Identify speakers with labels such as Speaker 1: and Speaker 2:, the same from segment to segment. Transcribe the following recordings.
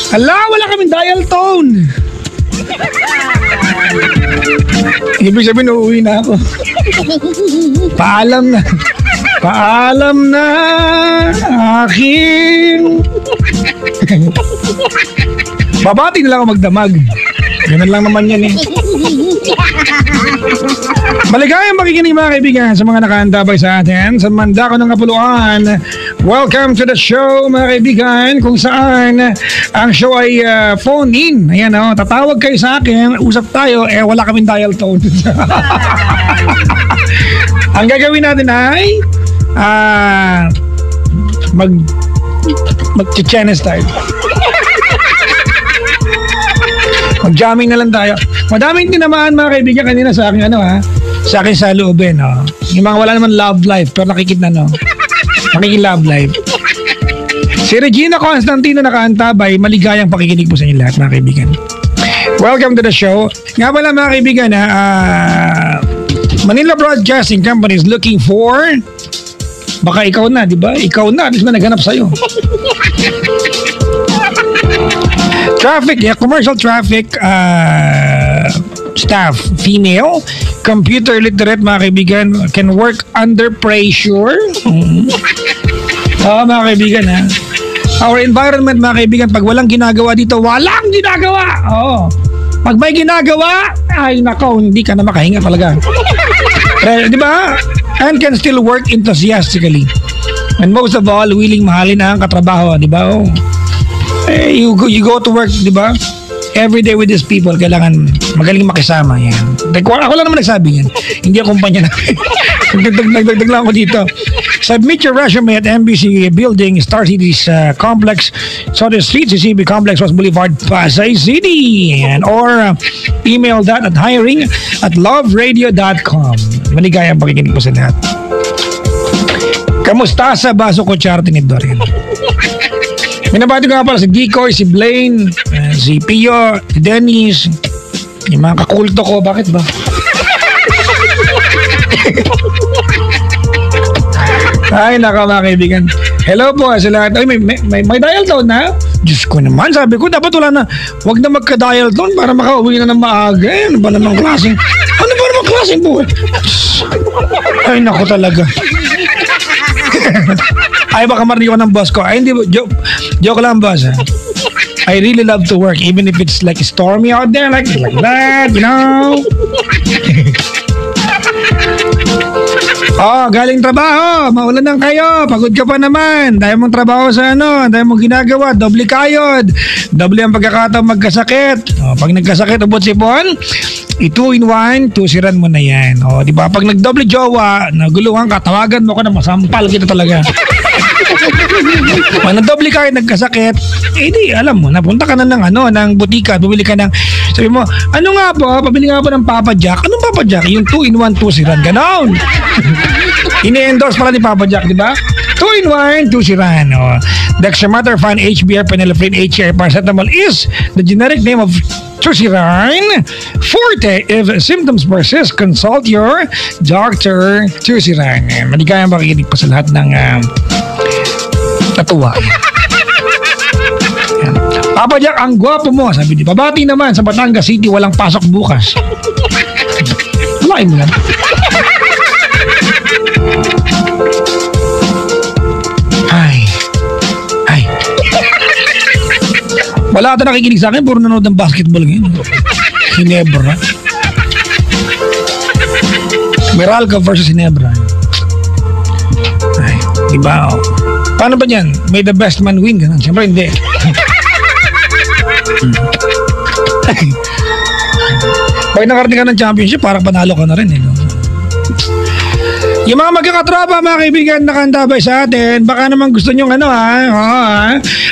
Speaker 1: Ala, wala kaming dial tone. Ibig sabihin, uuwi na ako. Paalam na. Paalam na aking. Babati na lang ako magdamag. Ganun lang naman yan eh. Maligayang makikinig mga kaibigan sa mga nakaantabay sa atin sa Mandako ng Kapuluan. Welcome to the show mga kaibigan, kung saan ang show ay phone in. Ayan o, tatawag kayo sa akin, usap tayo, wala kaming dial tone. Ang gagawin natin ay mag-chenes tayo. Mag-jamming na lang tayo. Madaming tinamaan mga kaibigan kanina sa akin sa akin sa loobin, no. Yung mga wala naman love life pero nakikita love life. Si Regina Constantino nakaantabay, maligayang pakikinig po sa inyo lahat mga kaibigan. Welcome to the show. Nga pala mga kaibigan, Manila Broadcasting Company is looking for, baka ikaw na, di ba? Ikaw na, at least na naghanap sa'yo. Traffic, commercial traffic staff, female, computer literate mga kaibigan, can work under pressure. Oo mga kaibigan Our environment mga kaibigan, pag walang ginagawa dito, walang ginagawa. Oo. Pag may ginagawa, ay nako, hindi ka na makahinga talaga. Di ba? And can still work enthusiastically. And most of all, willing mahalin ang katrabaho, di ba? Oh. You go to work, di ba? Every day with these people, kailangan magaling makisama. Yan. Ako lang naman nagsabi yan. Hindi ang kumpanya namin. Nagdagdag lang ako dito. Submit your resume at MBC Building, Star Cities Complex, Southern Street, CCB Complex, West Boulevard, Pasay City. Or email that at hiring@loveradio.com. Maligayang pakikinig po sa lahat. Kamusta sa Baso Kutsara Tinidor? Minabati ko nga pala si Gikoy, si Blaine, si Pio, si Dennis, yung mga kakulto ko. Bakit ba? Ay, naka mga kaibigan. Hello po sa lahat. Ay, may dial tone na? Diyos ko naman, sabi ko, dapat wala na. Huwag na magka-dial tone para makauwi na ng maaga. Ano ba namang klaseng? Ano ba namang klaseng buhay? Ay, naku talaga. Ay, baka marinig ko ng boss ko. Ay, hindi, joke lang, boss. I really love to work even if it's like stormy out there, like that, you know. Oh, galing trabaho, maulan lang kayo, pagod ka pa naman, dahil mong trabaho sa dahil mong ginagawa, doble kayod, doble ang pagkakataon magkasakit. Oh, pag nagkasakit, ubot sipon, 2-in-1, tusiran mo na yan. O, di ba? Pag nagdoble jowa, naguluhan ka, tawagan mo ko na masampal kita talaga. Pag nagdoble ka, nagkasakit, di, alam mo, napunta ka na ng butika, bumili ka ng, sabi mo, ano nga po, pabili nga po ng Papa Jack. Anong Papa Jack? Yung 2-in-1, tusiran. Ganon. Ini-endorse pala ni Papa Jack, di ba? 2-in-1, tusiran. O, Dextromethorphan, HBr, Phenylephrine, HCl, paracetamol is the generic name of Tusiran Forte. If symptoms persist, consult your doctor. Tusiran. Maligayang makikinig pa sa lahat ng natuwa. Papa Jack, ang gwapo mo. Sabi ni Babati naman sa Batangas City, walang pasok bukas. Kumain mo lang. Wala ata nakikinig sa akin, puro nanood ng basketball ngayon. Ginebra. Meralco versus Ginebra. Ay, diba? Oh. Paano ba yan? May the best man win? Ganun. Siyempre hindi. Pag nakarating ka ng championship, parang panalo ka na rin. Yung mga magkakatropa, mga kaibigan, nakantabay sa atin, baka naman gusto nyo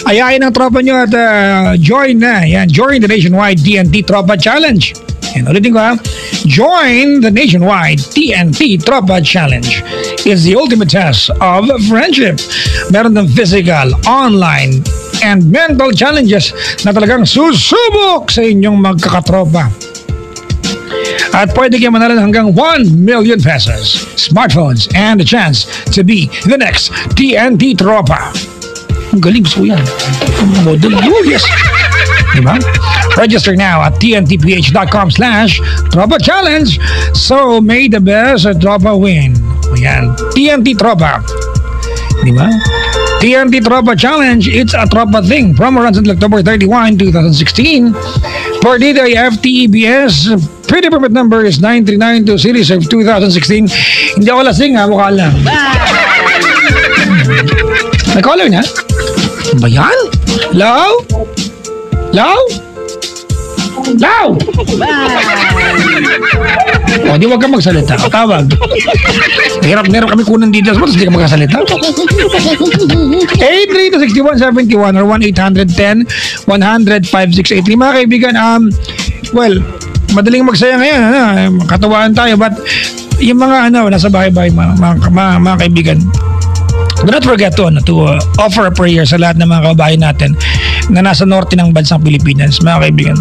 Speaker 1: ayain ang tropa nyo at join na. Yan, join the Nationwide TNT Tropa Challenge. Yan, ulitin ko join the Nationwide TNT Tropa Challenge. It's the ultimate test of friendship. Meron ng physical, online, and mental challenges na talagang susubok sa inyong magkakatropa. At pwede kayo manalo hanggang 1 million pesos, smartphones, and a chance to be the next TNT Tropa. Ang galing, gusto ko yan. Model, yes. Diba? Register now at tntph.com/Tropa Challenge. So, may the best Tropa win. Ayan. TNT Tropa. Diba? TNT Tropa Challenge, it's a Tropa thing. Promo runs until October 31, 2016. For detail, FTEBS pretty permit number is 9392 series of 2016. Hindi ako lasing ha, mukha lang. May caller na? Ba yan? Hello? Hello? Hello? O, di wag ka magsalita. Tawag. Hirap kami kunan dito. Tapos hindi ka magkasalita. 832-6171 or 1-800-10-100-568. Mga kaibigan, well, madaling magsaya ngayon. Katawaan tayo. But yung mga nasa bahay-bahay, mga kaibigan, do not forget to offer a prayer sa lahat ng mga kababayan natin na nasa norte ng bansang Pilipinas, mga kaibigan.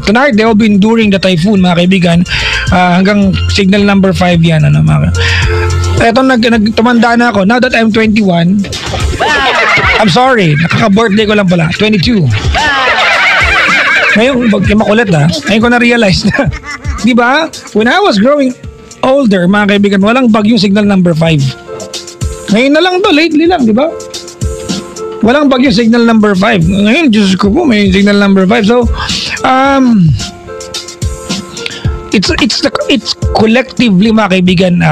Speaker 1: Tonight, they will be enduring the typhoon, mga kaibigan, hanggang signal number 5 yan. Eto, tumanda na ako. Now that I'm 21, I'm sorry, nakaka-birthday ko lang pala, 22. Ngayon, makulit ngayon ko na-realize na, di ba? When I was growing older, mga kaibigan, walang bagyong signal number 5. Ngayon na lang to, lately lang, di ba? Walang bagyong signal number 5. Ngayon, Diyos ko po, may signal number 5. So, it's collectively, mga kaibigan,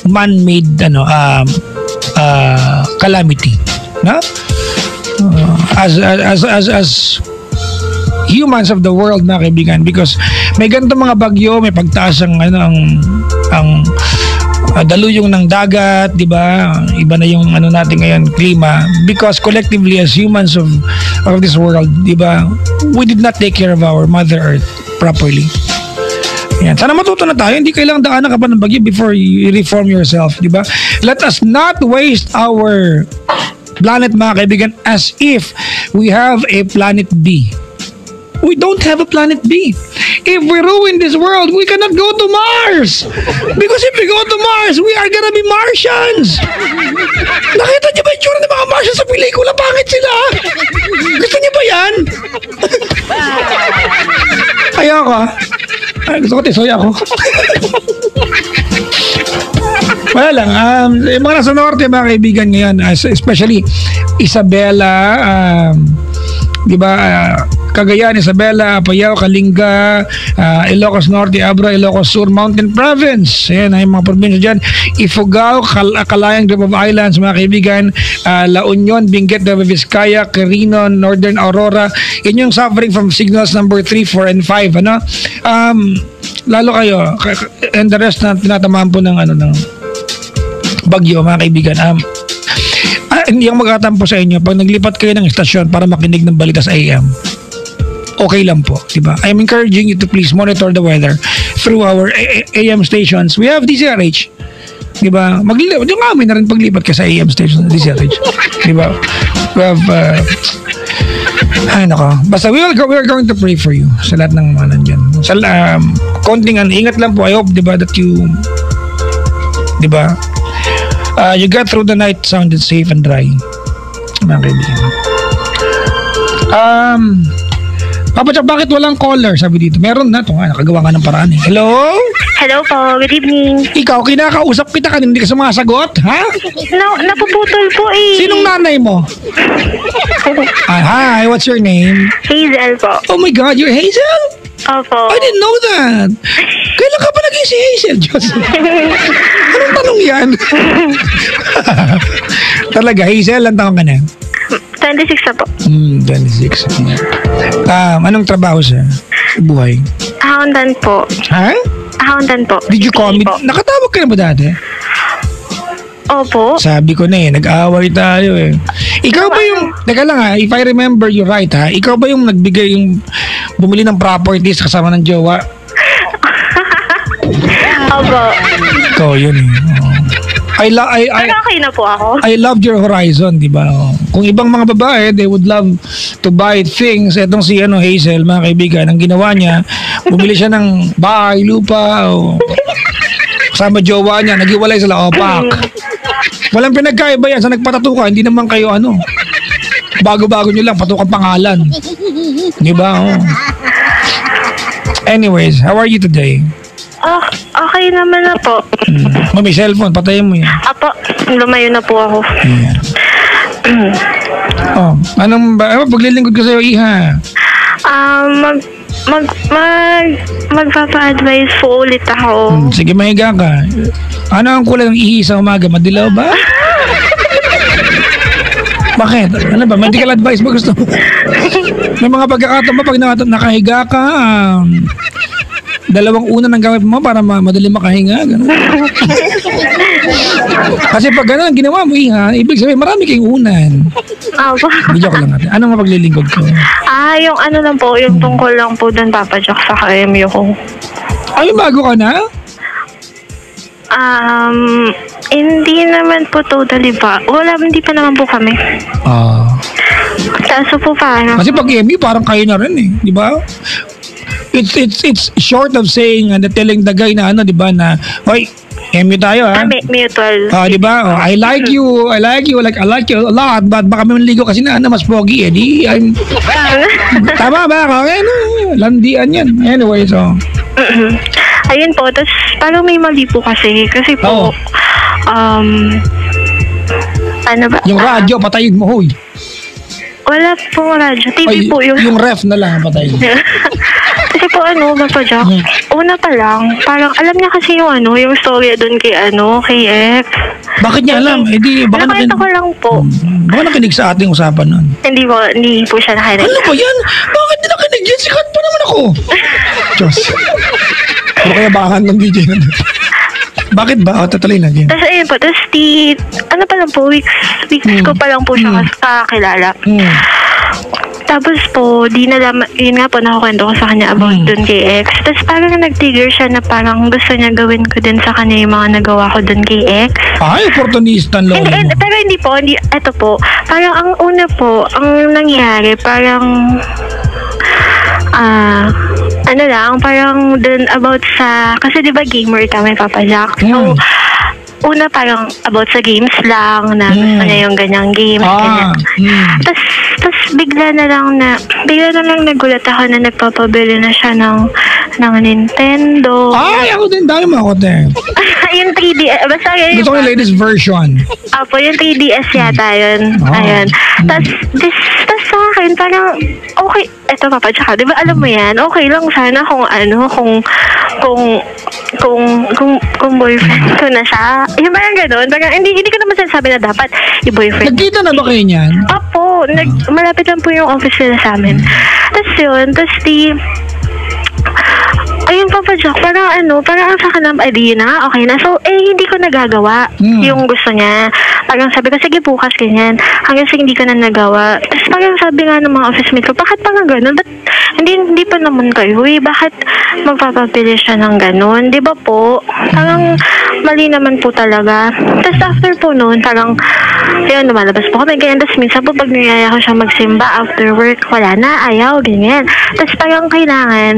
Speaker 1: man-made calamity. Na? As humans of the world, mga kaibigan, because may ganito mga bagyo, may pagtaas ang daluyong ng dagat, di ba? Iba na yung natin ngayon, klima, because collectively as humans of this world, di ba, we did not take care of our Mother Earth properly. Yan. Sana matuto na tayo, hindi kailangang daanan ka pa ng bagyo before you reform yourself, di ba? Let us not waste our planet, mga kaibigan, as if we have a planet B. We don't have a planet B. If we ruin this world, we cannot go to Mars. Because if we go to Mars, we are gonna be Martians. Nakita niyo ba yung tsura ng mga Martians sa pelikula? Pangit sila. Gusto niyo ba yan? Ayoko. Gusto ko tisoy ako. Wala lang. Yung mga nasa norte, mga kaibigan ngayon, especially Isabela, di ba, Cagayan, Isabela, Apayao, Kalinga, Ilocos Norte, Abra, Ilocos Sur, Mountain Province. Ayan, ay mga probinsya dyan. Ifugao, Kalayang Group of Islands, mga kaibigan, La Union, Benguet, Nueva Vizcaya, Quirino, Northern Aurora. Yan yung suffering from signals number 3, 4, and 5. Lalo kayo, and the rest na tinatamaan po ng bagyo, mga kaibigan. Hindi ang magtatampo sa inyo pag naglipat kayo ng istasyon para makinig ng balita sa AM. Okay lang po, di ba? I'm encouraging you to please monitor the weather through our AM stations. We have DCRH, di ba? Yung amin na rin paglipat ka sa AM station DCRH, di ba? We have ay nako, basta we are going to pray for you sa lahat ng mga nandyan. Sa konting ingat lang po. I hope, di ba, that you, di ba, you got through the night sounded safe and dry, mga kaibigan. Papa Chap, bakit walang caller? Sabi dito. Meron na. Ito nga, nakagawa nga ng paraan. Hello?
Speaker 2: Hello po, good evening.
Speaker 1: Ikaw, kinakausap kita kanina, hindi ka sumasagot, ha?
Speaker 2: Napuputol po eh.
Speaker 1: Sinong nanay mo? Hi, what's your name?
Speaker 2: Hazel po.
Speaker 1: Oh my God, you're Hazel?
Speaker 2: Opo.
Speaker 1: I didn't know that. Kailan ka pa naging si Hazel, Diyos? Anong tanong yan? Talaga, Hazel, ang tanong ka na?
Speaker 2: 26 na po.
Speaker 1: 26. Anong trabaho sa buhay?
Speaker 2: Accountant po.
Speaker 1: Ha?
Speaker 2: Accountant po.
Speaker 1: Did you call me?
Speaker 2: Po.
Speaker 1: Nakatawag ka na ba dati?
Speaker 2: Opo.
Speaker 1: Sabi ko na nag-aaway tayo eh. Ikaw ba yung, teka lang if I remember you right ikaw ba yung nagbigay yung bumili ng properties kasama ng jowa?
Speaker 2: Opo.
Speaker 1: Ikaw yun eh.
Speaker 2: Pero okay na po ako.
Speaker 1: I loved your horizon, di ba? Kung ibang mga babae, they would love to buy things. Etong si Hazel, mga kaibigan, ang ginawa niya, bumili siya ng bahay, lupa, kasama jowa niya, naghiwalay sila, opak. Walang pinagkaiba yan sa nagpatato ka, hindi naman kayo Bago-bago nyo lang, patukang pangalan. Di ba? Oh. Anyways, how are you today?
Speaker 2: Oh, okay naman na po.
Speaker 1: May cellphone, patayin mo yan.
Speaker 2: Apo, lumayo na po ako.
Speaker 1: Yeah. Oh, paglilingkod ko sa'yo, Iha?
Speaker 2: Magpapa-advise po ulit ako.
Speaker 1: Sige, mahiga ka. Ano ang kulay ng ihi sa umaga? Madilaw ba? Bakit? Ano ba? Medical advice ba gusto mo? May mga pagkakataon ba pag nakahiga ka, dalawang una ng gamit mo para madali makahinga? Ganun. Kasi pag gano'n ginawa mo, Iha, ibig sabihin marami kayong unan.
Speaker 2: Apo.
Speaker 1: Video ko lang natin. Anong mapaglilingkod ko?
Speaker 2: Yung ano lang po, yung tungkol lang po doon, Papa Jack, sa KMU ko.
Speaker 1: Ay, bago ka na?
Speaker 2: Hindi naman po totally ba. Hindi pa naman po kami. Kaso po paano?
Speaker 1: Kasi pag MU, parang kayo na rin eh. Di ba? It's short of saying and telling the guy na di ba na, hoy, MU tayo ha.
Speaker 2: Mutual.
Speaker 1: Di ba? Oh, I like you a lot, but baka may manligo kasi na mas pogi eh. Tama ba? Okay, landian yan. Anyway, so.
Speaker 2: Ayun po, tapos parang may mali po kasi po, ano ba?
Speaker 1: Yung radyo, patayin mo, hoy.
Speaker 2: Wala po radyo. TV po yun.
Speaker 1: Yung ref na lang, patayin.
Speaker 2: Kasi po Papa Jack, una pa lang, parang alam niya kasi yung story doon kay X.
Speaker 1: Bakit niya alam? Baka
Speaker 2: nakita ko lang po.
Speaker 1: Baka nakinig sa ating usapan nun.
Speaker 2: Hindi po siya nakinig.
Speaker 1: Ano ba yan? Bakit di nakinig yan? Sikat pa naman ako. Diyos. Pero kaya bakahan ng DJ na doon. Bakit ba? Tatuloy na din.
Speaker 2: Tapos ayun po, ano pa lang po, weeks ko pa lang po siya kakilala. Tapos po, di nalaman, yun nga po, nakakwento ko sa kanya about dun kay X. Tapos parang nag-trigger siya na parang gusto niya gawin ko din sa kanya yung mga nagawa ko dun kay X.
Speaker 1: Ay, opportunista ang lolo mo.
Speaker 2: Pero eto po, parang ang una po, ang nangyari, parang, parang dun about sa, kasi di ba gamer kami, Papa Jack? So, una parang about sa games lang, na gusto niya yung ganyang games. Tapos bigla na lang nagulat ako na nagpapabili na siya ng Nintendo.
Speaker 1: Ay, ako din, dami mo ako din.
Speaker 2: Yung 3DS, basta yun.
Speaker 1: Gusto ko yung latest version.
Speaker 2: Apo, yung 3DS yata yun. Ayun. Tapos sa akin, parang, okay, eto Papa, tsaka, di ba alam mo yan, okay lang sana kung boyfriend ko na siya. Yung parang gano'n, parang hindi ko naman sinasabi na dapat i-boyfriend.
Speaker 1: Nagkita na ba kayo niyan?
Speaker 2: Apo, malapit lang po yung office nila sa amin. Tapos yun, ayun Papa Jack, parang ang sa akin idea na, okay na. So, hindi ko nagagawa yung gusto niya. Parang sabi ko, sige bukas, ganyan. Hanggang sa hindi ko na nagawa. Tapos parang sabi nga ng mga office mate ko, bakit parang gano'n? Ba't hindi pa naman kayo, bakit magpapapili siya ng gano'n? Di ba po? Parang mali naman po talaga. Tapos after po noon, parang, yun, lumalabas po kami, ganyan. Tapos minsan po, pag niyaya ko siya magsimba after work, wala na, ayaw, ganyan. Tapos parang kailangan,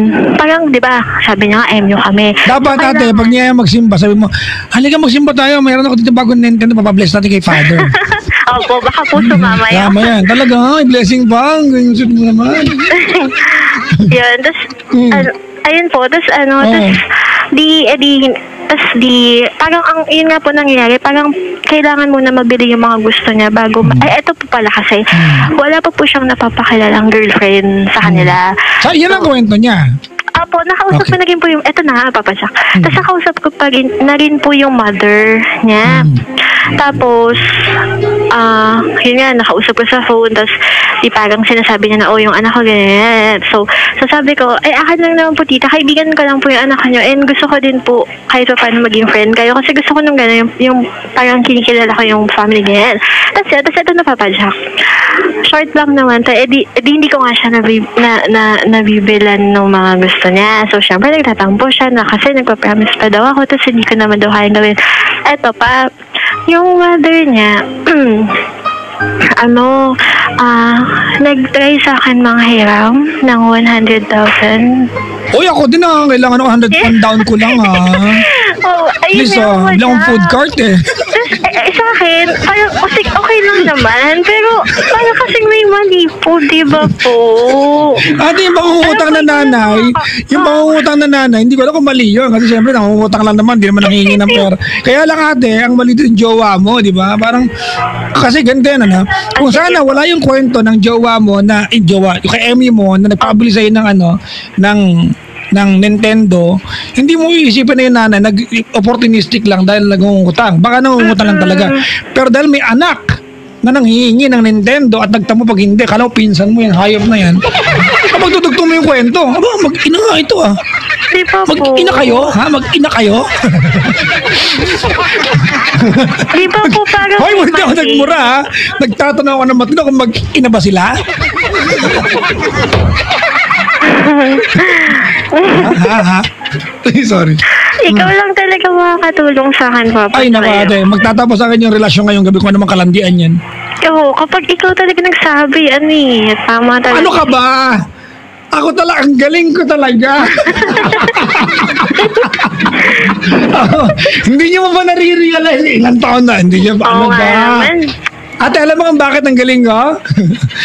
Speaker 2: di ba, sabi niya nga, MU kami.
Speaker 1: Dapat ate, pag niyaya magsimba, sabi mo, halika magsimba tayo, mayroon ako dito bagong Nintendo, papabless natin kay Father.
Speaker 2: Opo, baka po sumama yun.
Speaker 1: Tama yan, talaga, blessing pa, ganyan suit mo naman.
Speaker 2: Yun, tapos, ayun po, tapos parang yun nga po nangyayari, parang kailangan muna mabili yung mga gusto niya bago, eto po pala kasi, wala pa po siyang napapakilalang girlfriend sa kanila.
Speaker 1: Yan ang kwento niya.
Speaker 2: Apo, nakausap ko na rin po yung, eto na, Papa Jack. Tapos nakausap ko pa rin, na rin po yung mother niya. Tapos, yun nga, nakausap ko sa phone, tapos parang sinasabi niya na, yung anak ko ganyan. So sabi ko, akin lang naman po tita, kaibigan ko lang po yung anak niyo, and gusto ko din po, kahit pa paano maging friend kayo, kasi gusto ko nung gano'n, yung parang kinikilala ko yung family ganyan. Tapos ito na Papa Jack. Short lang naman, hindi ko nga siya nabibilan ng mga gusto niya. So, syempre, nagtatampo siya na kasi nagpa-promise pa daw ako, tapos hindi ko naman daw kayang gawin. Eto pa, yung mother niya, nag-try sa akin manghiram ng 100,000.
Speaker 1: Uy, ako din kailangan ng 100 down ko lang
Speaker 2: ayun
Speaker 1: please, lang food cart
Speaker 2: sa akin, parang kasi okay lang naman. Pero parang kasi may mali po, di ba po?
Speaker 1: Ate, yung pangungutang na nanay, hindi ko alam kung mali yun. Kasi siyempre, nangungutang lang naman, di naman nangihingi ng pera. Kaya lang ate, ang mali din jowa mo, di ba? Parang, kasi ganito yan, ano? Kung sana wala yung kwento ng jowa mo na, jowa, yung kay Emmy mo, na nagpapabili sa'yo ng ng Nintendo, hindi mo iisipin na yung nanay, opportunistic lang dahil nangungutang. Baka nangungutang lang talaga. Pero dahil may anak na nanghihingi ng Nintendo at nagtamo pag hindi, kala ko pinsan mo yan, hayop na yan. Kapag tutugtong mo yung kwento, mag-ina nga ito
Speaker 2: Di ba po?
Speaker 1: Mag-ina kayo? Ha? Mag-ina kayo?
Speaker 2: Di ba po parang
Speaker 1: Hoy, hindi ako nagmura ha. Nagtatanong ako ng matino kung mag-ina ba sila? ha? Sorry.
Speaker 2: Ikaw lang talaga makakatulong sa akin, Papa.
Speaker 1: Ay, naku ate. Magtatapos sa akin yung relasyon ngayong gabi kung ano mang kalandian yan.
Speaker 2: Oo, kapag ikaw talaga nagsabi, tama talaga.
Speaker 1: Ano ka ba? Ako talaga, ang galing ko talaga. Hindi niyo mo ba nare-realize? Ilang taon na? Hindi niyo ba?
Speaker 2: Oo nga naman.
Speaker 1: Ate, alam mo kung bakit ang galing ko?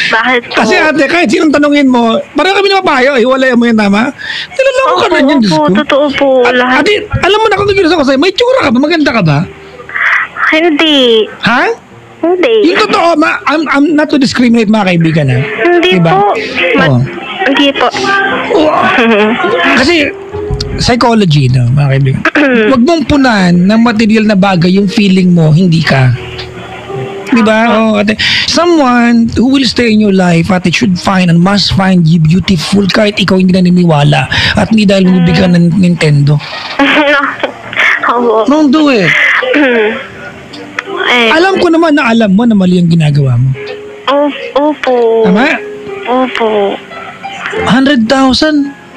Speaker 2: Bakit po?
Speaker 1: Kasi ate, kahit sinong tanungin mo, parang kami napapayo, hiwalay mo yan, tama? Nilalako ka na yan, Diyos ko.
Speaker 2: Totoo po. Lahat.
Speaker 1: Ate, alam mo na kung nagilos ako sa'yo, may tsura ka ba? Maganda ka ba?
Speaker 2: Hindi.
Speaker 1: Ha?
Speaker 2: Hindi.
Speaker 1: Yung totoo, I'm not to discriminate mga kaibigan, ha?
Speaker 2: Hindi
Speaker 1: Diba?
Speaker 2: po.
Speaker 1: Oo.
Speaker 2: Hindi po.
Speaker 1: Kasi, psychology, no, mga kaibigan. Huwag mong punan ng material na bagay yung feeling mo, hindi ka. Diba? Oh, ate. Someone who will stay in your life, ate, should find and must find you beautiful kahit ikaw hindi naniniwala at hindi dahil bumibigyan ng Nintendo.
Speaker 2: Oo.
Speaker 1: Don't do it. Alam ko naman na alam mo na mali ang ginagawa mo.
Speaker 2: Opo.
Speaker 1: Tama?
Speaker 2: Opo.
Speaker 1: 100,000?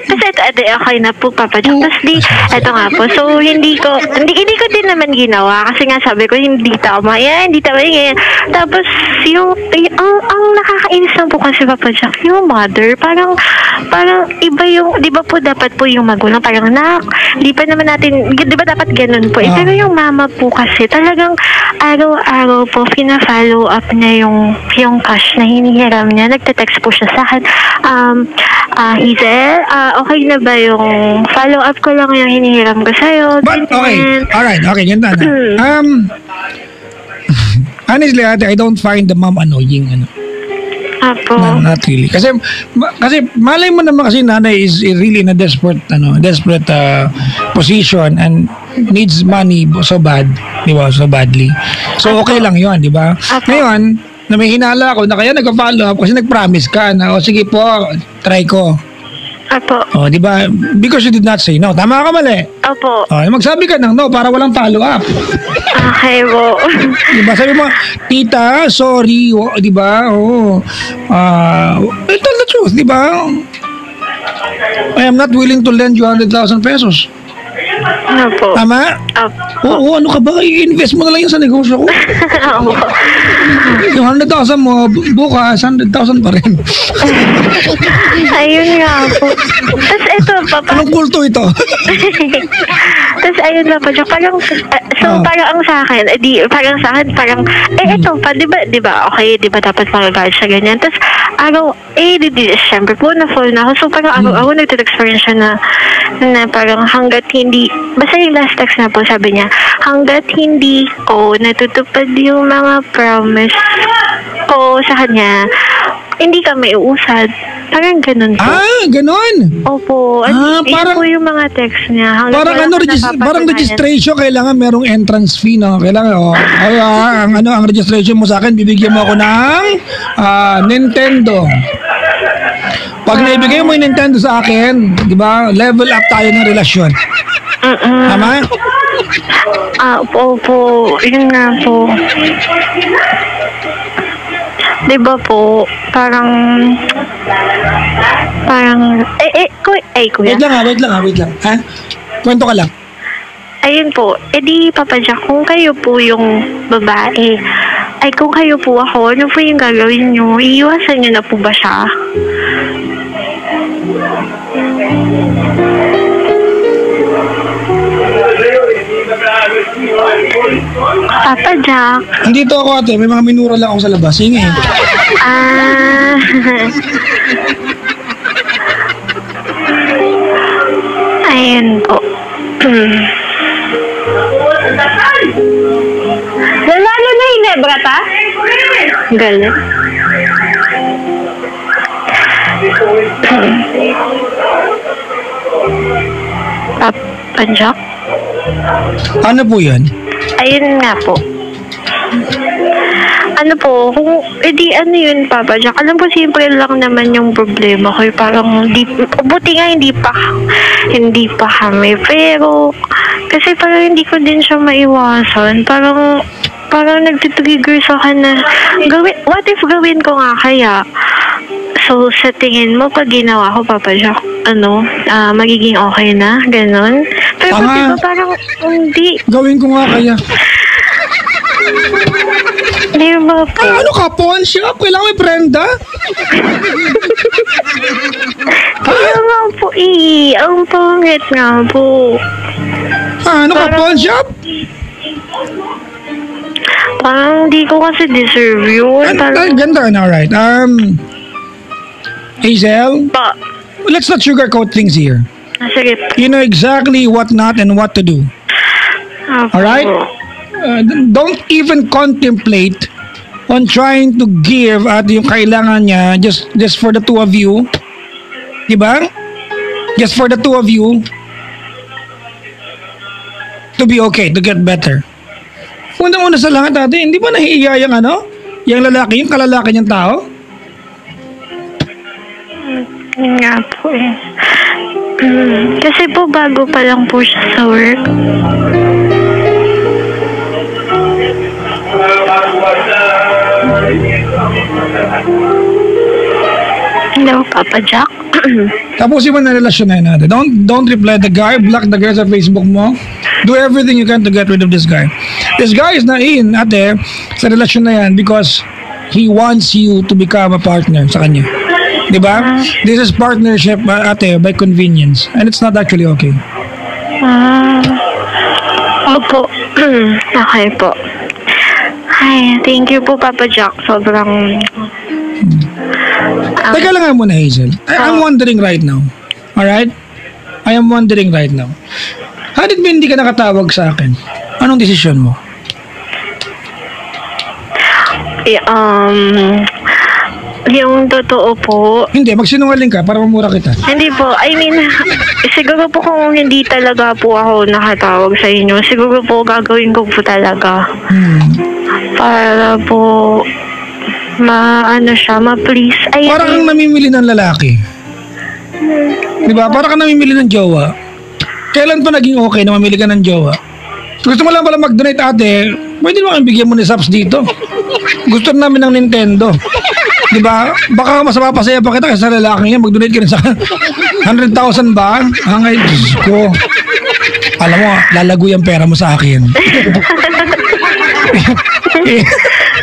Speaker 2: Kasi ito, okay na po, Papa Jack. Tapos ito nga po. So, hindi ko din naman ginawa. Kasi nga sabi ko, hindi tama yan. Tapos, ang nakakainis lang po kasi, Papa Jack, yung mother, parang iba yung, di ba po dapat po yung magulang, parang di pa naman natin, di ba dapat ganun po? Pero yung mama po kasi, talagang araw-araw po, pina-follow up niya yung cash na hinihiram niya. Nagte-text po siya sa akin, Hazel, okay na ba yung follow-up ko lang yung hinihiram ko sa'yo?
Speaker 1: But, okay. Alright, okay, ganda na. Honestly, ate, I don't find the mom annoying,
Speaker 2: Apo.
Speaker 1: No, not really. Kasi malay mo naman kasi nanay is really in a desperate position and needs money so bad, di ba? So badly. So okay lang 'yon, di ba? Ngayon, na may hinala ako na kaya nagpa-follow up kasi nag-promise ka na sige po, try ko.
Speaker 2: Apo.
Speaker 1: Oh, di ba? Because you did not say no. Tama ka mali.
Speaker 2: Opo.
Speaker 1: Oh, magsabi ka ng no para walang follow up.
Speaker 2: Okay po.
Speaker 1: Di ba? Sabi mo, tita, sorry, di ba? Oh. Tell the truth, di ba? I am not willing to lend you 100,000 pesos.
Speaker 2: Opo.
Speaker 1: Tama?
Speaker 2: Opo.
Speaker 1: Oo, ano ka ba? I-invest mo na lang yan sa negosyo ko.
Speaker 2: Opo.
Speaker 1: Yung 100,000 mo, bukas, 100,000 pa rin.
Speaker 2: Ayun nga po. Tapos ito, Papa.
Speaker 1: Anong kulto ito?
Speaker 2: Tapos ayun na po, parang, parang ang sa akin, ito pa, di ba, okay, di ba dapat magagalit siya ganyan. Tapos, syempre po, na-fall na ako. So, parang ako nagtitext-experience siya na parang hanggat hindi, basta yung last text na po, sabi niya, hanggat hindi ko natutupad yung mga promise ko sa kanya, hindi kami uusad. Parang ganun po.
Speaker 1: Ganun?
Speaker 2: Opo.
Speaker 1: Parang
Speaker 2: po yung mga text niya.
Speaker 1: Parang registration, kailangan merong entrance fee, no? Kailangan, ang registration mo sa akin, bibigyan mo ako ng Nintendo. Pag naibigay mo yung Nintendo sa akin, di ba, level up tayo ng relasyon. Tama?
Speaker 2: Opo. Yun nga po. Di ba po, parang, kuya.
Speaker 1: Wait lang. Ha? Kwento ka lang.
Speaker 2: Ayun po, di Papa Jack, kung kayo po yung babae, kung kayo po ako, ano po yung gagawin nyo? Iiwasan nyo na po ba siya? Papa Jack.
Speaker 1: Hindi to ako ate, may mga minura lang ako sa labas. Sige.
Speaker 2: Ah. Ayun po. Lalo na Hinebra ta? Galit. Papa Jack?
Speaker 1: Ano po yan?
Speaker 2: Ayun nga po. Ano po, kung, edi ano yun, Papa Jack, alam ko simple lang naman yung problema ko, parang buti nga hindi pa kami, pero, kasi parang hindi ko din siya maiwasan, parang nagtitrigger sa akin na, what if gawin ko nga kaya? So, sa tingin mo, pag ginawa ko, Papa Jack, magiging okay na, ganon? Pero diba parang, hindi.
Speaker 1: Gawin ko nga kaya.
Speaker 2: Di ba po?
Speaker 1: Ano ka, pawn shop? Kailangan may prenda?
Speaker 2: Kaya nga po ang pangit nga po.
Speaker 1: Ano ka, pawn shop?
Speaker 2: Parang di ko kasi deserve yun.
Speaker 1: Ganda na, alright. Hazel,
Speaker 2: Pa.
Speaker 1: let's not sugarcoat things here.
Speaker 2: Sige po.
Speaker 1: You know exactly what not and what to do.
Speaker 2: Apo.
Speaker 1: Alright? Don't even contemplate on trying to give at yung kailangan niya just for the two of you. Diba? Just for the two of you to be okay, to get better. Unang-una sa lahat ate, hindi ba nahihiya yung lalaki, yung kalalaki niyang tao?
Speaker 2: Nga po eh. Kasi po bago pa lang po siya sa work. Hello, Papa Jack.
Speaker 1: Tapusin mo na relasyon na yun ate. Don't reply the guy, block the guy sa Facebook mo. Do everything you can to get rid of this guy. This guy is not in ate sa relasyon na yan because he wants you to become a partner sa kanya. Diba? This is partnership ate by convenience and it's not actually okay.
Speaker 2: Opo. Okay po. Hi, thank you po, Papa Jack. Sobrang...
Speaker 1: Teka lang nga muna, Hazel. I'm wondering right now. Alright? I am wondering right now. How did ba hindi ka nakatawag sa akin? Anong desisyon mo?
Speaker 2: Yung totoo po,
Speaker 1: Hindi, magsinungaling ka para mamura kita.
Speaker 2: hindi po, I mean, siguro po kung hindi talaga po ako nakatawag sa inyo, siguro po gagawin ko po talaga. Para po, ma-please. Ay,
Speaker 1: Parang kang namimili ng lalaki. Diba? Parang kang namimili ng jowa. Kailan pa naging okay na mamili ka ng jowa? Gusto mo lang pala mag-donate ate, pwede mo kang bigyan mo ni Saps dito. Gusto namin ng Nintendo. Diba? Baka mas mapasaya pa kita kasi sa lalaki niya, mag-donate ka rin sa 100,000 ba? Hangay, Diyos ko. Alam mo, lalago yung pera mo sa akin.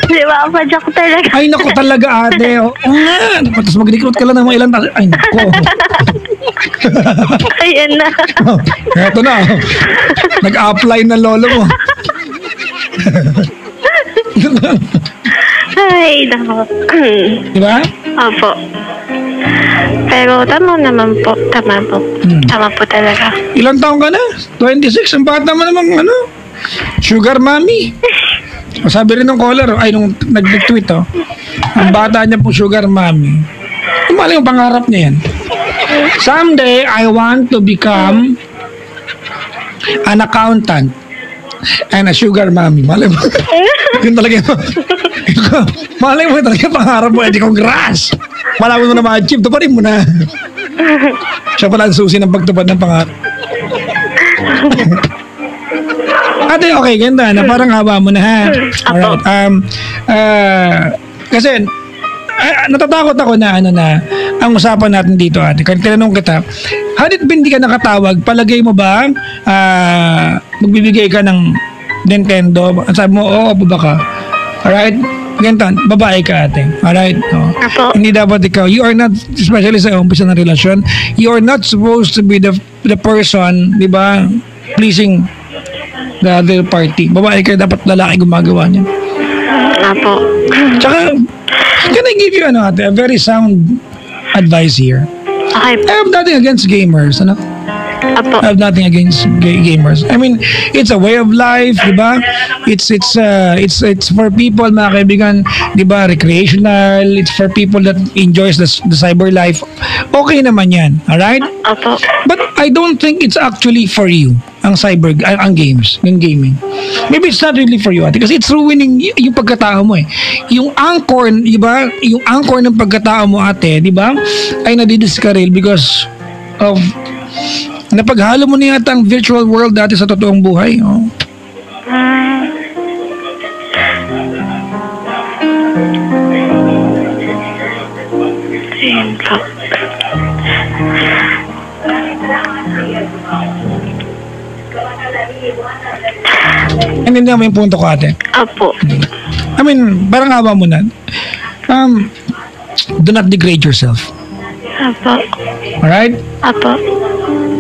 Speaker 2: Di ba, Papa Jack talaga?
Speaker 1: Ay, naku talaga ate. Oo nga. Tapos mag-recruit ka lang ng mga ilang tayo. Ay, naku.
Speaker 2: Ayan na.
Speaker 1: Eto na. Nag-apply na lolo mo.
Speaker 2: Ay, nako.
Speaker 1: Diba?
Speaker 2: Opo. Pero tama naman po. Tama po. Tama po talaga.
Speaker 1: Ilang taong ka na? 26. Ang bata mo namang sugar mommy. Sabi rin ng caller, ay nung nag-tweet ang bata niya pong sugar mommy. Mali yung pangarap niya yan. Someday, I want to become an accountant and a sugar mommy. Mali mo. Yun talaga yun. Malay mo talaga pangarap mo. Edi congrats. Malay mo na ma-achieve. Tuparin mo na. Siya pala ang susi ng pagtupad ng pangarap. Ate, okay, ganda na. Parang haba mo na ha. Alright. Kasi natatakot ako na ang usapan natin dito ate. Kaya tinanong kita, how did hindi ka nakatawag? Palagay mo ba magbibigay ka ng Nintendo? Sabi mo, oo, ba ka? Alright? Ganito, babae ka ate. Alright?
Speaker 2: Apo.
Speaker 1: Hindi dapat ikaw. You are not, especially sa umpisa ng relasyon, you are not supposed to be the person, di ba, pleasing the other party. Babae ka, dapat lalaki gumagawa niyan.
Speaker 2: Apo.
Speaker 1: Tsaka, can I give you a very sound advice here?
Speaker 2: Okay.
Speaker 1: I have nothing against gamers, ano?
Speaker 2: Apo.
Speaker 1: I have nothing against gamers. I mean, it's a way of life, di ba? It's for people, mga kaibigan, di ba, recreational. It's for people that enjoys the cyber life. Okay naman yan, alright?
Speaker 2: Apo.
Speaker 1: But I don't think it's actually for you, ang games, yung gaming. Maybe it's not really for you, ate, kasi it's ruining yung pagkatao mo eh. Yung anchor, di ba? Yung anchor ng pagkatao mo, ate, di ba? Ay nadidiskaril because of napaghalo mo na yata ang virtual world dati sa totoong buhay. Oh.
Speaker 2: Ayun po.
Speaker 1: And hindi naman yung punto ko, ate.
Speaker 2: Apo.
Speaker 1: I mean, parang awa mo na. Do not degrade yourself.
Speaker 2: Apo.
Speaker 1: Alright?
Speaker 2: Apo.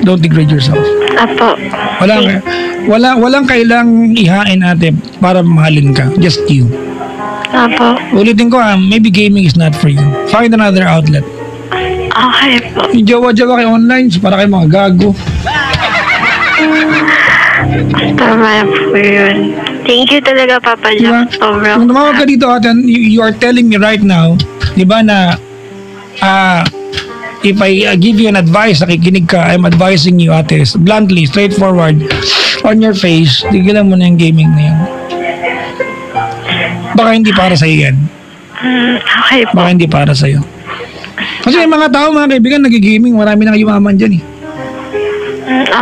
Speaker 1: Don't degrade yourself.
Speaker 2: Apo.
Speaker 1: Walang kailang ihain, ate, para mahalin ka. Just you.
Speaker 2: Apo.
Speaker 1: Ulitin ko, maybe gaming is not for you. Find another outlet.
Speaker 2: Okay po.
Speaker 1: Yung jowa-jowa kayo online, para kayo mga gago.
Speaker 2: Tama po yun. Thank you talaga, Papa
Speaker 1: Diba?
Speaker 2: Jack. Sobrang.
Speaker 1: Kung tumawag ka dito, ate, you are telling me right now, di ba na, if I give you an advice, nakikinig ka, I'm advising you, ate, bluntly, straightforward, on your face, tigilan mo na yung gaming na yan. Baka hindi para sa'yo yan.
Speaker 2: Okay po.
Speaker 1: Baka hindi para sa'yo. Kasi may mga tao, mga kaibigan, nagigaming, marami nang yumaman dyan eh.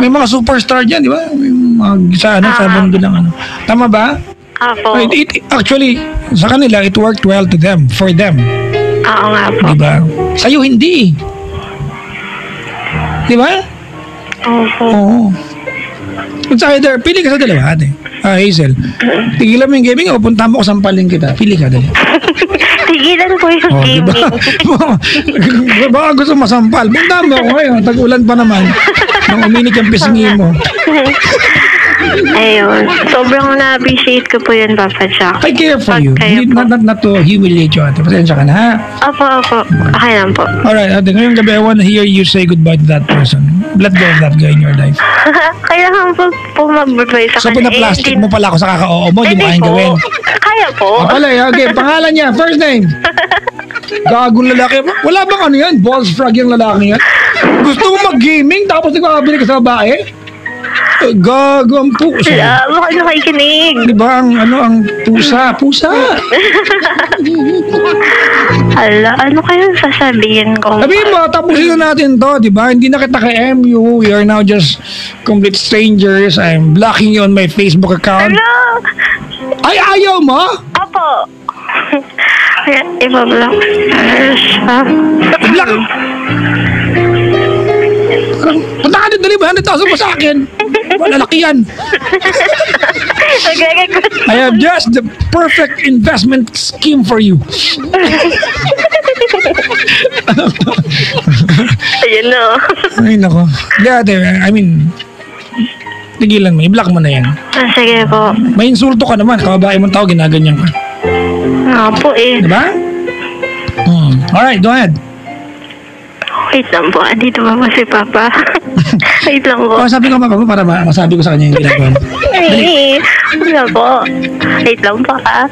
Speaker 1: May mga superstar dyan, di ba? May mga sa mundo lang ano. Tama ba?
Speaker 2: Apo.
Speaker 1: Actually, sa kanila, it worked well to them, for them.
Speaker 2: Oo nga po.
Speaker 1: Di ba? Sa'yo hindi. Di ba?
Speaker 2: Opo.
Speaker 1: Oo. It's either, pili ka sa dalawa, ate. Hazel. Tigilan mo yung gaming o punta mo ko sampalin kita. Pili ka, dali.
Speaker 2: Tigilan po yung gaming.
Speaker 1: Baka gusto masampal. Punta mo ako ngayon. Tag-ulan pa naman. Nang uminit yung pisngi mo.
Speaker 2: Ayun. Sobrang na-appreciate ko po yun, Papa Jack.
Speaker 1: I care for you.
Speaker 2: Kayo po.
Speaker 1: Not to humiliate you, ate. Pasensya ka na, ha?
Speaker 2: Opo. Okay lang po.
Speaker 1: Alright, ate. Ngayong gabi, I wanna hear you say goodbye to that person. Let go of that guy in your life.
Speaker 2: Kailangan po mag-goodbye sa
Speaker 1: So,
Speaker 2: kanya.
Speaker 1: pina-plastic mo pala ako sa kaka-oo mo. Hindi mo kayang gawin.
Speaker 2: Kaya po.
Speaker 1: Pala, okay. Pangalan niya, first name. Gagong lalaki. Wala bang ano yan? Balls frog yung lalaki yan? Gusto mo mag-gaming tapos nagkakabili ka sa babae? Gago ang pusa.
Speaker 2: Bakit nakikinig?
Speaker 1: Di ba ang pusa? Pusa.
Speaker 2: Hala, ano kaya sasabihin ko?
Speaker 1: Sabihin mo, tapusin na natin to, di ba? Hindi na kita ka-MU. We are now just complete strangers. I'm blocking you on my Facebook account.
Speaker 2: Hala!
Speaker 1: Ay, ayaw mo?
Speaker 2: Opo. Kaya, ibablock.
Speaker 1: Block. Punta ka dito, dali ba? 100,000 mo sa akin. Malalaki yan. I have just the perfect investment scheme for you.
Speaker 2: Ayun na.
Speaker 1: Ay, nako. I mean, tigilan mo. I-block mo na yan.
Speaker 2: Sige po.
Speaker 1: May insulto ka naman. Kababae mong tao, ginaganyan ka.
Speaker 2: Nga po eh.
Speaker 1: Diba? Alright, go ahead.
Speaker 2: Wait lang po. Andito ba si Papa? Wait lang po.
Speaker 1: Sabi ko pa para masabi ko sa kanya yung ginagawa mo.
Speaker 2: Ay, wala po. Wait lang po ah.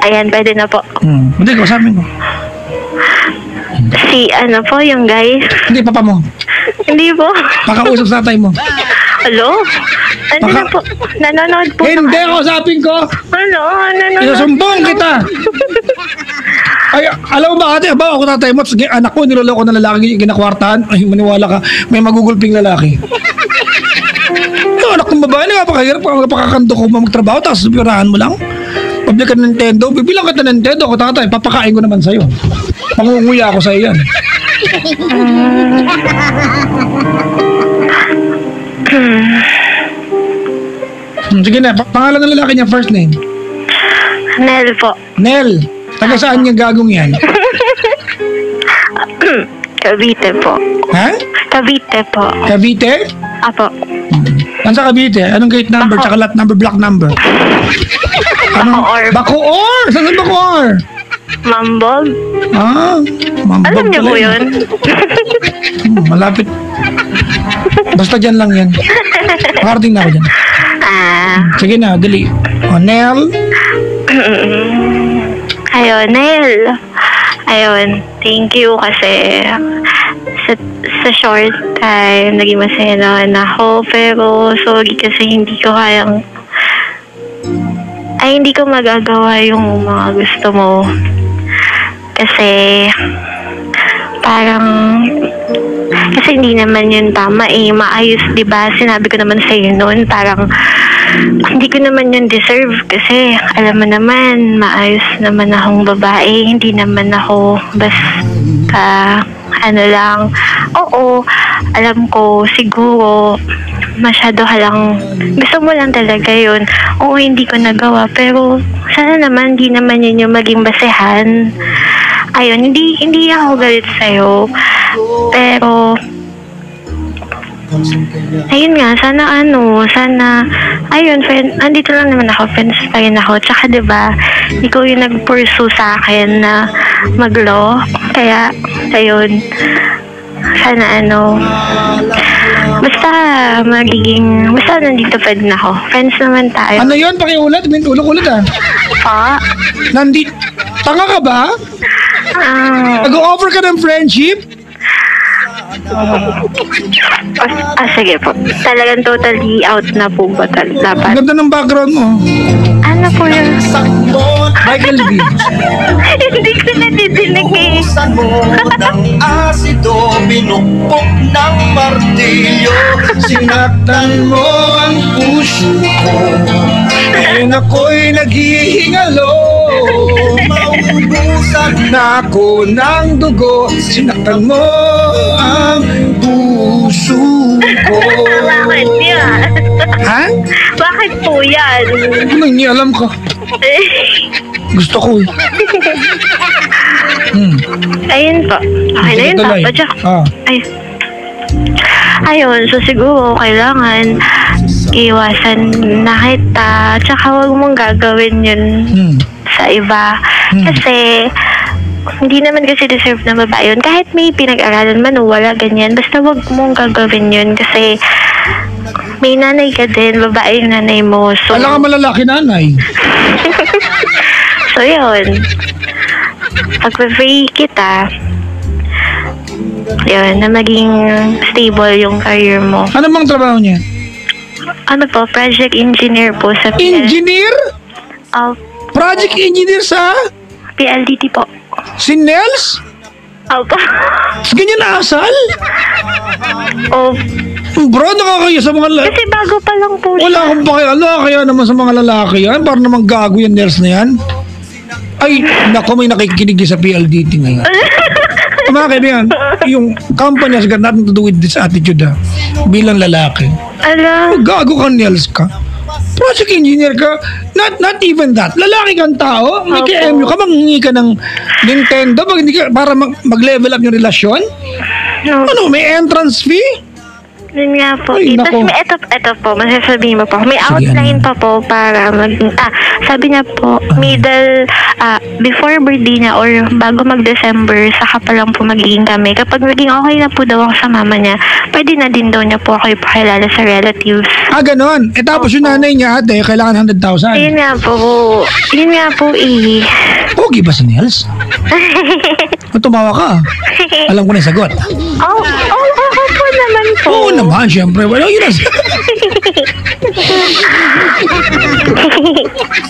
Speaker 2: Ayan, pwede na po.
Speaker 1: Hindi ko, sabi ko.
Speaker 2: Si ano po, yung guys.
Speaker 1: Hindi, papa mo.
Speaker 2: Hindi po.
Speaker 1: Pakausap sa tatay mo.
Speaker 2: Hello? Ano na po? Nanonood po.
Speaker 1: Hindi, kausapin ko.
Speaker 2: Ano? Nanonood.
Speaker 1: Isusumbong kita. Ay, alam mo ba ate, ba ako tatay mo, sige, anak ko, niloloko ng lalaki, ginakwartahan, ay, maniwala ka, may magugulping lalaki. Yung anak ng babae, napakahirap, napakakanto ko magtrabaho, tapos pirahan mo lang. Pabili ka ng Nintendo, bibilang ka ng Nintendo, ako tatay, papakain ko naman sa'yo. Pangunguya ako sa'yo yan. Sige na, pangalan ng lalaki niya, first name?
Speaker 2: Nel po.
Speaker 1: Nel. Taga saan yung gagong yan?
Speaker 2: Cavite po.
Speaker 1: Ha?
Speaker 2: Cavite po.
Speaker 1: Cavite?
Speaker 2: Apo.
Speaker 1: Nasa Cavite. Anong gate number, tsaka lot number, block number?
Speaker 2: Bacoor.
Speaker 1: Bacoor! Saan Bacoor?
Speaker 2: Mambog.
Speaker 1: Mambog
Speaker 2: Alam niyo
Speaker 1: pala
Speaker 2: po
Speaker 1: yun.
Speaker 2: yun?
Speaker 1: Malapit. Basta dyan lang yan. Makarating na ako dyan. Sige na, dali. Nel.
Speaker 2: Ayun, Nel. Ayun, thank you kasi sa short time, naging masaya naman ako. Pero sorry kasi hindi ko hindi ko magagawa yung mga gusto mo. Kasi kasi hindi naman yun tama maayos, diba? Sinabi ko naman sa'yo noon, parang hindi ko naman yun deserve kasi alam mo naman, maayos naman akong babae, hindi naman ako basta oo, alam ko siguro masyado gusto mo lang talaga yun. Oo, hindi ko nagawa, pero sana naman hindi naman yun yung maging basehan. Ayun, hindi ako galit sa'yo, pero ayun nga, sana ayun, andito lang naman ako, friends pa rin ako. Tsaka diba, ikaw yung nag-pursue sa akin na mag-law. Kaya, ayun, sana basta nandito pa din ako. Friends naman tayo.
Speaker 1: Ano yun? Pakiulat? Ulit Tanga ka ba? Nag-offer ka ng friendship?
Speaker 2: Sige po. Talagang totally out na po ba dapat?
Speaker 1: Ganda ng background mo.
Speaker 2: Ano po yun?
Speaker 1: Michael V.
Speaker 2: Hindi ko nadidinig eh.
Speaker 3: Buksan mo ng asido, binukpok ng martilyo, sinaktan mo ang puso ko.
Speaker 1: Ngayon ako'y naghihingalo.
Speaker 3: Maubusan
Speaker 1: Na ako ng dugo, sinaktan mo ang puso ko.
Speaker 2: Bakit yan?
Speaker 1: Ha?
Speaker 2: Bakit po yan?
Speaker 1: Ano, hindi alam ko. Gusto ko eh.
Speaker 2: Ayun po. Okay na yun,
Speaker 1: Tuloy.
Speaker 2: Papa Jack.
Speaker 1: Ah.
Speaker 2: Ayun, so siguro kailangan iwasan na kita. Tsaka huwag mong gagawin yun sa iba. Kasi hindi naman kasi deserve ng babae yun. Kahit may pinag-aralan man o wala ganyan, basta huwag mong gagawin yun. Kasi may nanay ka din, babae yung nanay mo. So,
Speaker 1: Wala ka malalaki nanay.
Speaker 2: so yun. Pag-pray kita, yun, na maging stable yung career mo.
Speaker 1: Ano bang trabaho niya?
Speaker 2: Ano po, project engineer po sa
Speaker 1: Engineer? Project engineer sa
Speaker 2: PLDT po.
Speaker 1: si Nels?
Speaker 2: Opo.
Speaker 1: Ganyan na asal?
Speaker 2: Oh,
Speaker 1: Bro, nakakaya sa mga
Speaker 2: kasi bago pa lang po siya.
Speaker 1: Wala akong pakiala, kaya naman sa mga lalaki yan. Para naman gago yung Nels na yan. Ay, naku, may nakikinig din sa PLDT ngayon. Mga kaibigan, yung company has got nothing to do with this attitude bilang lalaki.
Speaker 2: Ala.
Speaker 1: Gago ka, Nels ka. Project engineer ka, not even that. Lalaki kang tao, may
Speaker 2: Opo.
Speaker 1: KMU ka, manghingi ka ng Nintendo para mag-level up yung relasyon?
Speaker 2: No.
Speaker 1: Ano, may entrance fee?
Speaker 2: Yun nga po.
Speaker 1: Ay,
Speaker 2: Tapos
Speaker 1: nako.
Speaker 2: may ito po, masasabihin mo po. May
Speaker 1: Sige,
Speaker 2: outline
Speaker 1: ano?
Speaker 2: pa po para sabi niya po, before birthday niya or bago mag-December, saka pa lang po magiging kami. Kapag naging okay na po daw ako sa mama niya, pwede na din daw niya po ako ipakilala sa relatives.
Speaker 1: Ganon. Tapos yung nanay niya, ate, kailangan 100,000.
Speaker 2: Yun nga po. Yun nga po eh.
Speaker 1: Pogi ba si Nels? Tumawa ka. Alam ko na yung sagot.
Speaker 2: Oo naman po.
Speaker 1: Oo naman, syempre. Well, yun na.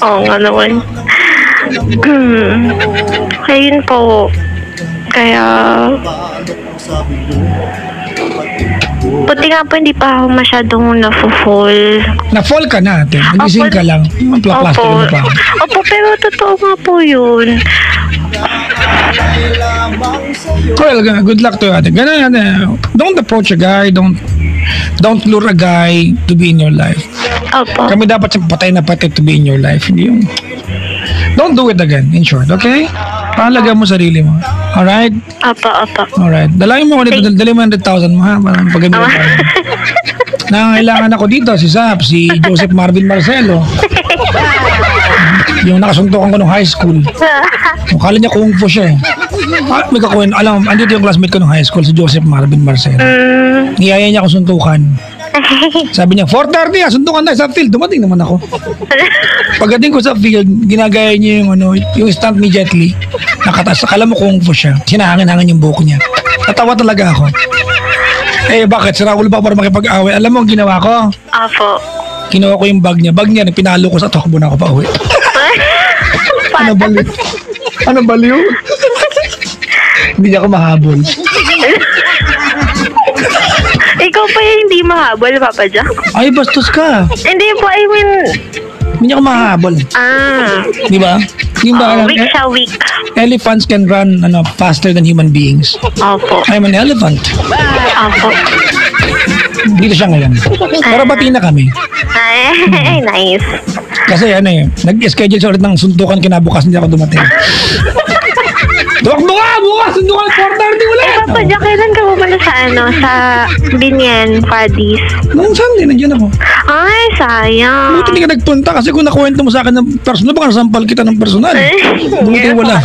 Speaker 2: Oo nga naman. Ayun po. Kaya buti nga po hindi pa ako masyadong na-fall.
Speaker 1: Na-fall ka na, ate. Nagising ka lang. Plak-plastic mo pa.
Speaker 2: Opo, pero totoo nga po yun.
Speaker 1: Well, good luck to you, ate. Ganun, ate. Don't approach a guy. Don't lure a guy to be in your life.
Speaker 2: Opo.
Speaker 1: Kami dapat siyang patay na patay to be in your life. Hindi yung... Don't do it again, in short, okay? Pahalaga mo sarili mo. Alright?
Speaker 2: Opo.
Speaker 1: Alright. Dalangin mo ako dito. Dali mo 100,000 mo, ha? Para pag-gabi tayo. Nangangailangan ako dito, si Zap, si Joseph Marvin Marcelo. Yung nakasuntukan ko nung high school. Kala niya kung fu siya eh. May kakuhin, alam, andito yung classmate ko nung high school, si Joseph Marvin Marcelo. Niyaya niya ako suntukan. Sabi niya, 4:30 suntukan tayo sa field. Dumating naman ako. Pagdating ko sa field, ginagaya niya yung stunt ni Jet Li. Nakataas, akala mo kung fu siya. Sinahangin-hangin yung buhok niya. Natawa talaga ako. Eh bakit? Si Raul ba para makipag-away? Alam mo ang ginawa ko?
Speaker 2: Opo.
Speaker 1: Kinuha ko yung bag niya. Bag niya, pinalo ko sa takbo na ako pa uwi. Ano baliw? Ano baliw? Hindi niya ako mahabol.
Speaker 2: Ikaw pa yung hindi mahabol, Papa Jack.
Speaker 1: Ay, bastos ka.
Speaker 2: Hindi po, I mean...
Speaker 1: Hindi niya ako mahabol. Di ba? Yung ba,
Speaker 2: weak siya, weak.
Speaker 1: elephants can run faster than human beings.
Speaker 2: Opo.
Speaker 1: I'm an elephant.
Speaker 2: Opo.
Speaker 1: Dito siya ngayon. Pero bati na kami.
Speaker 2: Ay, nice.
Speaker 1: Kasi nag-schedule siya ulit ng suntukan kinabukas, hindi ako dumating. Dumakbo ka! Bukas! Suntukan 4:30 ulit!
Speaker 2: Papa Jack, kailan ka bumala sa Binyan, Padis?
Speaker 1: Nung Sunday, nandiyan ako.
Speaker 2: Ay, sayang.
Speaker 1: Buti hindi ka nagpunta kasi kung nakuwento mo sa akin ng personal, baka nasampal kita ng personal. Buti wala.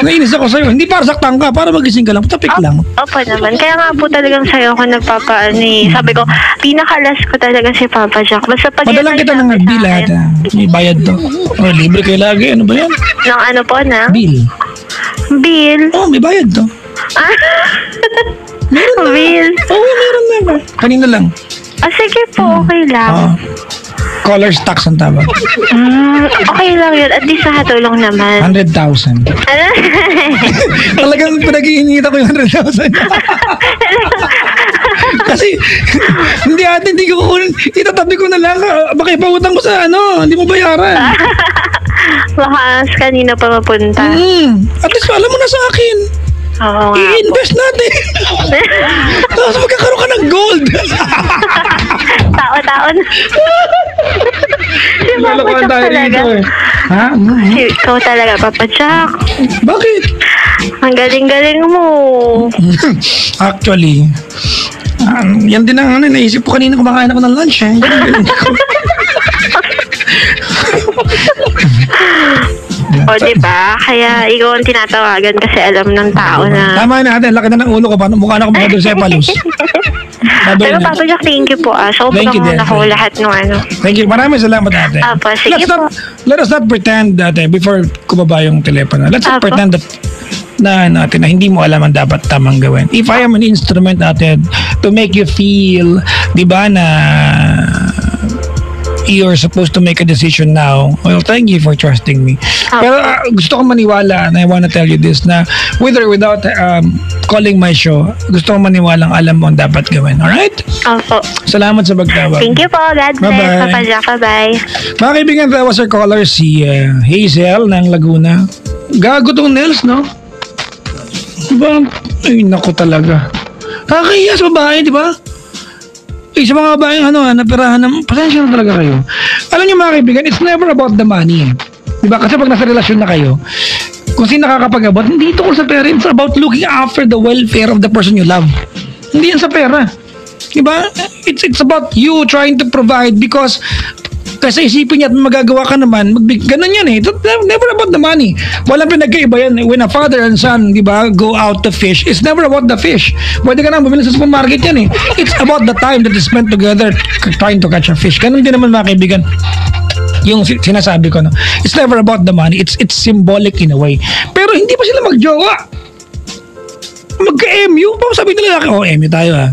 Speaker 1: Nainis ako sa'yo. Hindi para saktan ka, para magising ka lang. Tapik lang.
Speaker 2: Opo naman. Kaya nga po talagang sa'yo ako nagpapaano eh. Sabi ko, pinakalas ko talaga si Papa Jack. Basta pag
Speaker 1: Padalang kita ng bill lahat. May bayad to. O, libre kayo lagi. Ano ba yan?
Speaker 2: Nang ano po na?
Speaker 1: Bill.
Speaker 2: Bill?
Speaker 1: Oh, may bayad to. Meron na.
Speaker 2: Bill?
Speaker 1: Oo, meron na. Kanina lang.
Speaker 2: Sige po, okay lang.
Speaker 1: Colors tax ang tawag.
Speaker 2: Okay lang yun. At least nakatulong naman.
Speaker 1: 100,000. Talagang pinag-iinita ko yung 100,000. Kasi, hindi ko kukunin. Itatabi ko na lang. Baka ipautang ko sa hindi mo bayaran.
Speaker 2: Baka kanina pa mapunta.
Speaker 1: At least alam mo na sa akin.
Speaker 2: Oo nga.
Speaker 1: I-invest natin. Tapos magkakaroon ka ng gold.
Speaker 2: Tao-taon. Si Papa
Speaker 1: Lalakuan
Speaker 2: Jack
Speaker 1: tayo
Speaker 2: talaga.
Speaker 1: dito eh. Ha?
Speaker 2: Ikaw talaga, Papa Jack.
Speaker 1: Bakit?
Speaker 2: Ang galing-galing mo.
Speaker 1: Actually, yan din ang naisip ko kanina kumakain ako ng lunch eh. Galing ko.
Speaker 2: O, diba? Kaya ikaw ang tinatawagan kasi alam ng tao na...
Speaker 1: Tama natin, laki na ng ulo ko. Paano mukha na ako mga Hydrocephalus?
Speaker 2: Pero Papa Jack, thank you po.
Speaker 1: Thank you,
Speaker 2: Sobrang
Speaker 1: Dad.
Speaker 2: ako lahat ng
Speaker 1: Thank you. Maraming salamat ate.
Speaker 2: Apo, sige po.
Speaker 1: Let us not pretend ate, before kumaba yung telepono. Let's not
Speaker 2: Apo.
Speaker 1: pretend that na hindi mo alam ang dapat tamang gawin. If I am an instrument ate to make you feel, di ba, na you're supposed to make a decision now. Well, thank you for trusting me.
Speaker 2: Okay.
Speaker 1: Pero gusto ko maniwala, and I wanna tell you this, na with or without calling my show, gusto ko maniwalang alam mo ang dapat gawin. Alright?
Speaker 2: Opo.
Speaker 1: Salamat sa pagtawag.
Speaker 2: Thank you po. God bless.
Speaker 1: Bye-bye.
Speaker 2: Papa Jack, bye-bye.
Speaker 1: Mga kaibigan, that was our caller, si Hazel ng Laguna. Gago tong nails, no? Diba? Ay, naku talaga. Kakahiya sa babae, di ba? Sa mga babae, napirahan ng, pasensya na talaga kayo. Alam niyo mga kaibigan, it's never about the money. Diba? Kasi pag nasa relasyon na kayo, kung sino nakakapag-abot, hindi ito sa pera. It's about looking after the welfare of the person you love. Hindi yan sa pera. Diba? It's about you trying to provide because kasi isipin niya at magagawa ka naman, ganun yan eh. It's never about the money. Walang pinagkaiba yan. When a father and son, di ba, go out to fish, it's never about the fish. Pwede ka nang bumili sa supermarket yan eh. It's about the time that is spent together trying to catch a fish. Ganun din naman mga kaibigan. Yung sinasabi ko, no? It's never about the money. It's symbolic in a way. Pero hindi pa sila magjowa. Magka-MU. Sabi nila, MU tayo ha.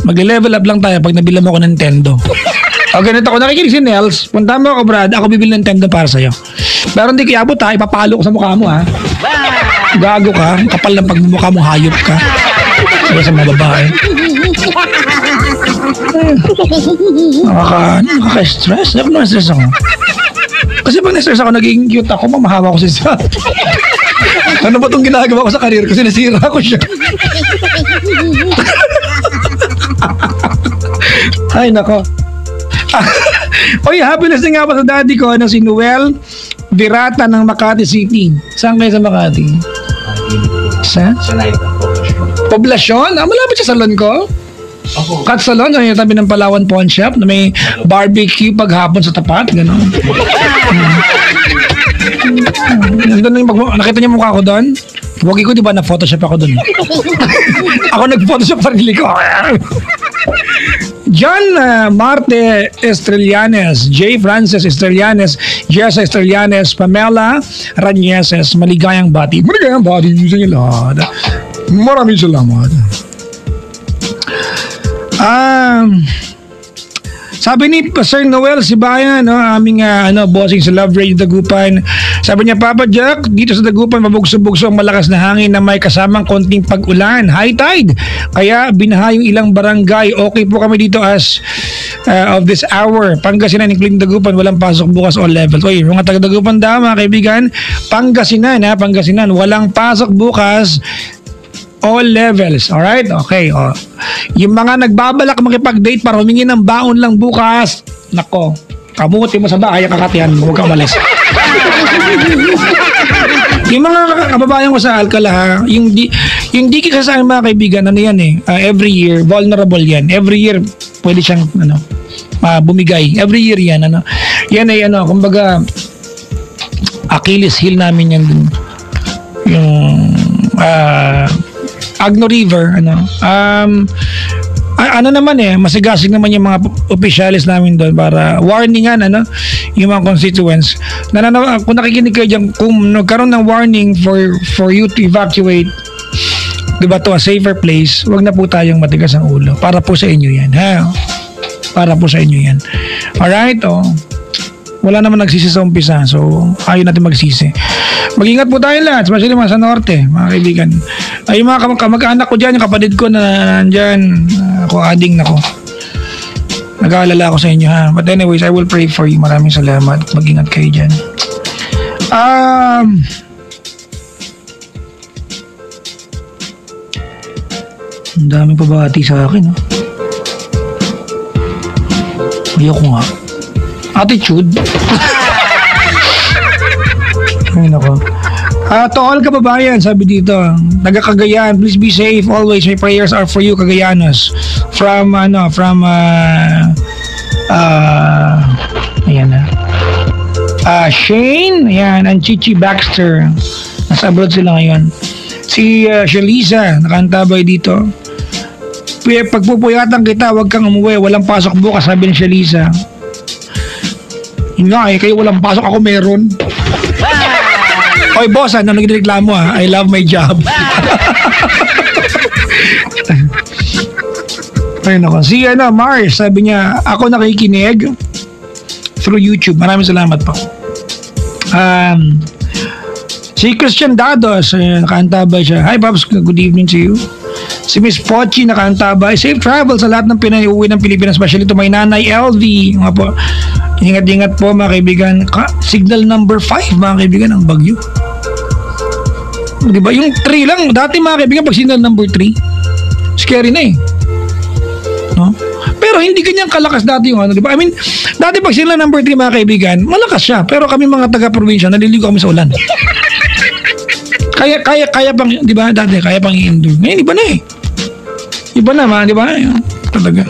Speaker 1: Magle-level up lang tayo pag nabila mo ako ng Nintendo. O ganito ako, nakikinig si Nels. Punta mo ako, Brad. Ako bibili ng Nintendo para sa'yo. Pero hindi kaya abot ha. Ipapalo ko sa mukha mo ha. Gago ka. Kapal ng pagmumukha mo. Hayop ka. Kaya sa mga babae. Nakaka-stress. Dapat na-stress ako. Kasi pag na-stress ako, naging cute ako. Mamahawa ko si Sa. Ano ba itong ginagawa ko sa karir? Kasi nasira ko siya. Ay, nako. Oy, happy listening nga pa sa daddy ko, si Noel Virata ng Makati City. Saan kayo sa Makati? Sa?
Speaker 3: Sa Poblasyon.
Speaker 1: Poblasyon? Malapit sa salon ko? Cut salon, yung tabi ng Palawan Pawn Shop na may barbecue paghapon sa tapat, gano'n. Nakita niyo mukha ko doon? Wagi ko, di ba, na-photoshop ako doon? Ako nag-photoshop sarili ko. John Marte Estrellanes, J. Francis Estrellanes, Jessa Estrellanes, Pamela Ranyeses, maligayang bati. Maligayang bati sa inyo lahat. Maraming salamat. Sabi ni Sir Noel Sibayan, no, aming bossing sa Love Radio Dagupan. Sabi niya, Papa Jack, dito sa Dagupan mabugso-bugso ang malakas na hangin na may kasamang konting pag-ulan, high tide. Kaya binaha yung ilang barangay. Okay po kami dito as of this hour. Pangasinan, including Dagupan, walang pasok bukas all levels. Oy, mga taga-Dagupan daw, mga kaibigan, Pangasinan, walang pasok bukas all levels. Alright? Okay. Oh. Yung mga nagbabalak makipag-date para humingi ng baon lang bukas, nako, kamuti mo sa bahay, kakatihan mo, huwag ka umalis. Yung mga kababayan ko sa Alcala, yung di kita sa mga kaibigan, ano yan every year, vulnerable yan. Every year, pwede siyang, bumigay. Every year yan, Yan ay, kumbaga, Achilles heel namin yan, yung, Agno River, masigasig naman yung mga opisyalis namin doon para warningan, yung mga constituents. Kung nakikinig kayo dyan, kung nagkaroon ng warning for you to evacuate, diba, to a safer place, wag na po tayong matigas ang ulo. Para po sa inyo yan, ha? Para po sa inyo yan. Alright, wala naman nagsisi sa umpisa, so ayaw natin magsisi. Mag-ingat po tayo lahat, especially mga sa norte, mga kaibigan. Ay, yung mga kamag-anak ko dyan, yung kapatid ko na nandyan, ako ading nako. Nag-aalala ako sa inyo, ha. But anyways, I will pray for you. Maraming salamat. Mag-ingat kayo dyan. Ang daming pabati sa akin, Ayoko nga. Attitude. Ay, nako. To all kababayan, sabi dito, taga Cagayan, please be safe always. My prayers are for you, Cagayanos. From ayan na. Shane, ayan, and Chichi Baxter. Nasa abroad sila ngayon. Si Shalisa, nakantabay dito. Pagpupuyatan kita, wag kang umuwi, walang pasok bukas, sabi ni Shalisa. Yun nga kayo walang pasok, ako meron. Oy boss, nagreklamo I love my job. Ayun ako. Si Mars, sabi niya, ako nakikinig through YouTube. Maraming salamat po. Si Christian Dados, nakaantabay siya. Hi Pops, good evening to you. Si Miss Pochi, nakaantabay. Safe travel sa lahat ng pinay-uwi ng Pilipinas, especially to my nanay LV. Mga po, ingat-ingat po mga kaibigan. Signal number 5 mga kaibigan ang bagyo. Diba? Yung 3 lang. Dati mga kaibigan pag signal number 3, scary na no? Pero hindi ganyan kalakas dati yung diba? I mean, dati pag signal number 3 mga kaibigan, malakas siya. Pero kami mga taga-probinsya, naliligo kami sa ulan. Kaya pang, diba? Dati, kaya pang i-endure. Ngayon, iba na Iba na, diba? Talaga.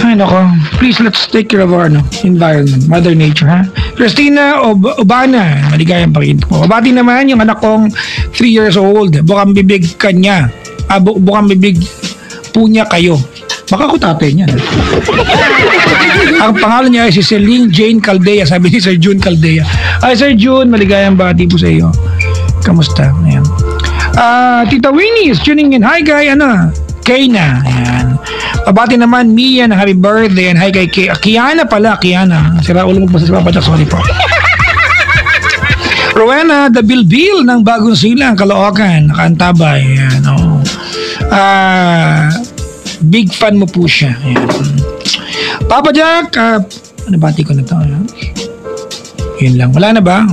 Speaker 1: Ay, nako. Please, let's take care of our environment, Mother Nature, ha? Christina Obana, maligayang pakinig po. Babati naman yung anak kong 3 years old. Bukang bibig kanya. Bukang bibig po niya kayo. Baka ko tatay niya. Ang pangalan niya ay si Celine Jane Caldea. Sabi ni Sir June Caldea. Ay, Sir June, maligayang bati po sa iyo. Kamusta? Ayan. Tita Winnie is tuning in. Hi, guy. Kayna. Ayan. Pabati naman Mia ng happy birthday and hi kay Kiana pala, Kiana. Sira ulo mo po sa Papa Jack, sorry po. Rowena the Bilbil ng Bagong Silang, Caloocan, nakaantabay. Ayan, big fan mo po siya. Ayan. Papa Jack, nabati ko na to. Ayan. Yun lang. Wala na ba?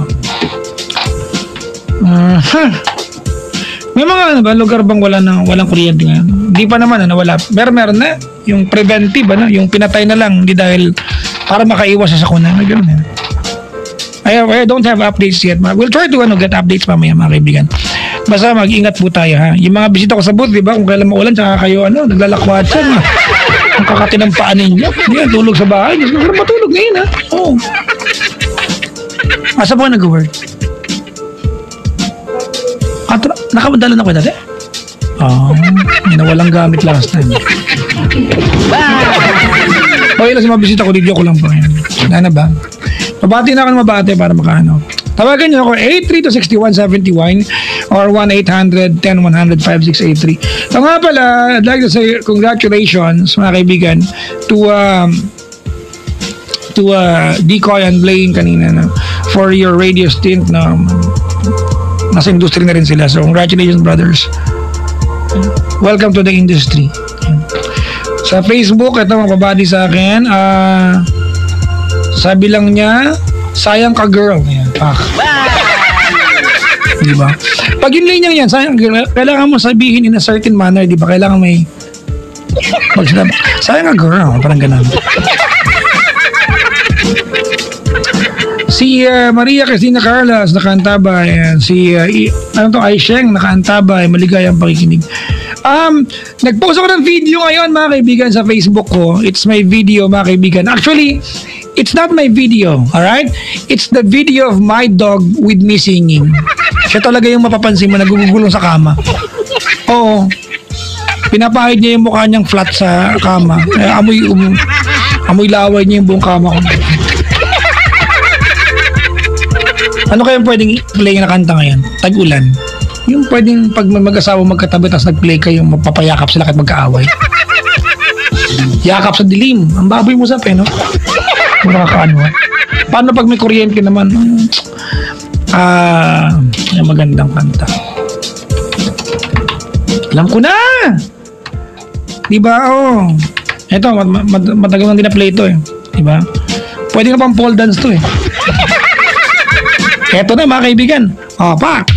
Speaker 1: May mga lugar bang walang kuryente ngayon? Hindi pa naman wala. Meron na yung preventive yung pinatay na lang hindi dahil para makaiwas sa sakuna. Ganoon I don't have updates yet. We'll try to get updates mamaya mga kaibigan. Basta mag-ingat po tayo ha. Yung mga bisita ko sa booth, di ba? Kung kailan maulan, tsaka kayo naglalakwatsan. Ang kakati ng paa ninyo. Hindi yan, tulog sa bahay. Diyos ko, matulog ngayon ha. Oo. Asa po nag-work? Nakamadala na ko dati? May nawalang gamit last time. Okay lang sa mga bisita ko, di joke lang po yan. Ano ba? Mabati na ako ng mabati para makaano. Tawagan niyo ako 832-6171 or 1-800-10-100-5683. So nga pala, I'd like to say congratulations mga kaibigan to Decoy and Blaine kanina for your radio stint na nasa industry na rin sila. So congratulations brothers. Welcome to the industry. Sa Facebook, ito magpabati sa akin. Sabi lang niya, sayang ka girl. Ayan, di ba? Pag yung linyang yan, sayang girl, kailangan mo sabihin in a certain manner, di ba? Kailangan may sayang ka girl, parang ganun. Si Maria Cristina Carlas nakaantabay. Si Aisheng nakaantabay. Maligayang pakikinig. Nag-post ako ng video ngayon mga kaibigan sa Facebook ko. It's my video mga kaibigan. Actually, it's not my video, alright? It's the video of my dog with me singing. Siya talaga yung mapapansin mo nagugulong sa kama. Oo. Pinapahid niya yung mukha niyang flat sa kama. Amoy laway niya yung buong kama ko. Ano kayang pwedeng play na kanta ngayon? Tag-ulan. Yung pwedeng pag mag-asawa magkatabi tapos nag-play kayo, magpapayakap sila kahit magkaaway. Yakap sa dilim. Ang baboy mo sa no? Nakakaano. Paano pag may kuryente naman? Yung magandang kanta. Alam ko na! Diba? Ito, matagal nang dina-play ito eh. Diba? Pwede nga pang pole dance to eh. Eto na mga kaibigan. Pak!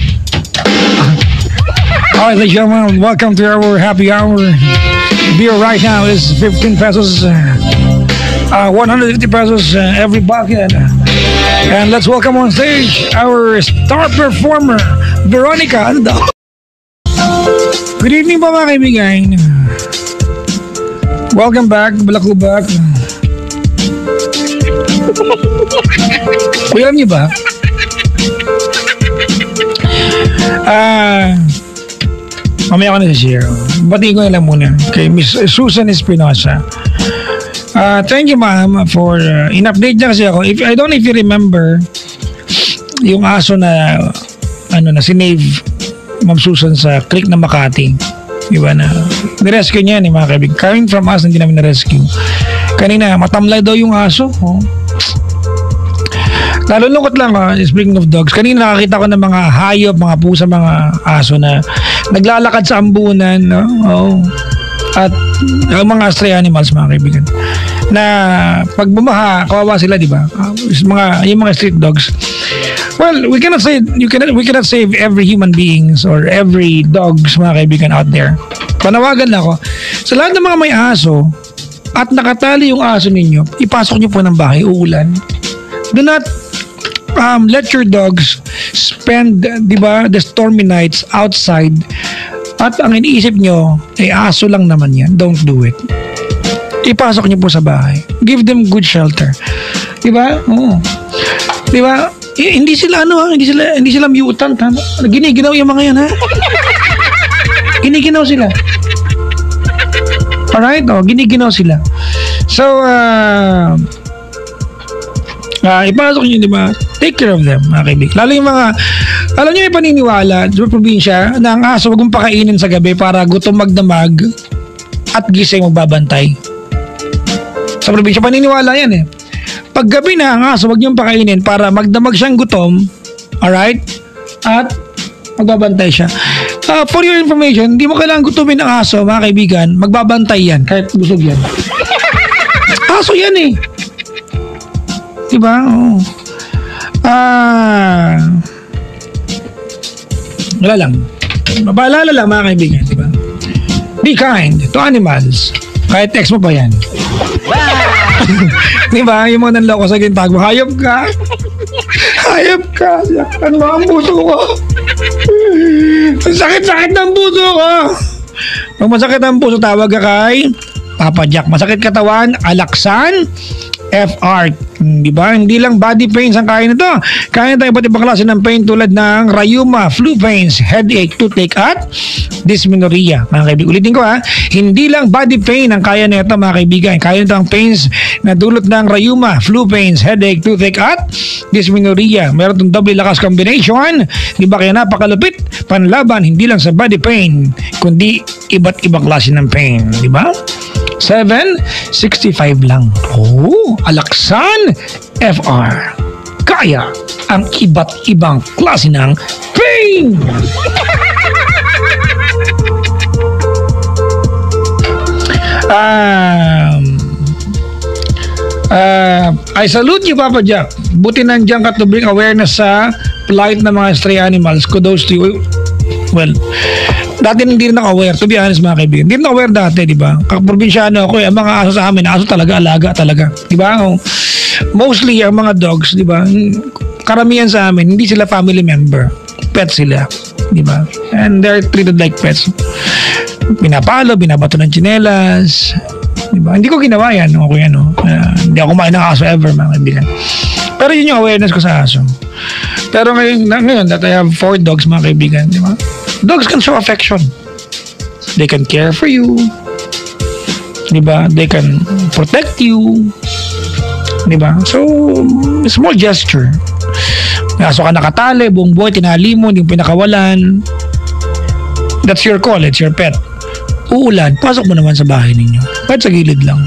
Speaker 1: Alright, ladies and gentlemen, welcome to our happy hour. Beer right now is 15 pesos. 150 pesos every bucket. And let's welcome on stage our star performer, Veronica. Ano daw? Good evening po mga kaibigan. Welcome back, Balakubak. Alam niyo ba? Mamaya ko na share. Batiin ko na lang muna kay Miss Susan Espinosa. Thank you ma'am for in-update niya kasi ako. I don't know if you remember yung aso na na sinave Ma'am Susan sa Creek na Makati. Diba na nirescue niya ni mga kaibigan. Coming from us, hindi namin na-rescue. Kanina, matamlay daw yung aso. Nalulungkot lang speaking of dogs. Kanina nakakita ko ng mga hayop, mga pusa, mga aso na naglalakad sa ambunan, no? At mga stray animals mga kaibigan. Na pag bumaha, kawawa sila, di ba? Yung mga street dogs. Well, we cannot save every human beings or every dogs mga kaibigan out there. Panawagan na ako. Sa lahat ng mga may aso at nakatali yung aso ninyo, ipasok nyo po ng bahay, uulan. Do not let your dogs spend, di ba, the stormy nights outside. At ang iniisip nyo, aso lang naman yan. Don't do it. Ipasok nyo po sa bahay. Give them good shelter. Di ba? Oo. Di ba? Hindi sila hindi sila mutant, ha? Giniginaw yung mga yan, ha? Giniginaw sila. Alright? Giniginaw sila. So, ipasok nyo, di ba? Take care of them, mga kaibigan. Lalo yung mga, alam nyo yung paniniwala sa probinsya na ang aso wag mong pakainin sa gabi para gutom magdamag at gising magbabantay. Sa probinsya, paniniwala yan eh. Pag gabi na ang aso, wag nyo pakainin para magdamag siyang gutom, alright? At magbabantay siya. For your information, hindi mo kailangan gutumin ang aso, mga kaibigan. Magbabantay yan, kahit busog yan. Aso yan eh. Diba? Oo. Wala lang. Mapaalala lang mga kaibigan, diba? Be kind to animals. Kahit ex mo pa yan. Diba? Yung mga nanloko sa gintago. Hayop ka. Hayop ka. Ano ang puso ko? Ang sakit-sakit ng puso ko. Pag masakit ang puso, tawag ka kay Papa Jack. Masakit katawan, Alaxan FR. Di ba? Hindi lang body pains ang kaya nito. Kaya nito iba't ibang klase ng pain tulad ng rheuma, flu pains, headache, toothache at dysmenorrhea. Mga kaibigan, ulitin ko ha. Hindi lang body pain ang kaya nito mga kaibigan. Kaya nito ang pains na dulot ng rheuma, flu pains, headache, toothache at dysmenorrhea. Meron itong double lakas combination. Di ba kaya napakalupit? Panlaban hindi lang sa body pain kundi iba't ibang klase ng pain. Di ba? 765 lang. Oh, Alaxan FR. Kaya ang iba't ibang klase ng pain. I salute you, Papa Jack. Buti nandiyan ka to bring awareness sa plight ng mga stray animals. Kudos to you. Well, dati hindi rin ako aware, to be honest mga kaibigan. Hindi rin ako aware dati, di ba? Kaprobinsyano ako ang mga aso sa amin, aso talaga, alaga talaga. Di ba? Mostly, ang mga dogs, di ba? Karamihan sa amin, hindi sila family member. Pet sila. Di ba? And they're treated like pets. Pinapalo, binabato ng tsinelas. Di ba? Hindi ko ginawa yan. Okay, hindi ako kumain ng aso ever, mga kaibigan. Pero yun yung awareness ko sa aso. Pero ngayon that I have 4 dogs, mga kaibigan, di ba? Dogs can show affection. They can care for you. Diba? They can protect you. Diba? So, small gesture. Aso ka nakatali, buong buhay, tinali mo, hindi mo pinakawalan. That's your call. It's your pet. Uulan, pasok mo naman sa bahay ninyo. Kahit sa gilid lang.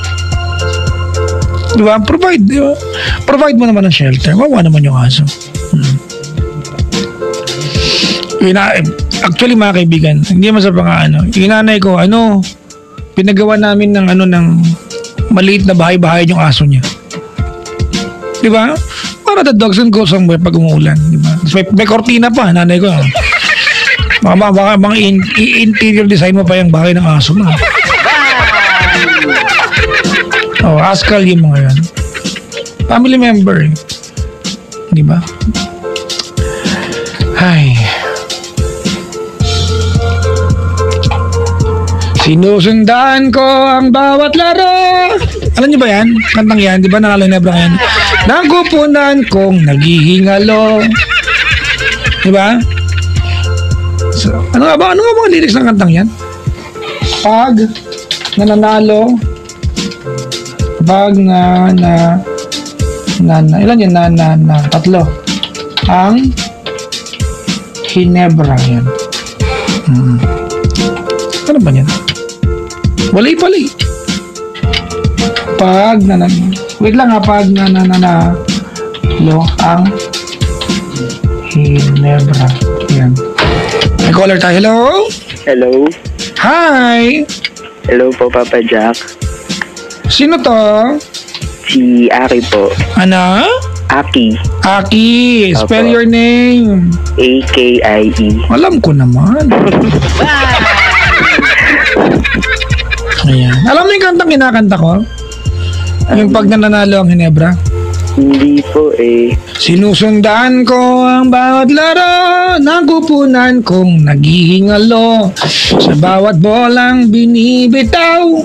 Speaker 1: Diba? Provide. Diba? Provide mo naman ng shelter. Mawa naman yung aso. Actually mga kaibigan, hindi naman sa yung nanay ko, pinagawa namin ng maliit na bahay-bahay yung aso niya. Di ba? Para the dogs don't go somewhere pag umuulan, di ba? May kortina pa, nanay ko. Baka mga interior design mo pa yung bahay ng aso mo. Askal yung mga yan. Family member. Di ba? Ay. Sinusundan ko ang bawat laro. Alam niyo ba yan? Kantang yan, di ba? Nanalo yung Nebra yan. Nagupunan kong naghihingalo. Di ba? So, ano nga ba mga lyrics ng kantang yan? Pag nananalo, pag ilan yan? Tatlo. Ang Hinebra yan. Ano ba yan? Walay-palay. Pag wait lang pag lo ang Hinebra. Yan. May caller tayo. Hello?
Speaker 4: Hello?
Speaker 1: Hi!
Speaker 4: Hello po, Papa Jack.
Speaker 1: Sino to?
Speaker 4: Si Aki po.
Speaker 1: Ano?
Speaker 4: Aki.
Speaker 1: Aki. Spell
Speaker 4: Opo.
Speaker 1: your name.
Speaker 4: A-K-I-E.
Speaker 1: Alam ko naman. Ayan. Alam mo yung kantang kinakanta ko? Yung pag nananalo ang Hinebra?
Speaker 4: Hindi po eh.
Speaker 1: Sinusundan ko ang bawat laro ng kupunan kong naghihingalo. Sa bawat bolang binibitaw,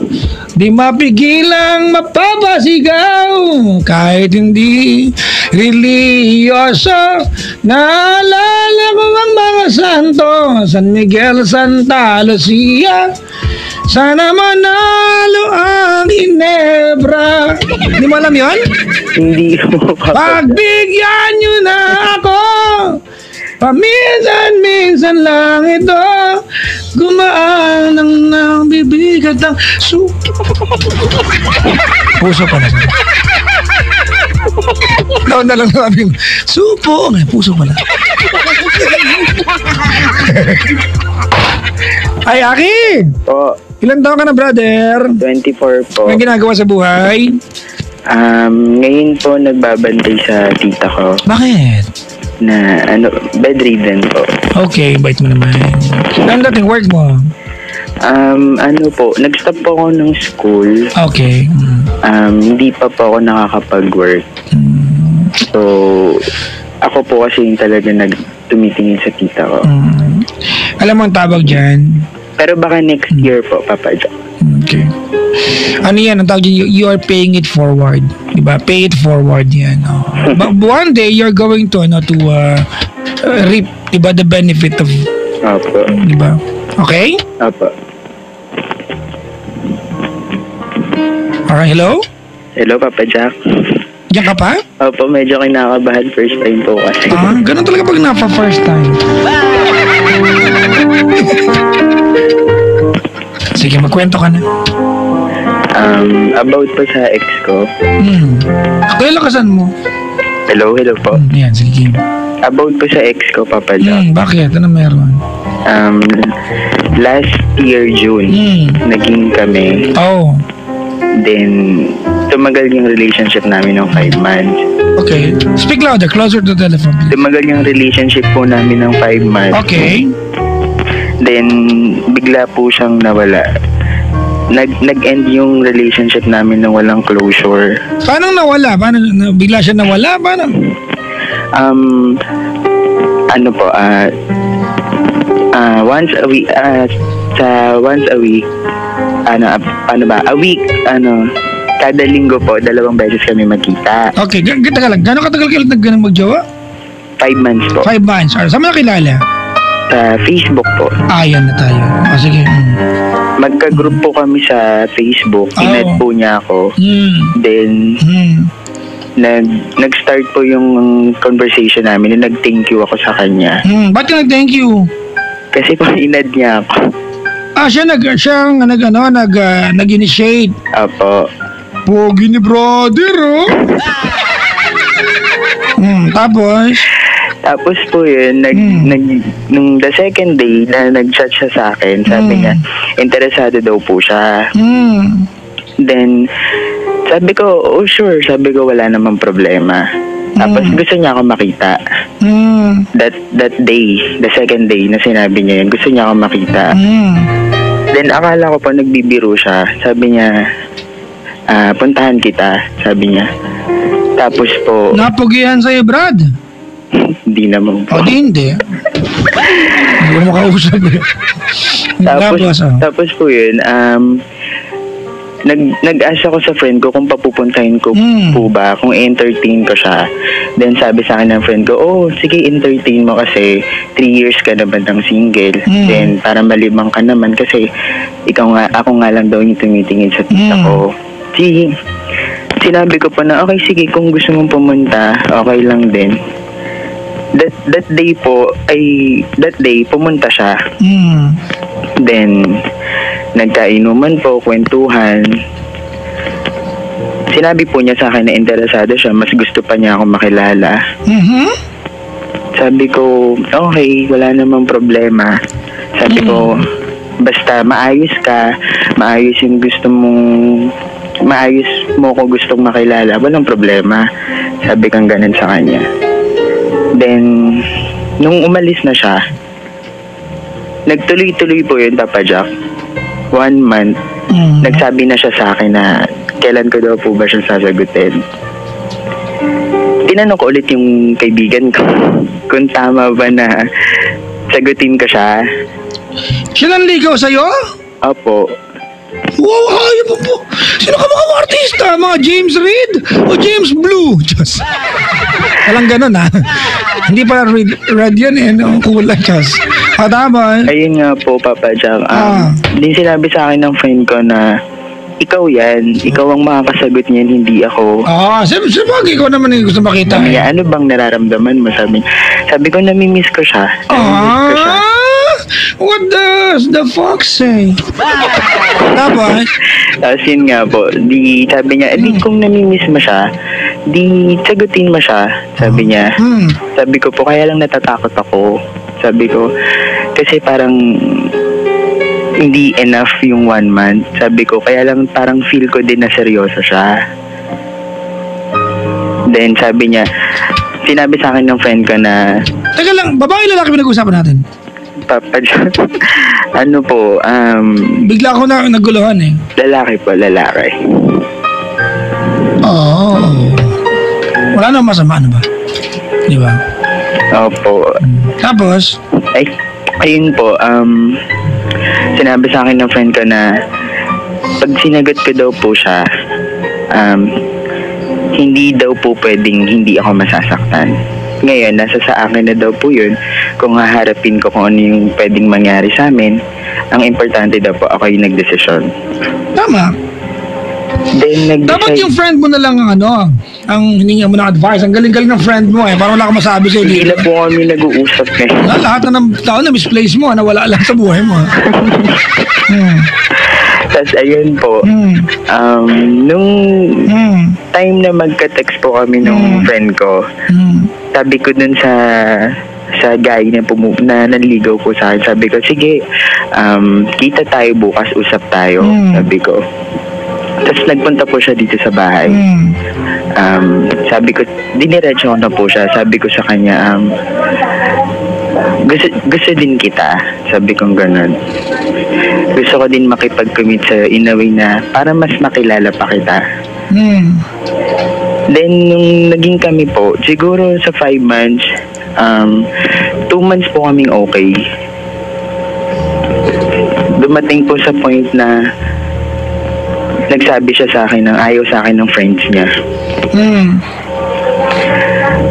Speaker 1: di mapigilang mapapasigaw. Kahit hindi religyoso, naalala ko ang mga santo, San Miguel, Santa Lucia. Sana manalo ang Hinebra. Hindi mo alam yun?
Speaker 4: Hindi po, Papa Jack.
Speaker 1: Pagbigyan nyo na ako, paminsan-minsan lang ito, gumaan ang bibigat ng puso pa na. Naon na lang namin, supo, puso pa na. Ay, Aki!
Speaker 4: Po,
Speaker 1: Ilan taon ka na, brother?
Speaker 4: 24 po.
Speaker 1: May ginagawa sa buhay?
Speaker 4: Ngayon po nagbabantay sa tita ko
Speaker 1: Bakit?
Speaker 4: na bedridden po.
Speaker 1: Okay, bait mo naman. Ano dating work mo?
Speaker 4: Nag-stop po ako ng school.
Speaker 1: Okay.
Speaker 4: Hindi pa po ako nakakapag-work. So, ako po kasi yung talaga tumitingin sa tita ko.
Speaker 1: Alam mo ang tawag dyan?
Speaker 4: Pero baka next year po, Papa Jack.
Speaker 1: Okay. Ano yan? Ang tawag dyan, you are paying it forward. Diba? Pay it forward yan. Oh. But one day, you're going to, reap, diba, the benefit of,
Speaker 4: Opo.
Speaker 1: diba? Okay?
Speaker 4: Opo.
Speaker 1: Alright, hello?
Speaker 4: Hello, Papa Jack.
Speaker 1: Diyan ka pa?
Speaker 4: Opo, medyo kinakabahan first time po kasi.
Speaker 1: Ganun talaga pag first time. Sige, magkwento ka na.
Speaker 4: About po sa ex ko.
Speaker 1: Kaya lakasan mo.
Speaker 4: Hello po.
Speaker 1: Yan, sige.
Speaker 4: About po sa ex ko, Papa Jack.
Speaker 1: Bakit? Ano meron?
Speaker 4: Last year, June, naging kami.
Speaker 1: Oh.
Speaker 4: Then, tumagal yung relationship namin ng 5 months.
Speaker 1: Okay. Speak louder, closer to the telephone, please.
Speaker 4: Tumagal yung relationship po namin ng 5 months.
Speaker 1: Okay.
Speaker 4: Then, bigla po siyang nawala. Nag-end yung relationship namin nang walang closure.
Speaker 1: Paano nawala? Bigla siya nawala? Paano?
Speaker 4: Once a week, kada linggo po, 2 beses kami magkita.
Speaker 1: Okay, ganda ka lang. Gano'ng katagal kayo nagganang magjowa?
Speaker 4: 5 months po.
Speaker 1: 5 months. Saan mo nakilala?
Speaker 4: Sa Facebook po.
Speaker 1: Yan na tayo. Sige.
Speaker 4: Magka-group po kami sa Facebook. Inad po niya ako. Then, nag-start po yung conversation namin. Nag-thank you ako sa kanya.
Speaker 1: Ba't ka nag-thank you?
Speaker 4: Kasi po inad niya ako.
Speaker 1: Siya nag-initiate.
Speaker 4: Apo.
Speaker 1: Pogi ni brother, oh.
Speaker 4: Tapos po yun, nung the second day na nag-chat siya sa akin, sabi niya, interesado daw po siya. Then, sabi ko, oh sure, sabi ko wala namang problema. Tapos gusto niya ako makita. That day, the second day na sinabi niya yun, gusto niya ako makita. Then akala ko po nagbibiro siya. Sabi niya, puntahan kita, sabi niya. Tapos po...
Speaker 1: Napugihan sa'yo, Brad?
Speaker 4: Hindi naman po.
Speaker 1: Hindi. Hindi ko makausap eh.
Speaker 4: Tapos po yun, nag-ask ako sa friend ko kung papupuntahin ko po ba, kung entertain ko siya. Then sabi sa akin ng friend ko, oh, sige, entertain mo kasi 3 years ka naman ng single. Then para malibang ka naman kasi ako nga lang daw yung tumitingin sa tita ko. Sinabi ko pa na, okay, sige, kung gusto mong pumunta, okay lang din. That day, pumunta siya. Then, nagkainuman po, kwentuhan. Sinabi po niya sa akin na interesado siya, mas gusto pa niya ako makilala. Sabi ko, okay, wala namang problema. Sabi ko, basta maayos ka, maayos yung gusto mong, maayos mo ko gustong makilala, walang problema. Sabi kang ganun sa kanya. Then, nung umalis na siya, nagtuloy-tuloy po yun, Papa Jack. 1 month, nagsabi na siya sa akin na kailan ko daw po ba siya sasagutin. Tinanong ko ulit yung kaibigan ko kung tama ba na sagutin ko siya.
Speaker 1: Siya nanligaw sa'yo?
Speaker 4: Opo.
Speaker 1: Wow, hayop po. Sino ka mga artista? Mga James Reid o James Blue? Diyos. Walang ganun, ha? Hindi pala red yan, eh. Ang kulay, Diyos. Tama.
Speaker 4: Ayun nga po, Papa Jack. Din sinabi sa akin ng friend ko na ikaw yan. Ikaw ang makakasagot niyan, hindi ako.
Speaker 1: Sabagay, ikaw naman yung gusto makita.
Speaker 4: Sabi niya, ano bang nararamdaman mo? Sabi ko, namimiss ko siya.
Speaker 1: What does the fox say? Tapos?
Speaker 4: Tapos yun nga po, sabi niya, di kung namimiss mo siya, di sagutin mo siya, sabi niya. Sabi ko po, kaya lang natatakot ako. Sabi ko, kasi parang hindi enough yung 1 month. Sabi ko, kaya lang parang feel ko din na seryoso siya. Then sabi niya, sinabi sa akin ng friend ko na...
Speaker 1: Teka lang, babae lalaki pinag-uusapan natin?
Speaker 4: Papa, ano po,
Speaker 1: bigla ako na naguluhan eh.
Speaker 4: Lalaki po, lalaki.
Speaker 1: Wala namang masama, ano ba? Di ba?
Speaker 4: Opo.
Speaker 1: Tapos?
Speaker 4: Ay, ayun po, sinabi sa akin ng friend ko na pag sinagot ko daw po siya, hindi daw po pwedeng hindi ako masasaktan. Ngayon, nasa sa akin na daw po yun kung haharapin ko kung ano yung pwedeng mangyari sa amin. Ang importante daw po ako yung nagdesisyon.
Speaker 1: Tama.
Speaker 4: Then,
Speaker 1: Dapat yung friend mo na lang ang hininga mo ng advice. Ang galing-galing ng friend mo parang wala kang masabi sa'yo.
Speaker 4: Hindi na po kami nag-uusap ngayon.
Speaker 1: Lahat na ng tao na misplace mo, nawala lang sa buhay mo.
Speaker 4: Tapos ayun po, nung time na magka-text po kami nung friend ko, sabi ko dun sa guy na nanligaw po sa akin, sabi ko, sige, kita tayo bukas, usap tayo, sabi ko. Tapos nagpunta po siya dito sa bahay. Sabi ko, diniretso ko na po siya. Sabi ko sa kanya, gusto din kita. Sabi kong ganun. Gusto ko din makipag-commit sa in a way na para mas makilala pa kita. Then, nung naging kami po, siguro sa 5 months, 2 months po kaming okay. Dumating po sa point na nagsabi siya sa akin ng ayaw sa akin ng friends niya.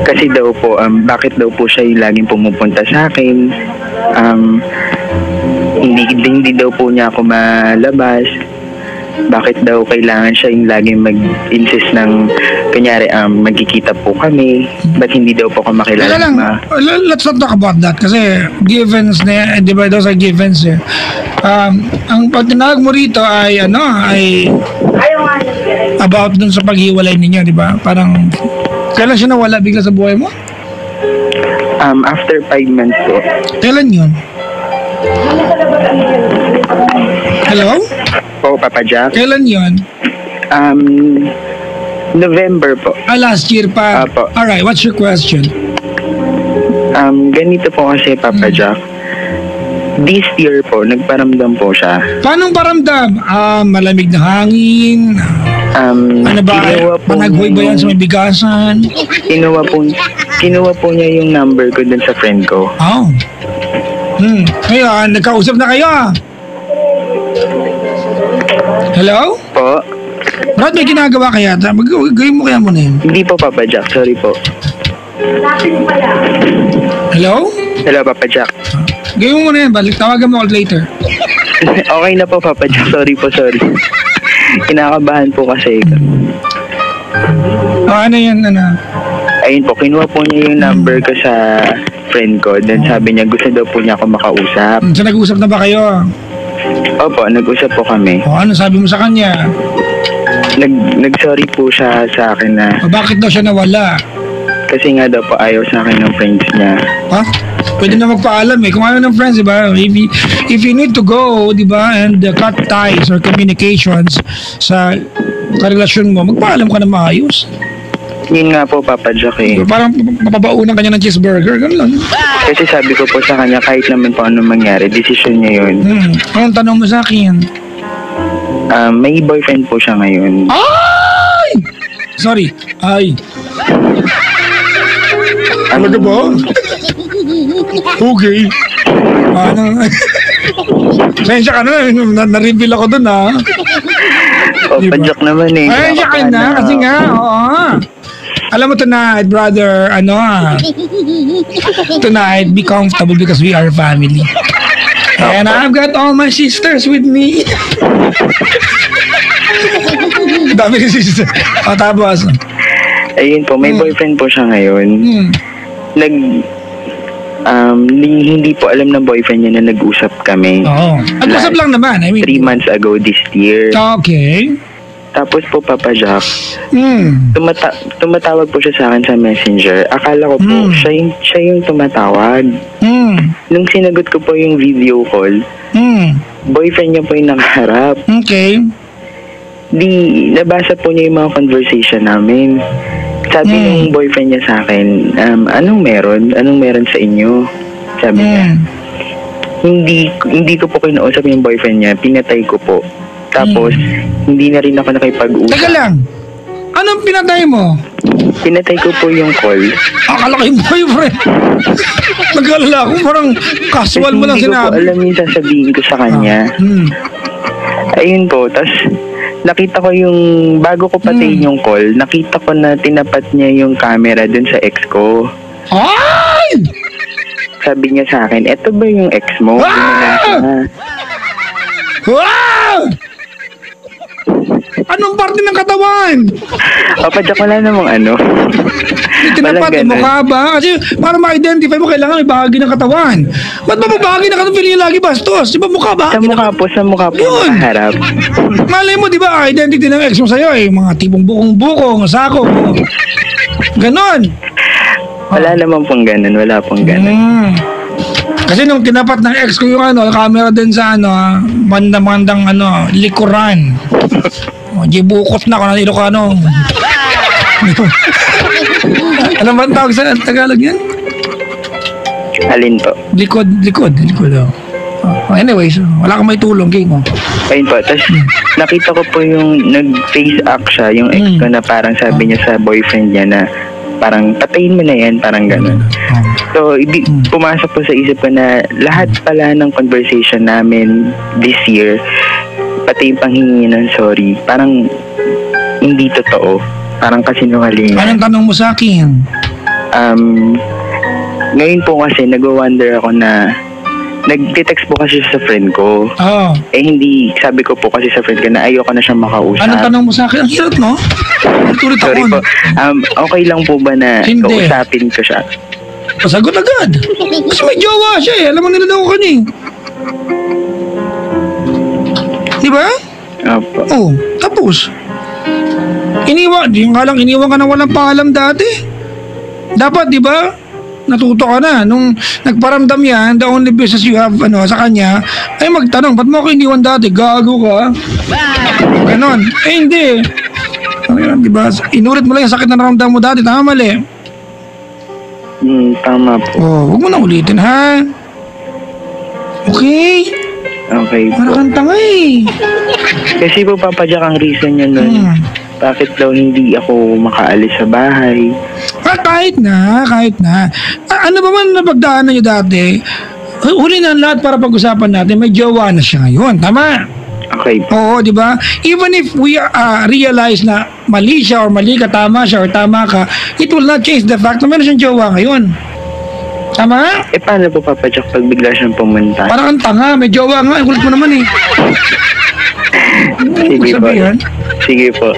Speaker 4: Kasi daw po, bakit daw po siya yung laging pumupunta sa akin. Hindi daw po niya ako malabas. Bakit daw kailangan siya yung laging mag-insist ng, kunyari, magkikita po kami. Ba't hindi daw po ako makilala?
Speaker 1: Let's not talk about that kasi givens na, di ba, those are givens eh. Ang pagtinawag mo rito ay about dun sa paghiwalay ninyo, di ba? Parang kailan siya nawala bigla sa buhay mo?
Speaker 4: After 5 months po.
Speaker 1: Kailan yun? Hello?
Speaker 4: Po, Papa Jack?
Speaker 1: Kailan yun?
Speaker 4: November po.
Speaker 1: Last year pa?
Speaker 4: Apo.
Speaker 1: Alright, what's your question?
Speaker 4: Ganito po kasi, Papa Jack. This year po, nagparamdam po siya.
Speaker 1: Paano paramdam? Malamig na hangin? Ano ba? Panaghoy ba yan sa may bigasan?
Speaker 4: Kinuha po niya yung number ko dun sa friend ko.
Speaker 1: Oh. Ngayon, nagkausap na kayo. Hello?
Speaker 4: Po?
Speaker 1: Brad, may ginagawa kaya? Gawin mo kaya muna yun.
Speaker 4: Hindi po, Papa Jack. Sorry po.
Speaker 1: Hello?
Speaker 4: Hello, Papa Jack.
Speaker 1: Gawin mo muna yan. Tawagan mo ako later.
Speaker 4: Okay na po, Papa Jack. Sorry po, sorry. Kinakabahan po kasi.
Speaker 1: Ano yan,
Speaker 4: Ayun po, kinuha po niya yung number ko sa friend ko. Then sabi niya, gusto daw po niya ako makausap.
Speaker 1: So, nag-usap na ba kayo?
Speaker 4: Opo, nag-usap po kami.
Speaker 1: Ano sabi mo sa kanya?
Speaker 4: Nag-sorry po siya sa akin na...
Speaker 1: Bakit daw siya nawala?
Speaker 4: Kasi nga daw po ayaw sa akin ng friends niya.
Speaker 1: Ha? Pwede na magpaalam eh. Kung ayaw ng friends, diba? If you need to go, diba, and cut ties or communications sa karelasyon mo, magpaalam ka na maayos.
Speaker 4: Yun nga po, Papa Jack eh.
Speaker 1: Parang mapabaunan kanya ng cheeseburger, gano'n lang.
Speaker 4: Kasi sabi ko po sa kanya, kahit naman po anong mangyari, decision niya yun.
Speaker 1: Anong tanong mo sa akin?
Speaker 4: May boyfriend po siya ngayon.
Speaker 1: Ay! Sorry. Ay. Talaga ba? Okay. Sensya ka na. Na-reveal ako dun
Speaker 4: Papa Jack naman eh.
Speaker 1: Ay, siya ka na. Kasi nga, oo. Alam mo tonight, brother, tonight, be comfortable because we are family. And I've got all my sisters with me. Dami ni sister. Tapos.
Speaker 4: Ayun po, may boyfriend po siya ngayon. Hindi po alam ng boyfriend niya na nag-usap kami.
Speaker 1: Oo. Nag-usap lang naman.
Speaker 4: 3 months ago this year.
Speaker 1: Okay.
Speaker 4: Tapos po, Papa Jack, tumatawag po siya sa akin sa Messenger. Akala ko po, siya yung tumatawag. Nung sinagot ko po yung video call, boyfriend niya po yung nakaharap.
Speaker 1: Okay.
Speaker 4: Nabasa po niya yung mga conversation namin. Sabi ng boyfriend niya sa akin, anong meron? Anong meron sa inyo? Sabi niya. Hindi ko po kinausap yung boyfriend niya, pinatay ko po. Tapos, hindi na rin ako nakipag-usap.
Speaker 1: Teka lang. Anong pinatay mo?
Speaker 4: pinatay ko po yung call.
Speaker 1: Akala ko yung boyfriend. Nag-alala ako, parang casual mo lang
Speaker 4: Hindi ko po
Speaker 1: sinabi.
Speaker 4: alam yung sasabihin ko sa kanya. Ayun po, tas nakita ko yung, bago ko patayin yung call, nakita ko na tinapat niya yung camera dun sa ex ko.
Speaker 1: Ay!
Speaker 4: Sabi niya sa akin, eto ba yung ex mo?
Speaker 1: Ah! Wow! Anong parte ng katawan?
Speaker 4: Papadyak wala namang ano.
Speaker 1: Tinapat
Speaker 4: Walang
Speaker 1: mo
Speaker 4: ganun.
Speaker 1: mukha ba? Kasi para ma-identify mo, kailangan may bahagi ng katawan. Ba't ba bahagi ng katawan feeling lagi bastos? Di ba mukha ba?
Speaker 4: Sa mukha po,
Speaker 1: Yun.
Speaker 4: nakaharap.
Speaker 1: Malay mo, di ba, identity ng ex mo sa'yo eh. Mga tipong bukong-bukong, sako. Ganon.
Speaker 4: Wala naman pong ganun, wala pong ganun.
Speaker 1: Kasi nung tinapat ng ex ko yung camera din sa mandang likuran. Di bukot na kung ano Ilocano. Ano ba ang tawag sa Tagalog yan?
Speaker 4: Alin po?
Speaker 1: Likod. Anyways, wala kang may tulong, King.
Speaker 4: Ayun po, tapos nakita ko po yung nag-face act siya, yung ex ko na parang sabi niya sa boyfriend niya na parang patayin mo na yan, parang gano'n. So, pumasok po sa isip ko na lahat pala ng conversation namin this year, pati yung panghingi ng sorry, parang hindi totoo. Parang kasinungalingan.
Speaker 1: Anong tanong mo sa akin?
Speaker 4: Ngayon po kasi nag-wonder ako na nag-text po kasi sa friend ko.
Speaker 1: Oo.
Speaker 4: Hindi, sabi ko po kasi sa friend ko na ayoko na siyang makausap.
Speaker 1: Anong tanong mo sa akin? Ang hirap, no? Tulit ako.
Speaker 4: Sorry po. Okay lang po ba na
Speaker 1: Hindi.
Speaker 4: kausapin ko siya?
Speaker 1: Pasagot agad. Kasi may jowa siya eh. Alam mo nila daw ko kanya eh. Di ba?
Speaker 4: Opo.
Speaker 1: Oo. Tapos, iniwan ka na walang paalam dati. Dapat, di ba? Natuto ka na. Nung nagparamdam yan, the only business you have sa kanya, ay magtanong, ba't mo ako iniwan dati? Gago ka? Ganon. Hindi. Di ba? Inulit mo lang yung sakit na naramdam mo dati. Tama, mali.
Speaker 4: Tama po.
Speaker 1: Huwag mo na ulitin, ha? Okay?
Speaker 4: Okay po.
Speaker 1: Parang kang tanga eh.
Speaker 4: Kasi po, Papa Jack, ang reason niya nun, bakit daw hindi ako makaalis sa bahay?
Speaker 1: Kahit na. Ano ba man napagdaanan nyo dati? Huli na ang lahat para pag-usapan natin. May jowa na siya ngayon. Tama?
Speaker 4: Okay po.
Speaker 1: Oo, di ba? Even if we realize na mali siya or mali ka, tama siya or tama ka, it will not change the fact na meron siyang jowa ngayon. Tama?
Speaker 4: Paano po, Papa Jack, pag bigla siyang pumunta?
Speaker 1: Parang kang tanga. May jowa nga. Kulit mo naman eh.
Speaker 4: Sige po.
Speaker 1: Sabihan?
Speaker 4: Sige po.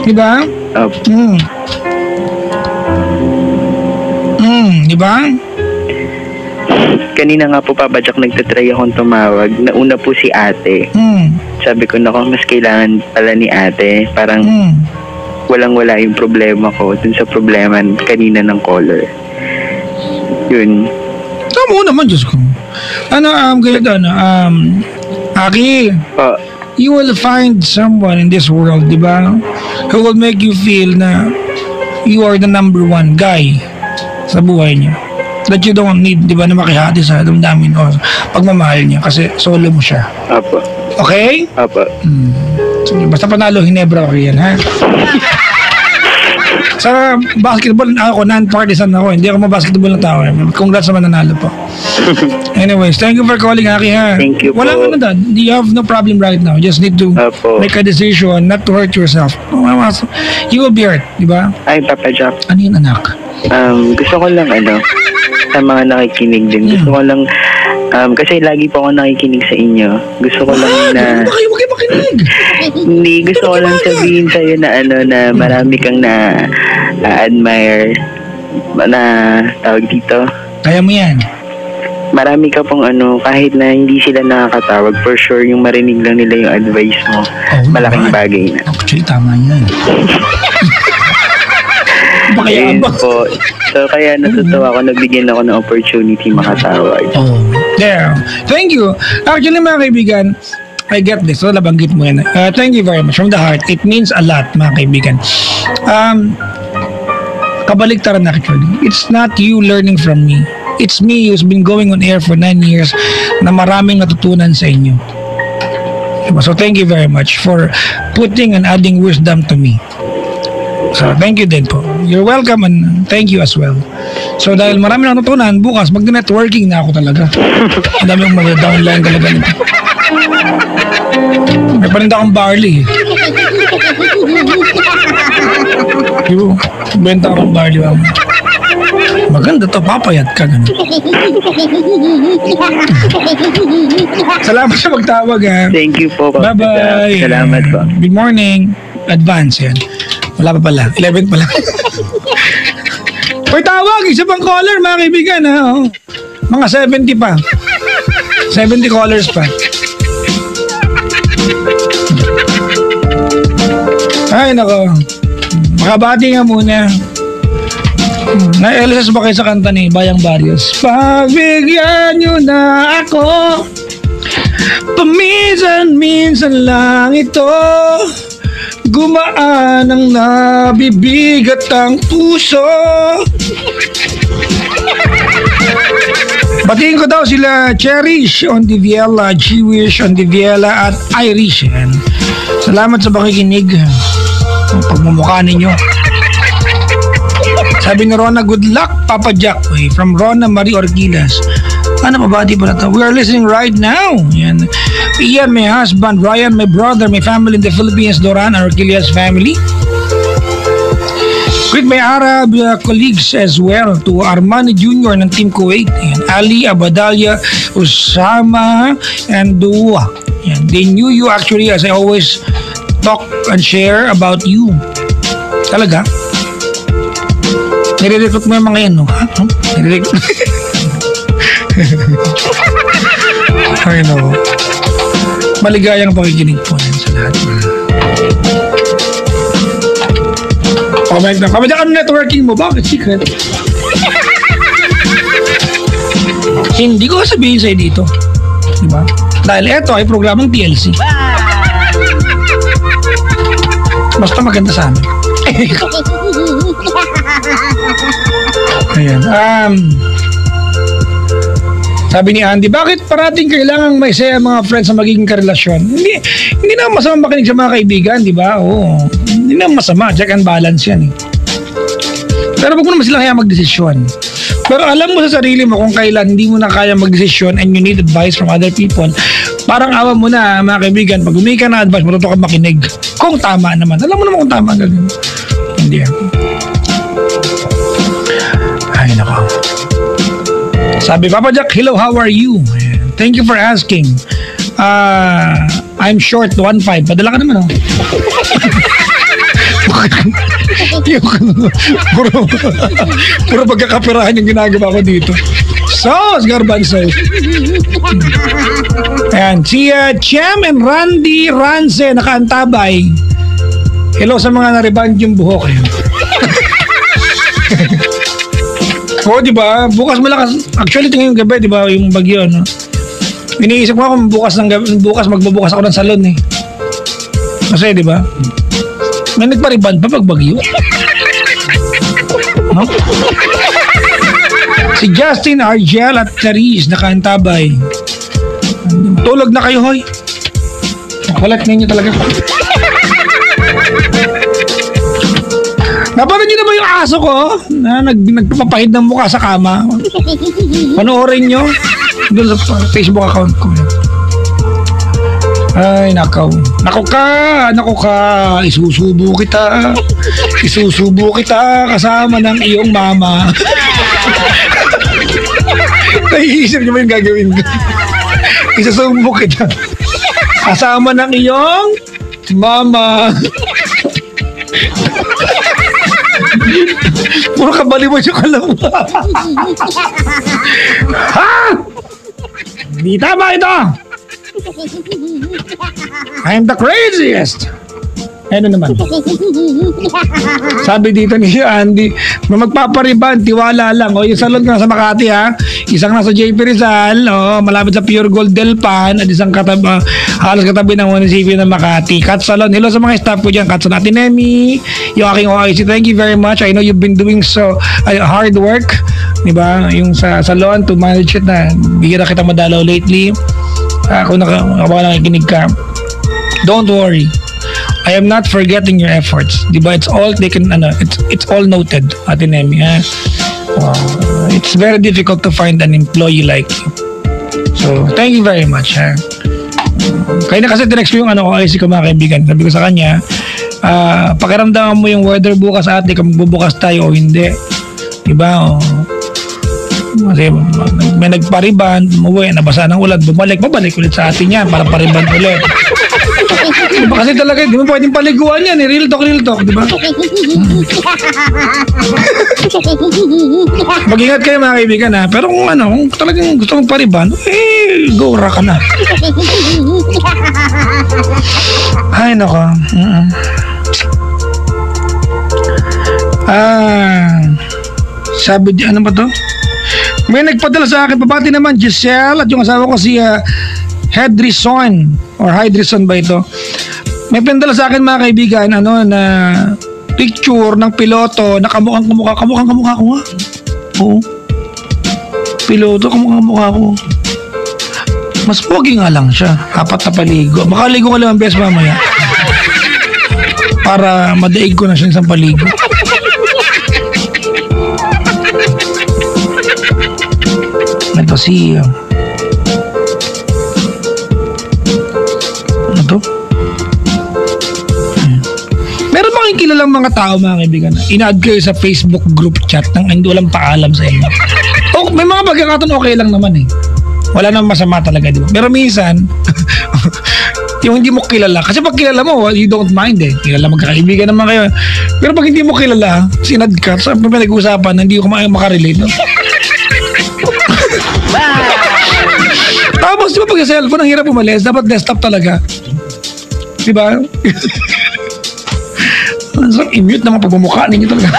Speaker 1: Di ba?
Speaker 4: Opo.
Speaker 1: Di ba?
Speaker 4: Kanina nga po, Papa Jack, nagtatry akong tumawag. Nauna po si ate. Sabi ko, nako, mas kailangan pala ni ate. Parang walang-wala yung problema ko dun sa problema kanina ng caller. Yun.
Speaker 1: Tama naman, Diyos ko. Ganito, Aki,
Speaker 4: Po.
Speaker 1: you will find someone in this world, di ba? Who will make you feel na you are the number one guy sa buhay niya. That you don't need, di ba, na makihati sa damdamin o pagmamahal niya kasi solo mo siya.
Speaker 4: Opo.
Speaker 1: Okay?
Speaker 4: Opo.
Speaker 1: Sige, basta panalo, Hinebra ako yan, ha? Sa basketball, ako, non-partisan ako. Hindi ako ma-basketball na tao. Congrats naman nanalo po. Anyways, thank you for calling, Aki, ha?
Speaker 4: Thank you po.
Speaker 1: Walang you have no problem right now. You just need to
Speaker 4: Opo.
Speaker 1: make a decision not to hurt yourself. You will be hurt, di ba?
Speaker 4: Ay, Papa Jack.
Speaker 1: Ano yun, anak?
Speaker 4: Gusto ko lang, sa mga nakikinig din. Gusto ko lang, kasi lagi po ako nakikinig sa inyo. Gusto ko lang na...
Speaker 1: Huwag kayo makinig.
Speaker 4: Hindi, gusto ko lang sabihin sa'yo na na marami kang na-admire na tawag dito.
Speaker 1: Kaya mo yan.
Speaker 4: Marami ka pong kahit na hindi sila nakakatawag, for sure yung marinig lang nila yung advice mo. Malaking bagay na.
Speaker 1: Actually, tama yan.
Speaker 4: Ayun po. So, kaya natutuwa ako, nabigyan ako ng opportunity makatawag.
Speaker 1: There. Thank you. Actually, mga kaibigan, I get this. So, nabanggit mo yan. Thank you very much. From the heart. It means a lot, mga kaibigan. Kabaliktaran na actually. It's not you learning from me. It's me who's been going on air for 9 years na maraming natutunan sa inyo. So, thank you very much for putting and adding wisdom to me. So, thank you din po. You're welcome and thank you as well. So, dahil marami nang natutunan, bukas mag-networking na ako talaga. Ang dami kong mag-downline talaga nito. May paninda akong barley. Yung benta akong barley. Maganda to, papayat ka. Ganun. Salamat sa magtawag ha.
Speaker 4: Thank you po.
Speaker 1: Bye-bye.
Speaker 4: Salamat po.
Speaker 1: Good morning. Advance yan. Wala pa pala. 11 pa lang. Hoy, tawag! Isa pang caller, mga kaibigan ha. Oh. Mga 70 pa. 70 callers pa. Ay, nako. Makabati nga muna. Na-LSS ba kayo sa kanta ni Bayang Barrios? Pabigyan nyo na ako. Paminsan-minsan lang ito. Gumaan ang nabibigat ang puso. Batiin ko daw sila Cherish on Diviela, Jewish on Diviela at Irish. Yan. Salamat sa pakikinig. Ang pagmumukha ninyo. Sabi ni Rona, good luck, Papa Jack. Uy, from Rona Marie Orquilas. Ano mabati pa na to? We are listening right now. Yan. Ian, my husband. Ryan, my brother. My family in the Philippines. Doran, our Orquilas family. With my Arab colleagues as well. To Armani Jr. ng Team Kuwait. Yan. Ali, Abadalia, Usama, and Dua. Yan. They knew you actually as I always talk and share about you. Talaga? Nire-recruit mo yung mga yan, no? Ha? Nire-recruit. I know. Maligayang pakikinig po yan sa lahat. Comment na. Kamadya ka ng networking mo. Bakit secret? Hindi ko sabihin sa'yo dito. Diba? Dahil ito ay programang TLC. Basta maganda sa amin. Ayan. Sabi ni Andy, bakit parating kailangan may saya mga friends sa magiging karelasyon? Hindi na masama makinig sa mga kaibigan, di ba? Oo. Hindi na masama. Check and balance yan eh. Pero wag mo naman sila kaya magdesisyon. Pero alam mo sa sarili mo kung kailan hindi mo na kaya magdesisyon and you need advice from other people. Parang awa mo na mga kaibigan. Pag humingi ka na advice, matuto ka makinig. Kung tama naman. Alam mo naman kung tama ang gagawin. Hindi yan. Ay, nako. Sabi, Papa Jack, hello, how are you? Thank you for asking. I'm short, 1'5". Padala ka naman, oh. puro pagkakapirahan yung ginagawa ko dito. Sos, garbanzo. Ayan, si Chem and Randy Rance, nakaantabay. Hello sa mga nariband yung buhok. Oo, di ba? Bukas malakas. Actually, tingin yung gabi, di ba? Yung bagyo, no? Iniisip ko kung bukas magbubukas ako ng salon, eh. Kasi, di ba? May nagpariband pa pag bagyo. No? Si Justin, Argel at Therese nakaantabay. Tulog na kayo, hoy. Nakulat ninyo talaga. Napanood nyo na ba yung aso ko na nagpapahid ng mukha sa kama? Panoorin nyo doon sa Facebook account ko. Ay, nakaw. Nako ka. Isusubo kita kasama ng iyong mama. Naiisip nyo ba yung gagawin ko? Isusubo kita kasama ng iyong mama. Puro kabaliwan yung alam mo. Ha? Hindi tama ito. I'm the craziest. Ano naman? Sabi dito ni Andy, magpapariban, tiwala lang. O, yung salon nga sa Makati, ha? Isang nasa JP Rizal, malapit sa Pure Gold Delpan, at isang halos katabi ng munisipyo ng Makati. Cat Salon. Hello sa mga staff ko dyan. Cat Salon. Ate Nemi, yung aking OIC. Thank you very much. I know you've been doing so hard work. Diba? Yung sa salon to manage it na bihira kita madalaw lately. Kung nakikinig ka, don't worry. I am not forgetting your efforts. Diba? It's all taken, it's all noted, Ate Nemi. It's very difficult to find an employee like you. So, thank you very much. Kaya na kasi tinext ko yung IC ko mga kaibigan. Sabi ko sa kanya, pakiramdaman mo yung weather bukas ate, kung bubukas tayo o hindi. Diba? Kasi may nagpariban, umuwi, nabasa ng ulan, babalik ulit sa atin yan para pariban ulit. Diba kasi talaga, di mo pwedeng paliguan yan, real talk, di ba? Mag-ingat kayo mga kaibigan ha, pero kung kung talagang gusto mong pariban, go ra ka na. Ay, nako. Sabi, ano ba to? May nagpadala sa akin, babati naman Giselle at yung asawa ko si Hedrison or Hydrison ba ito? May pinadala sa akin mga kaibigan na picture ng piloto na kamukhang kamukha ko nga. Oo. Piloto kamukha ko. Mas pogi nga lang siya. 4 na paligo. Makaligo ko 5 beses mamaya. Para madaig ko na siya isang paligo. Ito si ano to? Meron ba kayong kilalang mga tao mga kaibigan na ina-add kayo sa Facebook group chat nang hindi walang paalam sa inyo? O may mga pagkakataon okay lang naman eh. Wala namang masama talaga, di ba? Pero minsan yung hindi mo kilala, kasi pag kilala mo you don't mind eh, kilala magkakaibigan naman kayo, pero pag hindi mo kilala sinad ka, sa pinag-uusapan hindi ko makarelate, no? Tapos di ba pag sa cellphone ang hirap umalis, dapat desktop talaga, di ba? So, i-mute naman pagmumukha ninyo talaga.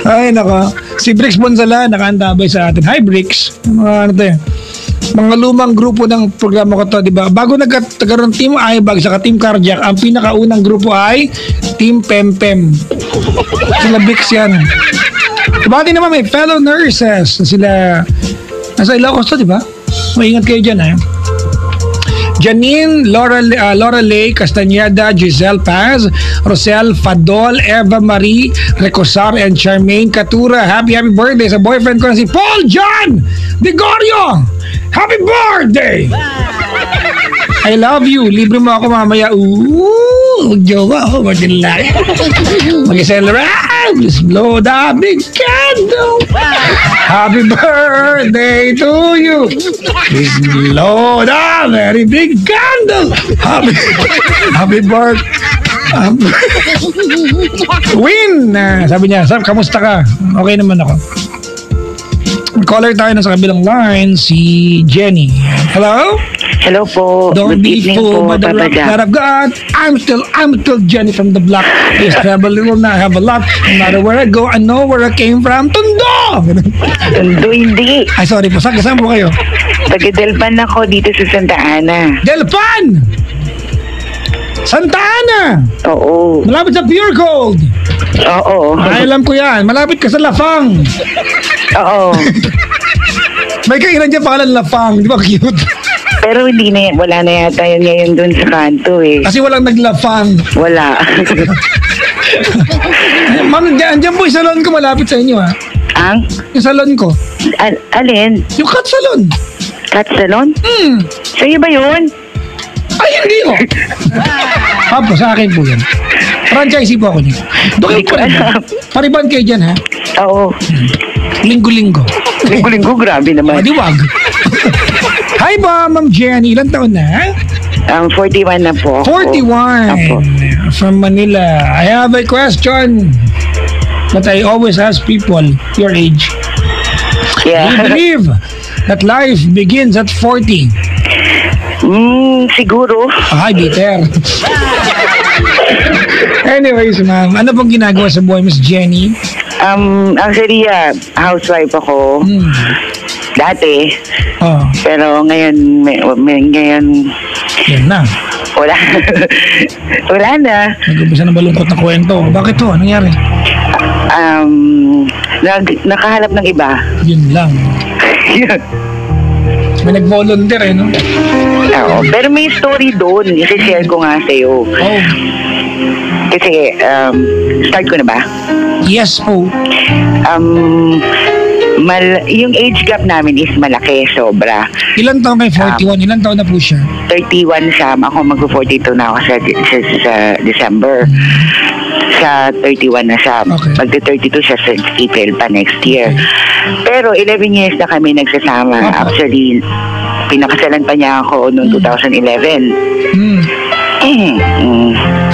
Speaker 1: Ay nako, si Brix Bonzala nakaantabay sa atin. Hi Brix, mga lumang grupo ng programa ko to, di ba? Bago nagkaroon Team iBag sa Team Cardiac, ang pinakaunang grupo ay Team Pempem. Sila Brix yan. Bati naman may fellow nurses na sila nasa Ilocos to, di ba? Maingat kayo dyan, Janine, Laura Lay Castañeda, Giselle Paz, Rosel Fadol, Eva Marie Recosar, and Charmaine Catura. Happy birthday sa boyfriend ko na si Paul John Digorio. Happy birthday! I love you. Libre mo ako mamaya. Magjowa ako. Magdilay. Mag-celebrate. Just blow the big candle. Happy birthday to you. Please blow the very big candle. Happy birthday. Win! Sabi niya, Sam, kamusta ka? Okay naman ako. Caller tayo na sa kabilang line, si Jenny. Hello?
Speaker 5: Hello po.
Speaker 1: Don't
Speaker 5: Good
Speaker 1: be
Speaker 5: evening
Speaker 1: fooled
Speaker 5: po,
Speaker 1: by the
Speaker 5: Papa
Speaker 1: luck
Speaker 5: Jack.
Speaker 1: that I've got. I'm still Jenny from the block. Just have a little, not have a lot. No matter where I go, I know where I came from. Tondo!
Speaker 5: Tondo hindi.
Speaker 1: Ay, sorry po. Saan po kayo?
Speaker 5: Taga-Delpan ako dito sa Santa Ana.
Speaker 1: Delpan! Santa Ana!
Speaker 5: Oo.
Speaker 1: Malapit sa Pure Gold.
Speaker 5: Oo.
Speaker 1: Ay, alam ko yan. Malapit ka sa Lafang.
Speaker 5: Oo.
Speaker 1: May kainan dyan pangalan Lafang. Di ba cute?
Speaker 5: Pero hindi na, wala na yata yun ngayon dun sa kanto eh.
Speaker 1: Kasi walang naglafang.
Speaker 5: Wala.
Speaker 1: Ma'am, andyan po yung salon ko malapit sa inyo ha.
Speaker 5: Ang?
Speaker 1: Yung salon ko.
Speaker 5: Alin?
Speaker 1: Yung cat salon.
Speaker 5: Cat salon? Sa'yo ba yun?
Speaker 1: Ay, hindi ko. Apo, sa akin po yan. Franchisee po ako niyo. Doon
Speaker 5: Hindi ko alam.
Speaker 1: Pariban kayo dyan ha.
Speaker 5: Oo.
Speaker 1: Linggo-linggo.
Speaker 5: Linggo-linggo, grabe naman.
Speaker 1: Madiwag. Hi ba, Ma'am Jenny? Ilan taon na?
Speaker 5: 41 na po ako.
Speaker 1: 41.
Speaker 5: Apo.
Speaker 1: From Manila. I have a question that I always ask people your age. Do you
Speaker 5: Yeah.
Speaker 1: believe that life begins at 40?
Speaker 5: Siguro.
Speaker 1: Ay, bitter. Anyways, ma'am, ano pong ginagawa sa buhay, Miss Jenny?
Speaker 5: Actually, housewife ako. Dati.
Speaker 1: Oh,
Speaker 5: Pero ngayon, ngayon,
Speaker 1: yan na.
Speaker 5: wala. Wala na.
Speaker 1: Nag-umpisa na balungkot na kwento. Bakit to? Anong nangyari?
Speaker 5: Nakahanap ng iba.
Speaker 1: Yun lang. May nag-volunteer eh, no?
Speaker 5: Oo. Pero may story doon. I-share ko nga sa'yo.
Speaker 1: Oh.
Speaker 5: Kasi, start ko na ba?
Speaker 1: Yes po.
Speaker 5: Yung age gap namin is malaki, sobra.
Speaker 1: Ilan taon kay 41? Ilan taon na po siya?
Speaker 5: 31 siya. Ako mag-42 na ako sa December. Sa 31 na siya.
Speaker 1: Okay.
Speaker 5: Magti-32 siya sa April pa next year. Pero 11 years na kami nagsasama.
Speaker 1: Okay.
Speaker 5: Actually, pinakasalan pa niya ako noong 2011.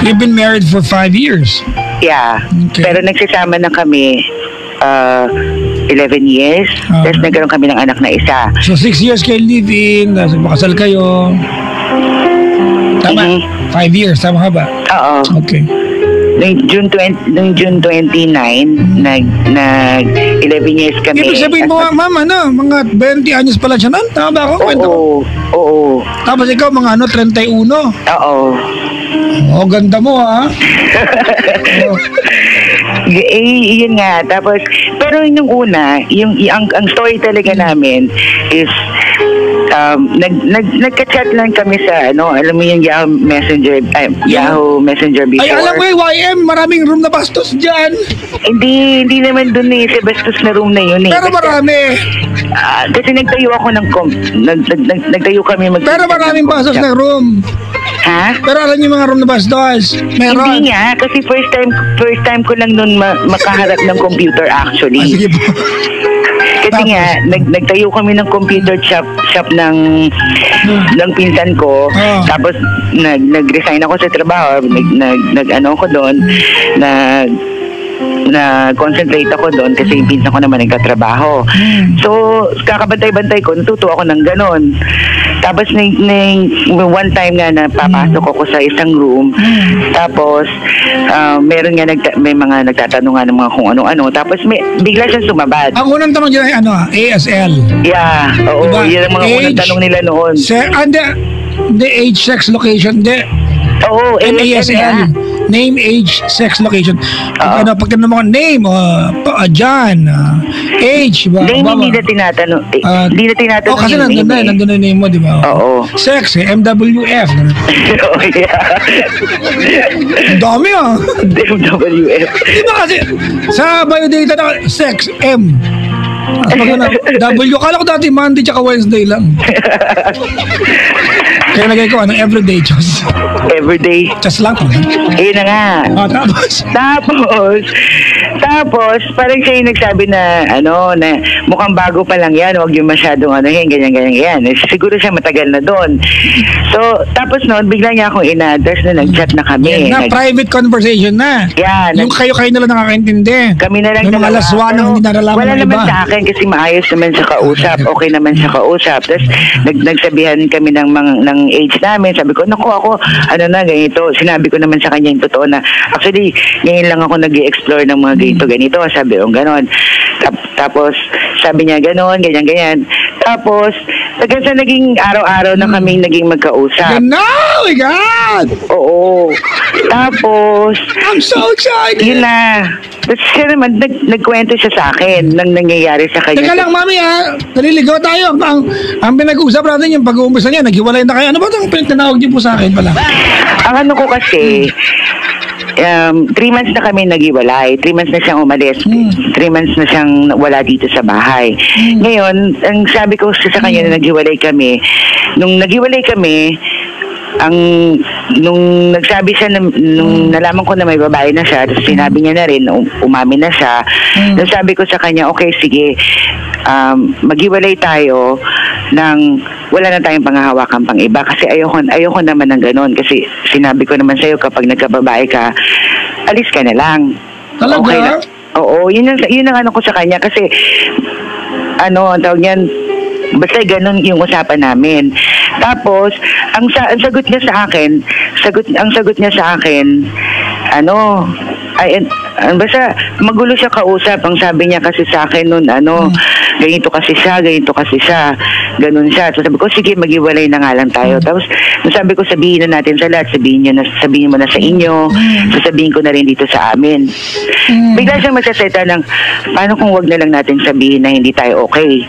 Speaker 1: You've been married for 5 years.
Speaker 5: Yeah.
Speaker 1: Okay.
Speaker 5: Pero nagsasama na kami 11 years. Tapos nagkaroon kami ng anak na isa.
Speaker 1: So 6 years kayo live-in, makasal kayo. Tama? 5 years, tama ka ba?
Speaker 5: Oo.
Speaker 1: Okay.
Speaker 5: Noong June 29, nag 11 years kami.
Speaker 1: Ibig sabihin mo, mama, mga 20 anyos pala siya nun? Tama ba ako? Kwento ko.
Speaker 5: Oo.
Speaker 1: Tapos ikaw, mga 31.
Speaker 5: Oo.
Speaker 1: Oh, ganda mo, ha?
Speaker 5: Yun nga. Tapos, pero yung una, ang story talaga namin is, nagka-chat lang kami sa, alam mo yung Yahoo Messenger before.
Speaker 1: Ay, alam mo YM, maraming room na bastos dyan.
Speaker 5: Hindi naman dun sa bastos na room na yun
Speaker 1: Pero marami.
Speaker 5: Kasi nagtayo ako nagtayo kami
Speaker 1: Pero maraming bastos na room.
Speaker 5: Ha?
Speaker 1: Pero alam niyo mga room na bastos? Meron.
Speaker 5: Hindi nga, kasi first time ko lang nun makaharap ng computer actually.
Speaker 1: Sige po.
Speaker 5: Kasi nga, nagtayo kami ng computer shop ng pinsan ko. Tapos, nag-resign ako sa trabaho. Nag-ano ko doon. Na-concentrate ako doon kasi yung pinsan ko naman nagtatrabaho. So, kakabantay-bantay ko, natuto ako ng ganon. Tapos, one time nga na papasok ako sa isang room. Tapos, meron nga may mga nagtatanungan ng mga kung ano-ano. Tapos, bigla siyang sumabad.
Speaker 1: Ang unang tanong dyan ay ASL.
Speaker 5: Yeah, oo.
Speaker 1: Diba?
Speaker 5: Yun ang mga unang tanong nila noon.
Speaker 1: The age, sex, location.
Speaker 5: Oo,
Speaker 1: NASL. Name, age, sex, location. Pag tinanong mo name, John, age, ba?
Speaker 5: Name, hindi na tinatanong. Hindi na tinatanong
Speaker 1: kasi
Speaker 5: yung name.
Speaker 1: nandun na yung name mo, di ba?
Speaker 5: Oo.
Speaker 1: Sex, MWF.
Speaker 5: Oh, yeah.
Speaker 1: Ang dami,
Speaker 5: MWF.
Speaker 1: Di ba kasi, sa biodata na, sex, M. W, kala ko dati Monday tsaka Wednesday lang. Kaya lagay ko, everyday, Diyos.
Speaker 5: Everyday.
Speaker 1: Just lang.
Speaker 5: Ayun na nga. Tapos, parang siya yung nagsabi na, na mukhang bago pa lang yan, huwag yung masyadong ganyan. Siguro siya matagal na doon. So, tapos noon, bigla niya akong ina-address na nag-chat na kami.
Speaker 1: Private conversation na.
Speaker 5: Yan.
Speaker 1: Yung kayo na lang nakakaintindi.
Speaker 5: Kami na lang
Speaker 1: yung mga laswa na hindi naralaman
Speaker 5: wala
Speaker 1: ng iba.
Speaker 5: Naman sa akin kasi maayos naman sa kausap. Okay naman sa kausap. Tapos, nagsabihan kami ng age namin. Sabi ko, naku ako, ganito. Sinabi ko naman sa kanya yung totoo na, actually, ngayon lang ako nag-i-explore ng mga ganito. Sabi ko, ganon. Tapos, sabi niya, ganon, ganyan. Tapos, sa naging araw-araw na kaming naging magkausap.
Speaker 1: No, my God!
Speaker 5: Oo. Tapos,
Speaker 1: I'm so excited!
Speaker 5: Yun na. Tapos siya naman, nagkwento siya sa akin ng nangyayari sa kanya.
Speaker 1: Teka lang, mami naliligaw tayo. Ang pinag-uusap natin yung pag-uumpisa niya, naghiwalay na kayo. Ano ba itong tinawag niyo po sa akin pala?
Speaker 5: Ang ano ko kasi, 3 months na kami naghiwalay. 3 months na siyang umalis. 3 months na siyang wala dito sa bahay. Ngayon, ang sabi ko sa kanya na naghiwalay kami, nung naghiwalay kami, nung nagsabi siya, nung nalaman ko na may babae na siya, tapos sinabi niya na rin, umamin na siya, nung sabi ko sa kanya, okay, sige, maghiwalay tayo nang wala na tayong panghahawakan pang iba kasi ayoko naman ng ganon kasi sinabi ko naman sa'yo kapag nagkababae ka, alis ka na lang.
Speaker 1: Talaga?
Speaker 5: Okay na. Oo, yun ang ano ko sa kanya kasi ang tawag niyan, basta ganun yung usapan namin. Tapos, ang sagot niya sa akin, basta magulo siya kausap. Ang sabi niya kasi sa akin nun, ganito kasi siya, ganun siya. So sabi ko, sige, maghiwalay na nga lang tayo. Tapos, sabi ko, sabihin na natin sa lahat, sabihin mo na sa inyo, sasabihin ko na rin dito sa amin. Bigla siyang magsaseta ng, paano kung wag na lang natin sabihin na hindi tayo okay?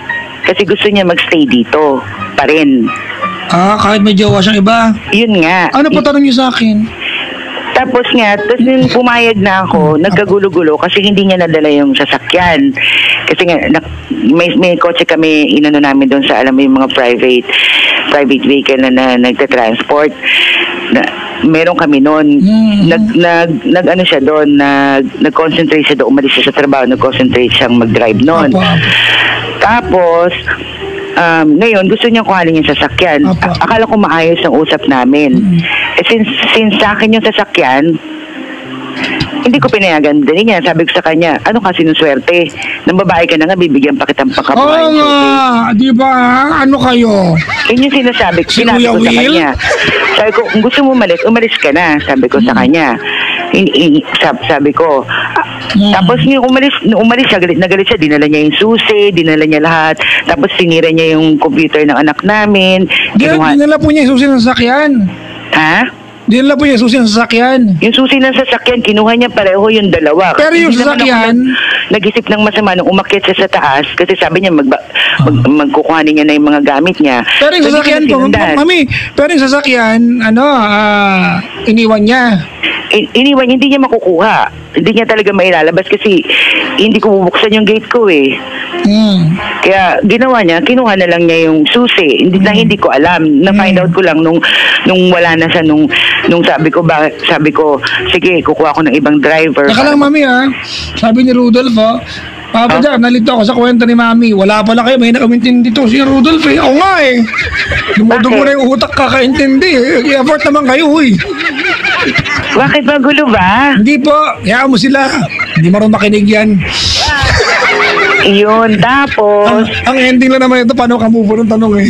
Speaker 5: Kasi gusto niya magstay dito pa rin.
Speaker 1: Kahit may jowa siyang iba.
Speaker 5: Yun nga.
Speaker 1: Ano pa tanong niyo sa akin?
Speaker 5: Tapos yung pumayag na ako, nagkagulo-gulo kasi hindi niya nadala yung sasakyan. Kasi nga, may kotse kami, inano namin doon sa, alam mo yung mga private vehicle na nagta-transport. Meron kami noon. Nag-ano siya doon, nag-concentrate siya doon, umalis siya sa trabaho, nag-concentrate siyang mag-drive noon. Tapos, ngayon, gusto niya kuhanin yung sasakyan. Akala ko maayos ang usap namin. Since sa akin yung sasakyan, hindi ko pinayagan din niya. Sabi ko sa kanya, ano ka sinuswerte? Nang babae ka na nga, bibigyan pa kitang pakabuhay.
Speaker 1: Oo nga, di ba? Ano kayo?
Speaker 5: Yun yung sinasabi ko,
Speaker 1: Si
Speaker 5: sinabi
Speaker 1: Kuya
Speaker 5: ko sa
Speaker 1: Will?
Speaker 5: kanya. Sabi ko, kung gusto mo umalis ka na. Sabi ko sa kanya. Sabi ko, tapos nung umalis siya, galit na galit siya, dinala niya yung susi, dinala niya lahat, tapos sinira niya yung computer ng anak namin.
Speaker 1: Dinala po niya yung susi ng sasakyan.
Speaker 5: Ha?
Speaker 1: Dinala po niya yung susi ng sasakyan.
Speaker 5: Yung susi ng sasakyan, kinuha niya pareho yung dalawa.
Speaker 1: Pero yung
Speaker 5: Hindi naman ako
Speaker 1: sasakyan,
Speaker 5: nag-isip ng masama nung umakyat siya sa taas kasi sabi niya magkukuhanin niya na yung mga gamit niya.
Speaker 1: pero yung
Speaker 5: So, hindi
Speaker 1: sasakyan
Speaker 5: ko
Speaker 1: po,
Speaker 5: na sinundan.
Speaker 1: mami, pero yung sasakyan, iniwan niya.
Speaker 5: Iniwan, hindi niya makukuha. Hindi niya talaga mailalabas kasi hindi ko bubuksan yung gate ko eh. Kaya ginawa niya, kinuha na lang niya yung susi. Hindi ko alam. Na-find out ko lang nung wala na siya nung sabi ko, sige, kukuha ko ng ibang driver.
Speaker 1: Naka lang, mami, sabi ni Rudolph, Papa Jack, nalito ako sa kwento ni Mami. Wala pala kayo, may nakaintindi dito si Rudolph eh. Ako nga eh. Dumudugo na yung utak kakaintindi eh. I-effort naman kayo eh.
Speaker 5: Bakit magulo ba?
Speaker 1: Hindi po, hayaan mo sila. Hindi marunong makinig yan.
Speaker 5: Iyon, tapos...
Speaker 1: Ang ending lang naman ito, paano ka move on ng tanong eh.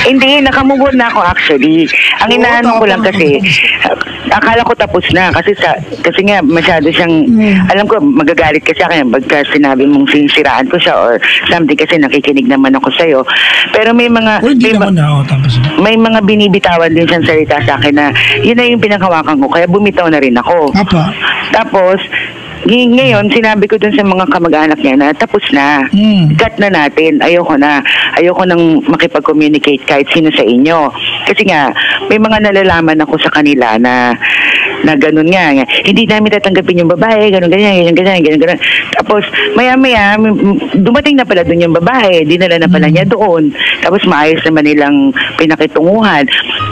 Speaker 5: Hindi, nakamove on na ako actually. Ang inaano ko lang kasi, akala ko tapos na kasi nga masyado siyang, alam ko magagalit ka sa akin pagka sinabi mong sinisiraan ko siya or something kasi nakikinig naman ako sa'yo. Pero may mga... may mga binibitawan din siyang salita sa akin na yun na yung pinanghawakan ko kaya bumitaw na rin ako. Tapos, ngayon, sinabi ko dun sa mga kamag-anak niya na tapos na. Cut na natin. Ayoko na. Ayoko nang makipag-communicate kahit sino sa inyo. Kasi nga, may mga nalalaman ako sa kanila na ganun nga. Hindi namin tatanggapin yung babae, ganun. Tapos, maya-maya, dumating na pala dun yung babae. Dinala na pala niya doon. Tapos, maayos naman nilang pinakitunguhan.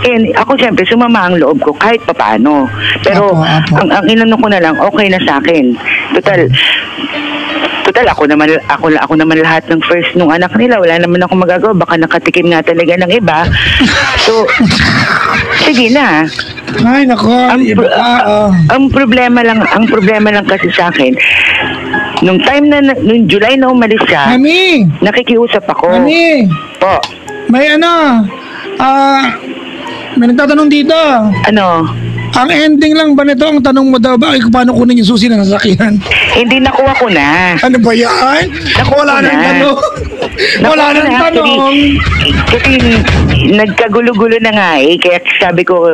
Speaker 5: And ako, syempre, sumama ang loob ko kahit papaano. Pero, ang inano ko na lang, okay na sa akin. Total ako naman lahat ng first nung anak nila, wala naman ako magagawa, baka nakatikim nga talaga ng iba. So sige na.
Speaker 1: Ay nako.
Speaker 5: Ang problema lang kasi sa akin nung nung July na umalis siya,
Speaker 1: Mami,
Speaker 5: nakikiusap ako.
Speaker 1: Mami,
Speaker 5: po,
Speaker 1: may may nagtatanong dito.
Speaker 5: ano?
Speaker 1: Ang ending lang ba nito, ang tanong mo daw ba, kung paano kunin yung susi ng sasakyan?
Speaker 5: Hindi, nakuha ko na.
Speaker 1: Ano ba yan? Wala nang tanong. Wala nang tanong.
Speaker 5: Kasi nagkagulo-gulo na nga eh. Kaya sabi ko,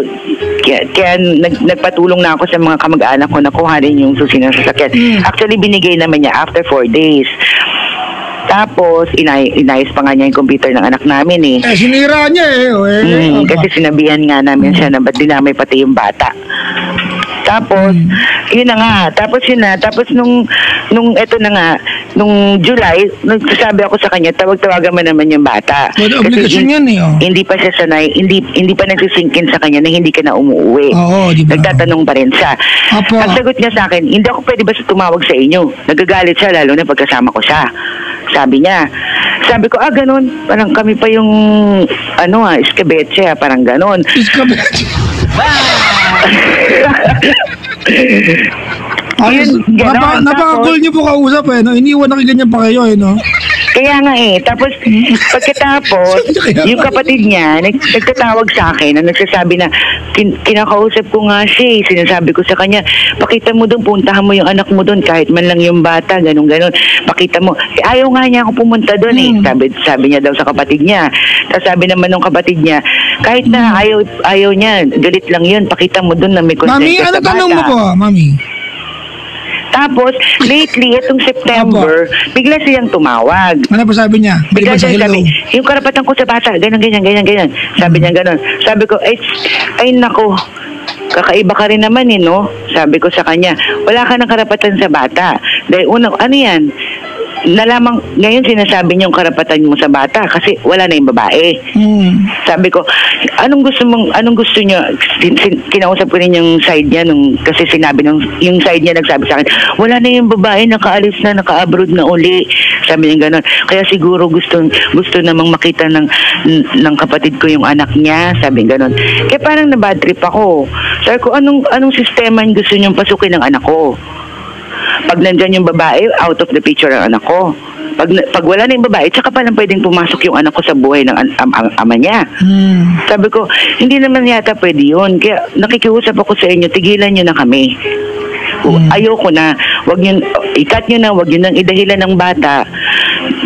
Speaker 5: kaya nagpatulong na ako sa mga kamag-anak ko na kuhanin yung susi ng sasakyan. Actually, binigay naman niya after 4 days. Tapos, inayos pa nga niya yung computer ng anak namin eh.
Speaker 1: Sinira niya eh.
Speaker 5: Kasi sinabihan nga namin siya na ba't dinamay pati yung bata. Tapos, yun na nga. Tapos yun na. Tapos nung eto na nga, nung July, nagsasabi ako sa kanya, tawag-tawagan mo naman yung bata.
Speaker 1: Obligasyon yan eh.
Speaker 5: Hindi pa siya sanay, hindi pa nagsisingkin sa kanya na hindi ka na umuwi.
Speaker 1: Oo, di ba?
Speaker 5: Nagtatanong pa rin siya.
Speaker 1: Apo.
Speaker 5: Ang sagot niya sa akin, hindi ako pwede basta tumawag sa inyo. Nagagalit siya, lalo na pagkasama ko siya. Sabi niya. Sabi ko, ganun. Parang kami pa yung, iskabetse, parang ganun.
Speaker 1: Iskabetse. Napaka-cool niyo po kausap eh, no? Iniwan na ganyan pa kayo eh, no?
Speaker 5: Kaya nga eh. Tapos, pagkatapos, yung kapatid niya, nagtatawag sa akin, na nagsasabi na, kinakausap ko nga siya eh. Sinasabi ko sa kanya, pakita mo doon, puntahan mo yung anak mo doon, kahit man lang yung bata, ganun-ganun. Pakita mo. Ayaw nga niya ako pumunta doon eh. Sabi niya daw sa kapatid niya. Tapos sabi naman ng kapatid niya, kahit na ayaw niya, galit lang yun, pakita mo doon na may consent
Speaker 1: Mami,
Speaker 5: sa
Speaker 1: ano
Speaker 5: bata.
Speaker 1: tanong mo po, Mami?
Speaker 5: Tapos, lately, itong September, bigla siyang tumawag.
Speaker 1: Ano pa sabi niya?
Speaker 5: Bigla
Speaker 1: Bigla sa
Speaker 5: siya
Speaker 1: hello.
Speaker 5: sabi, yung karapatan ko sa bata, ganyan. Sabi niya ganon. Sabi ko, ay nako, kakaiba ka rin naman no? Sabi ko sa kanya, wala ka ng karapatan sa bata. Dahil unang, ano yan? Nalamang, ngayon sinasabi niyo yung karapatan mo sa bata kasi wala na yung babae. Sabi ko, anong gusto niyo? Kinausap ko rin yung side niya kasi sinabi yung side niya nagsabi sa akin, wala na yung babae, nakaalis na, naka-abroad na uli. Sabi niya gano'n. Kaya siguro gusto namang makita ng kapatid ko yung anak niya. Sabi niya gano'n. Kaya parang na-bad trip ako. Sabi ko, anong sistema yung gusto niyong pasukin ng anak ko? Pag nandyan yung babae, out of the picture ang anak ko. Pag wala na yung babae, tsaka pa lang pwedeng pumasok yung anak ko sa buhay ng ama niya. Sabi ko, hindi naman yata pwede yun. Kaya nakikiusap ako sa inyo, tigilan nyo na kami. Ayoko na, ikat nyo na, wag nyo nang idahilan ng bata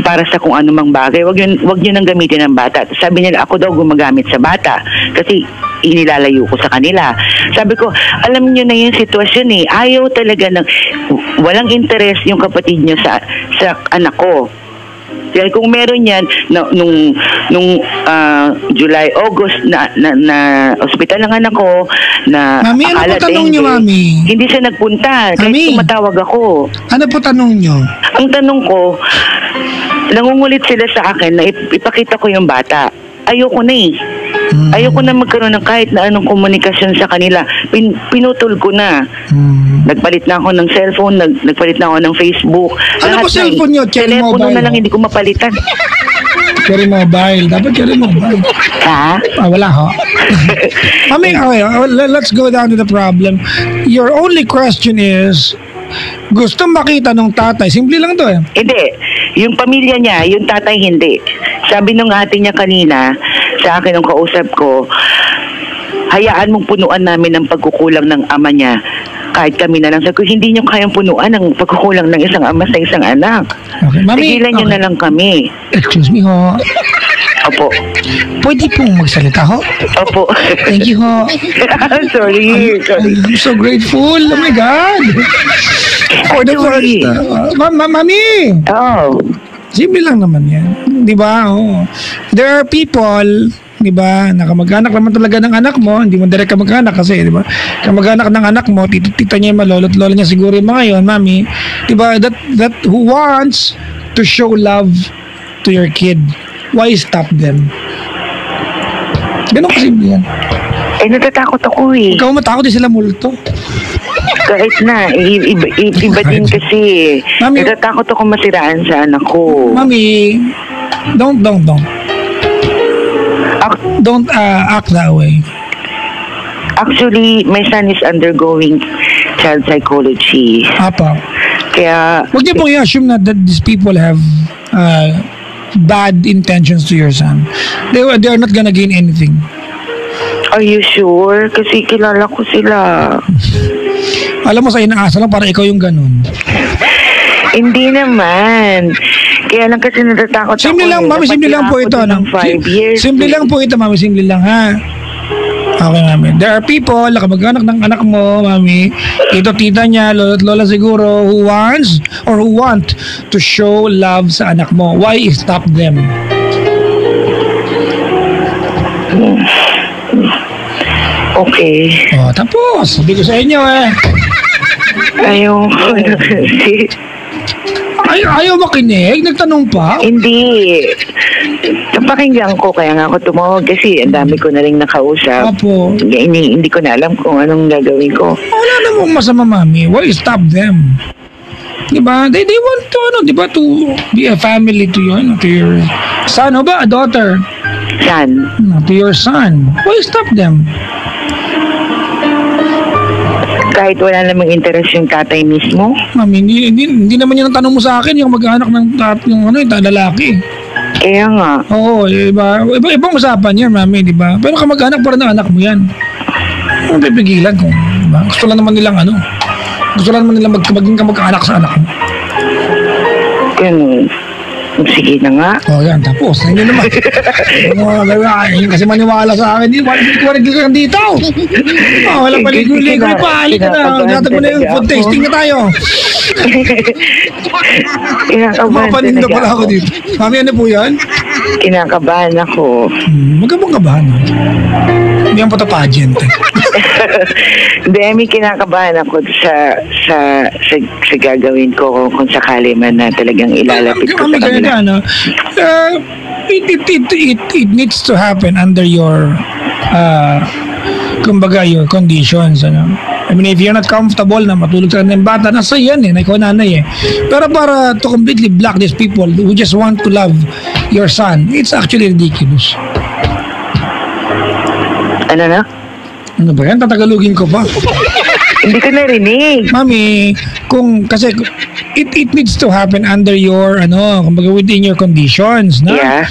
Speaker 5: para sa kung anumang bagay. Wag nyo nang gamitin ng bata. Sabi niya, ako daw gumagamit sa bata. Kasi inilalayo ko sa kanila. Sabi ko, alam niyo na yung sitwasyon ayaw talaga walang interest yung kapatid niyo sa anak ko. Dahil kung meron yan, nung July, August, na ospital ng anak ko, na
Speaker 1: Mami, ano po tanong niyo, Mami?
Speaker 5: Hindi siya nagpunta. Kahit
Speaker 1: Mami,
Speaker 5: tumatawag ako.
Speaker 1: ano po tanong niyo?
Speaker 5: Ang tanong ko, nangungulit sila sa akin na ipakita ko yung bata. Ayoko na Ayoko na magkaroon ng kahit na anong komunikasyon sa kanila. Pinutol ko na. Nagpalit na ako ng cellphone, nagpalit na ako ng Facebook.
Speaker 1: Ano po cellphone niyo? Cherry
Speaker 5: Telepono
Speaker 1: Mobile?
Speaker 5: na lang hindi ko mapalitan.
Speaker 1: Cherry Mobile. Dapat Cherry Mobile.
Speaker 5: Ha?
Speaker 1: Wala ho. Mami, okay, let's go down to the problem. Your only question is, gusto makita nung tatay. Simple lang to
Speaker 5: Hindi. Yung pamilya niya, yung tatay hindi. Sabi nung ate niya kanina, sa akin nung kausap ko, hayaan mong punuan namin ng pagkukulang ng ama niya. Kahit kami na lang. Sabi ko, hindi niyo kayang punuan ng pagkukulang ng isang ama sa isang anak.
Speaker 1: Okay, Mami,
Speaker 5: Tigilan niyo na lang kami.
Speaker 1: Excuse me ho.
Speaker 5: Opo.
Speaker 1: Pwede pong magsalita ho?
Speaker 5: Opo.
Speaker 1: Thank you ho.
Speaker 5: Sorry.
Speaker 1: I'm so grateful. Oh my God. For the
Speaker 5: Sorry.
Speaker 1: first Mami.
Speaker 5: Oh.
Speaker 1: Simple lang naman yan. Di ba? Oh. There are people, di ba, na kamag-anak naman talaga ng anak mo, hindi mo direct kamag-anak kasi, di ba? Kamag-anak ng anak mo, tita niya, malolot lola niya siguro yung mga yun, Mami. Di ba? That who wants to show love to your kid, why stop them? Ganun kasimple yan.
Speaker 5: Natatakot ako
Speaker 1: Ikaw matakot din sila multo.
Speaker 5: Kahit na, iba din kasi.
Speaker 1: Mami,
Speaker 5: natatakot ako masiraan sa anak ko.
Speaker 1: Mami, don't act that way.
Speaker 5: Actually, my son is undergoing child psychology.
Speaker 1: Apa.
Speaker 5: Kaya,
Speaker 1: Huwag niyo pong i-assume that these people have bad intentions to your son. They are not gonna gain anything.
Speaker 5: are you sure? Kasi kilala ko sila.
Speaker 1: Alam mo, sa inaasa lang para ikaw yung ganun.
Speaker 5: Hindi naman. Kaya lang kasi natatakot ako.
Speaker 1: Simple lang, mami, simple lang po ito.
Speaker 5: Ng 5 years.
Speaker 1: Simple lang po ito, mami, simple lang, ha? Okay, mami. There are people, kamag-anak ng anak mo, mami, ito, tita niya, lolo't lola siguro, who wants or who want to show love sa anak mo. Why stop them?
Speaker 5: Okay.
Speaker 1: Oh, tapos, sabi ko sa inyo,
Speaker 5: Ayaw ko na kasi.
Speaker 1: Ayaw makinig? Nagtanong pa?
Speaker 5: Hindi. Napakinggan ko, kaya nga ako tumawag kasi ang dami ko na rin nakausap.
Speaker 1: Apo.
Speaker 5: Hindi ko na alam kung anong gagawin ko.
Speaker 1: Wala namang masama, mami. Why stop them? Diba? They want to, diba, to be a family to you, to your son, o ba? A daughter.
Speaker 5: San?
Speaker 1: To your son. Why stop them?
Speaker 5: Kahit wala namang interest yung tatay mismo?
Speaker 1: Mami, hindi naman yun ang tanong mo sa akin, yung mag-anak ng yung lalaki.
Speaker 5: Kaya nga.
Speaker 1: Oo, ibang usapan yan, mami, di ba? Pero kamag-anak pa rin ng anak mo yan. Ano pipigilan kung, di ba? Gusto lang naman nilang maging kamag-anak sa anak mo.
Speaker 5: Ganun. Sige na nga.
Speaker 1: Oh, yan, tapos. Hindi naman. Kasi maniwala sa akin. Hindi ko ka dito. Oh, wala paligul-ligul pa. Halika na. Gatag mo na yung food tasting na tayo.
Speaker 5: Kinakabahan
Speaker 1: Mapaninda
Speaker 5: talaga
Speaker 1: pala ako dito. Mami, ano po yan?
Speaker 5: Kinakabahan ako.
Speaker 1: Magkabang kabahan. Hindi ang pata pageant.
Speaker 5: Hindi, may kinakabahan ako sa gagawin ko kung sakali man na talagang ilalapit ko sa kanila.
Speaker 1: Ano, it needs to happen under your kumbaga your conditions, ano. I mean, if you're not comfortable na matulog sa ng bata, nasa yan eh, na ikaw nanay eh. Pero para to completely block these people who just want to love your son, it's actually ridiculous.
Speaker 5: Ano na?
Speaker 1: Ano ba yan? Tatagalugin ko pa.
Speaker 5: Hindi ko narinig.
Speaker 1: Mami, kasi it needs to happen under your kumbaga within your conditions, na.
Speaker 5: Yeah.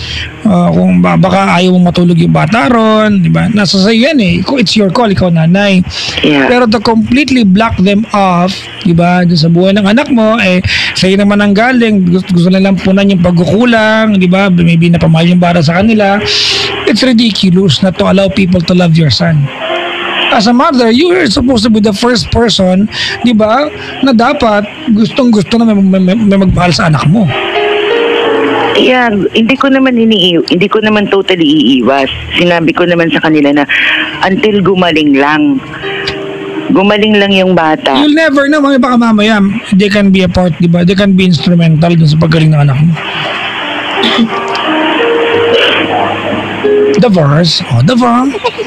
Speaker 1: Kung baka ayaw mong matulog yung bata ron, di ba? Nasa sa'yo yan eh. It's your call, ikaw nanay.
Speaker 5: Yeah.
Speaker 1: Pero to completely block them off, di ba? Doon sa buhay ng anak mo, sa'yo naman ang galing, gusto na lang punan yung pagkukulang, di ba? Maybe napamahal yung bata sa kanila. It's ridiculous not to allow people to love your son. As a mother, you are supposed to be the first person, di ba, na dapat gustong-gusto na may magmahal sa anak mo.
Speaker 5: Yeah, hindi ko naman totally iiwas. Sinabi ko naman sa kanila na until gumaling lang yung bata.
Speaker 1: You'll never know, baka mamaya, they can be a part, di ba? They can be instrumental dun sa paggaling ng anak mo. Divorce.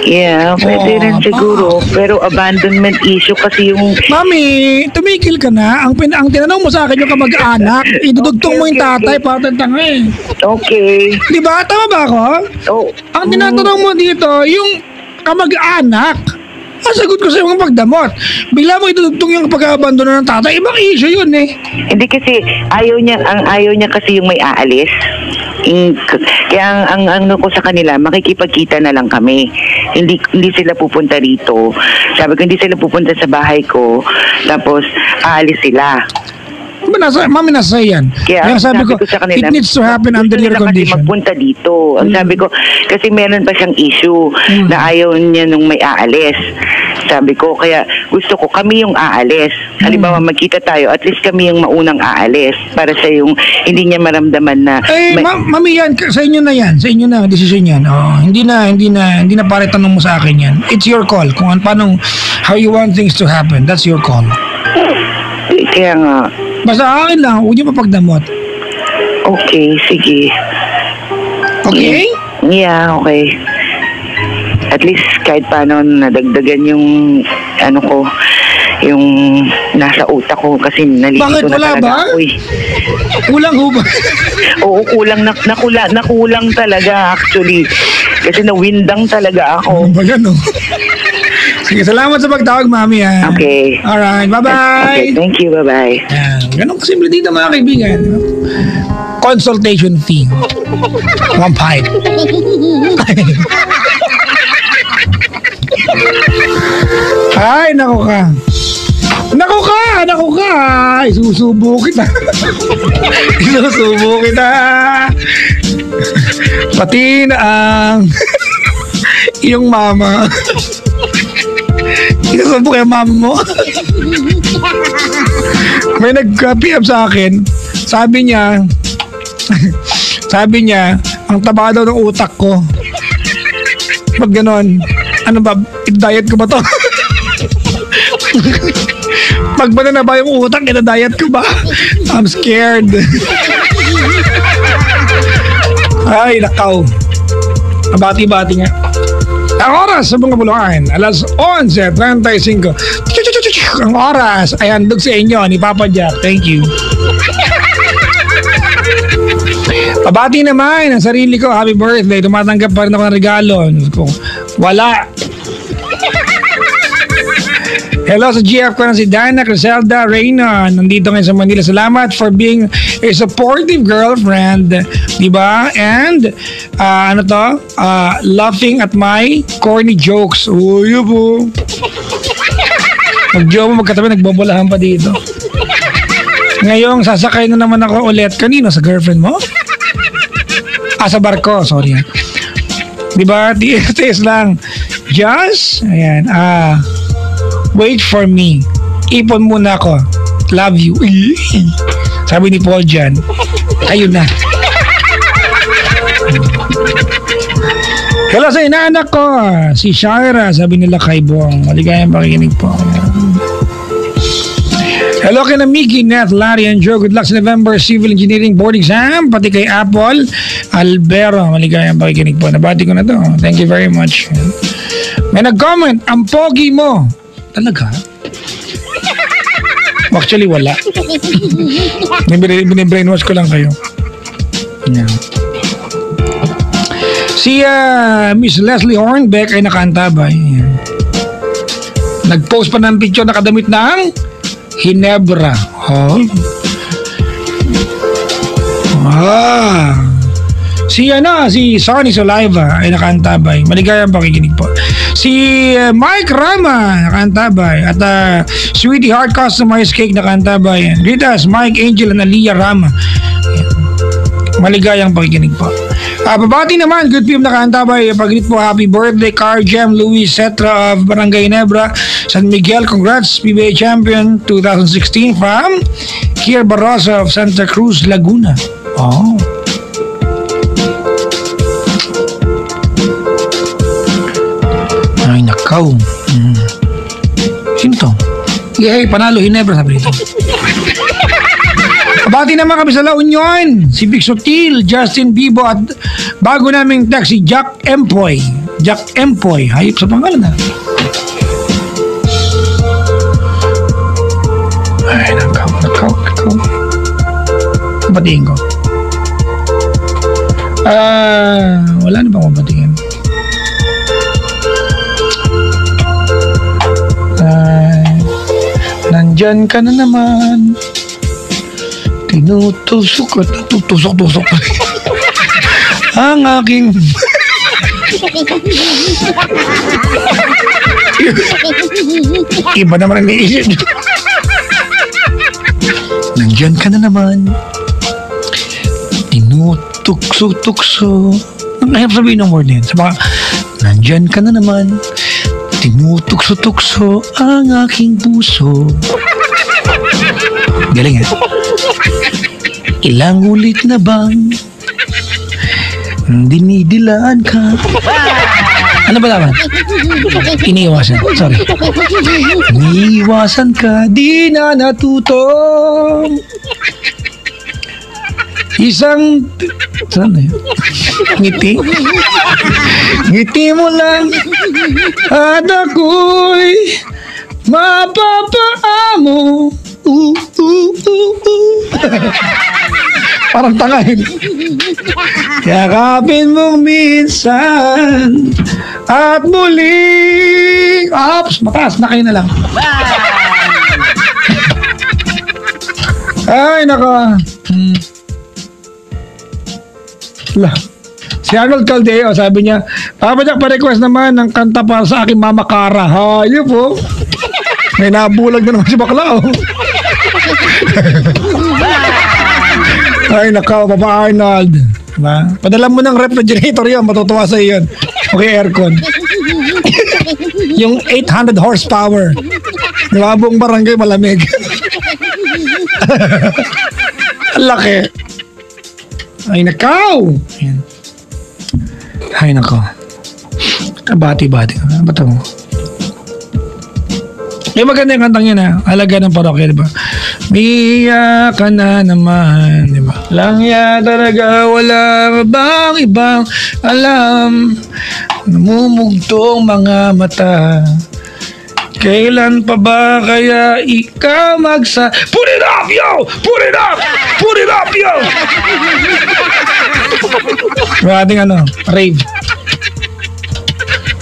Speaker 5: Yeah, pwede rin siguro. Pero abandonment issue kasi yung...
Speaker 1: Mami, tumigil ka na. Ang tinanong mo sa akin yung kamag-anak, idudugtong mo yung tatay para tanga eh.
Speaker 5: Okay.
Speaker 1: Di ba? Tama ba ako?
Speaker 5: Oh.
Speaker 1: Ang tinatanong mo dito, yung kamag-anak. Ang sagot ko sa yung pagdamot. Bigla mo idudugtong yung pag-abandono ng tatay. Ibang issue yun eh.
Speaker 5: Hindi kasi ayaw niya kasi yung may aalis. Kaya ang ano ko sa kanila, makikipagkita na lang kami. Hindi sila pupunta rito. Sabi ko, hindi sila pupunta sa bahay ko. Tapos, aalis sila.
Speaker 1: Mami, nasa yan.
Speaker 5: Kaya
Speaker 1: sabi ko
Speaker 5: sa kanila,
Speaker 1: it needs to happen under your condition.
Speaker 5: Kasi magpunta dito. Ang sabi ko, kasi meron pa siyang issue na ayaw niya nung may aalis. Sabi ko, kaya gusto ko kami yung aalis. Halimbawa, magkita tayo, at least kami yung maunang aalis para sa yung hindi niya maramdaman na...
Speaker 1: Mami, yan, sa inyo na yan. Sa inyo na, decision yan. Hindi na pare tanong mo sa akin yan. It's your call. Kung paano, how you want things to happen. That's your call.
Speaker 5: Kaya nga.
Speaker 1: Basta akin lang, huwag niyo mapagdamot.
Speaker 5: Okay, sige.
Speaker 1: Okay?
Speaker 5: Yeah, okay. At least kahit paano nadagdagan yung yung nasa utak ko kasi nalilito
Speaker 1: Bakit,
Speaker 5: na
Speaker 1: wala
Speaker 5: talaga
Speaker 1: ba?
Speaker 5: ako eh.
Speaker 1: Kulang ho ba?
Speaker 5: Oo, nakulang talaga actually. Kasi nawindang talaga ako.
Speaker 1: Ano? Sige, salamat sa pagtawag, Mami. Ha?
Speaker 5: Okay.
Speaker 1: Alright, bye-bye.
Speaker 5: Okay, thank you, bye-bye.
Speaker 1: Yan. Ganun kasimple dito, mga kaibigan. Consultation fee. 1.5. Ay, naku ka. Naku ka. Isusubo kita. Pati na ang iyong mama. Isusubo kay mama mo. May nag-PM sa akin. Sabi niya, ang taba daw ng utak ko. Pag ganon, ano ba, diet ko ba to? Pag ba na ba yung utak, ina-diet ko ba? I'm scared. Ay, nakaw. Bati-bati nga. Ang oras sa mga Bulacan, alas 11:35. Ang oras ay handog sa inyo ni Papa Jack. Thank you. Pabati naman ang sarili ko. Happy birthday. Tumatanggap pa rin ako ng regalo. Wala. Hello sa GF ko na si Dana Criselda Reyna. Nandito ngayon sa Manila. Salamat for being a supportive girlfriend. Diba? And, laughing at my corny jokes. Uy, po. Mag-joke mo magkatabi, nagbobolahan pa dito. Ngayong sasakay na naman ako ulit. Kanino? Sa girlfriend mo? Sa barko, sorry. Diba? TS lang. Just, ayan, wait for me. Ipon muna ako. Love you. Sabi ni Paul dyan. Ayun na. Hello sa inaanak ko, si Shaira, sabi nila kay Bong. Maligayang pakikinig po. Hello kay na Mickey, Nat, Larry, and Joe. Good luck sa November Civil Engineering Board Exam. Pati kay Apple, Albero. Maligayang pakikinig po. Nabati ko na to. Thank you very much. May nag-comment, ang pogi mo. Talaga? Actually, wala. Binibrainwash ko lang kayo. Yeah. Si Miss Leslie Hornbeck ay nakaantabay. Nag-post pa ng picture nakadamit ng Hinebra. Oh. Si Sonny Soliva ay nakaantabay. Maligayang pakikinig po. Si Mike Rama nakaantabay. At Sweetie Heart Customized Cake nakaantabay. Greet us, Mike, Angel, and Aliyah Rama. Maligayang pakikinig po. Babati naman, good PM nakaantabay. Pag-greet po, happy birthday, Car Gem Luis Cetra of Barangay Ginebra, San Miguel. Congrats, PBA Champion 2016 from Kier Barrosa of Santa Cruz, Laguna. Oh. Ay, nakaw. Sino to? Yay, panalo Ginebra, sabi nito. Pabati naman kami sa La Union, si Big Sotil, Justin Bibo at bago naming text si Jack Empoy. Jack Empoy, hayop sa pangalan na. Ay, nakaw. Batiin ko. Wala na bang mabatiin? Nandyan ka na naman. Tinutusok at tutusok-tusok pa. Ang aking iba naman ang naisip. Nandyan ka na naman. Tinutukso-tukso. Ang hirap sabihin ng word na yun. Nandyan ka na naman. Tinutukso-tukso ang aking puso. Galing eh. Ilang ulit na bang dinidilaan ka? Ano ba naman? Iniiwasan. Sorry. Iniiwasan ka, di na natuto. Isang... Saan na yun? Ngiti? Ngiti mo lang at ako'y mapapaamo. Parang tangahin. Yakapin mong minsan at muling mataas na kayo na lang. Ay naka si Arnold Caldeo sabi niya, Papa Jack, pa-request naman ng kanta para sa aking Mama Cara. Hayop po. May nabulag na naman si bakla. Ay nakaw, Papa Arnold. Diba? Padala mo ng refrigerator yun, matutuwa sa yun. Okay, aircon. Yung 800 horsepower. Diba, buong barangay malamig. Ang laki. Ay nakaw. Ayan. Ay nakaw. Bati-bati. Ba't mo? Yung maganda yung kantang yun ha. Halaga ng parokya, diba? Miya ka na naman, diba? Langya talaga, wala bang ibang alam. Namumugtong mga mata. Kailan pa ba kaya ikaw Put it up, yo! Put it up! Put it up, yo! Yung ating rave.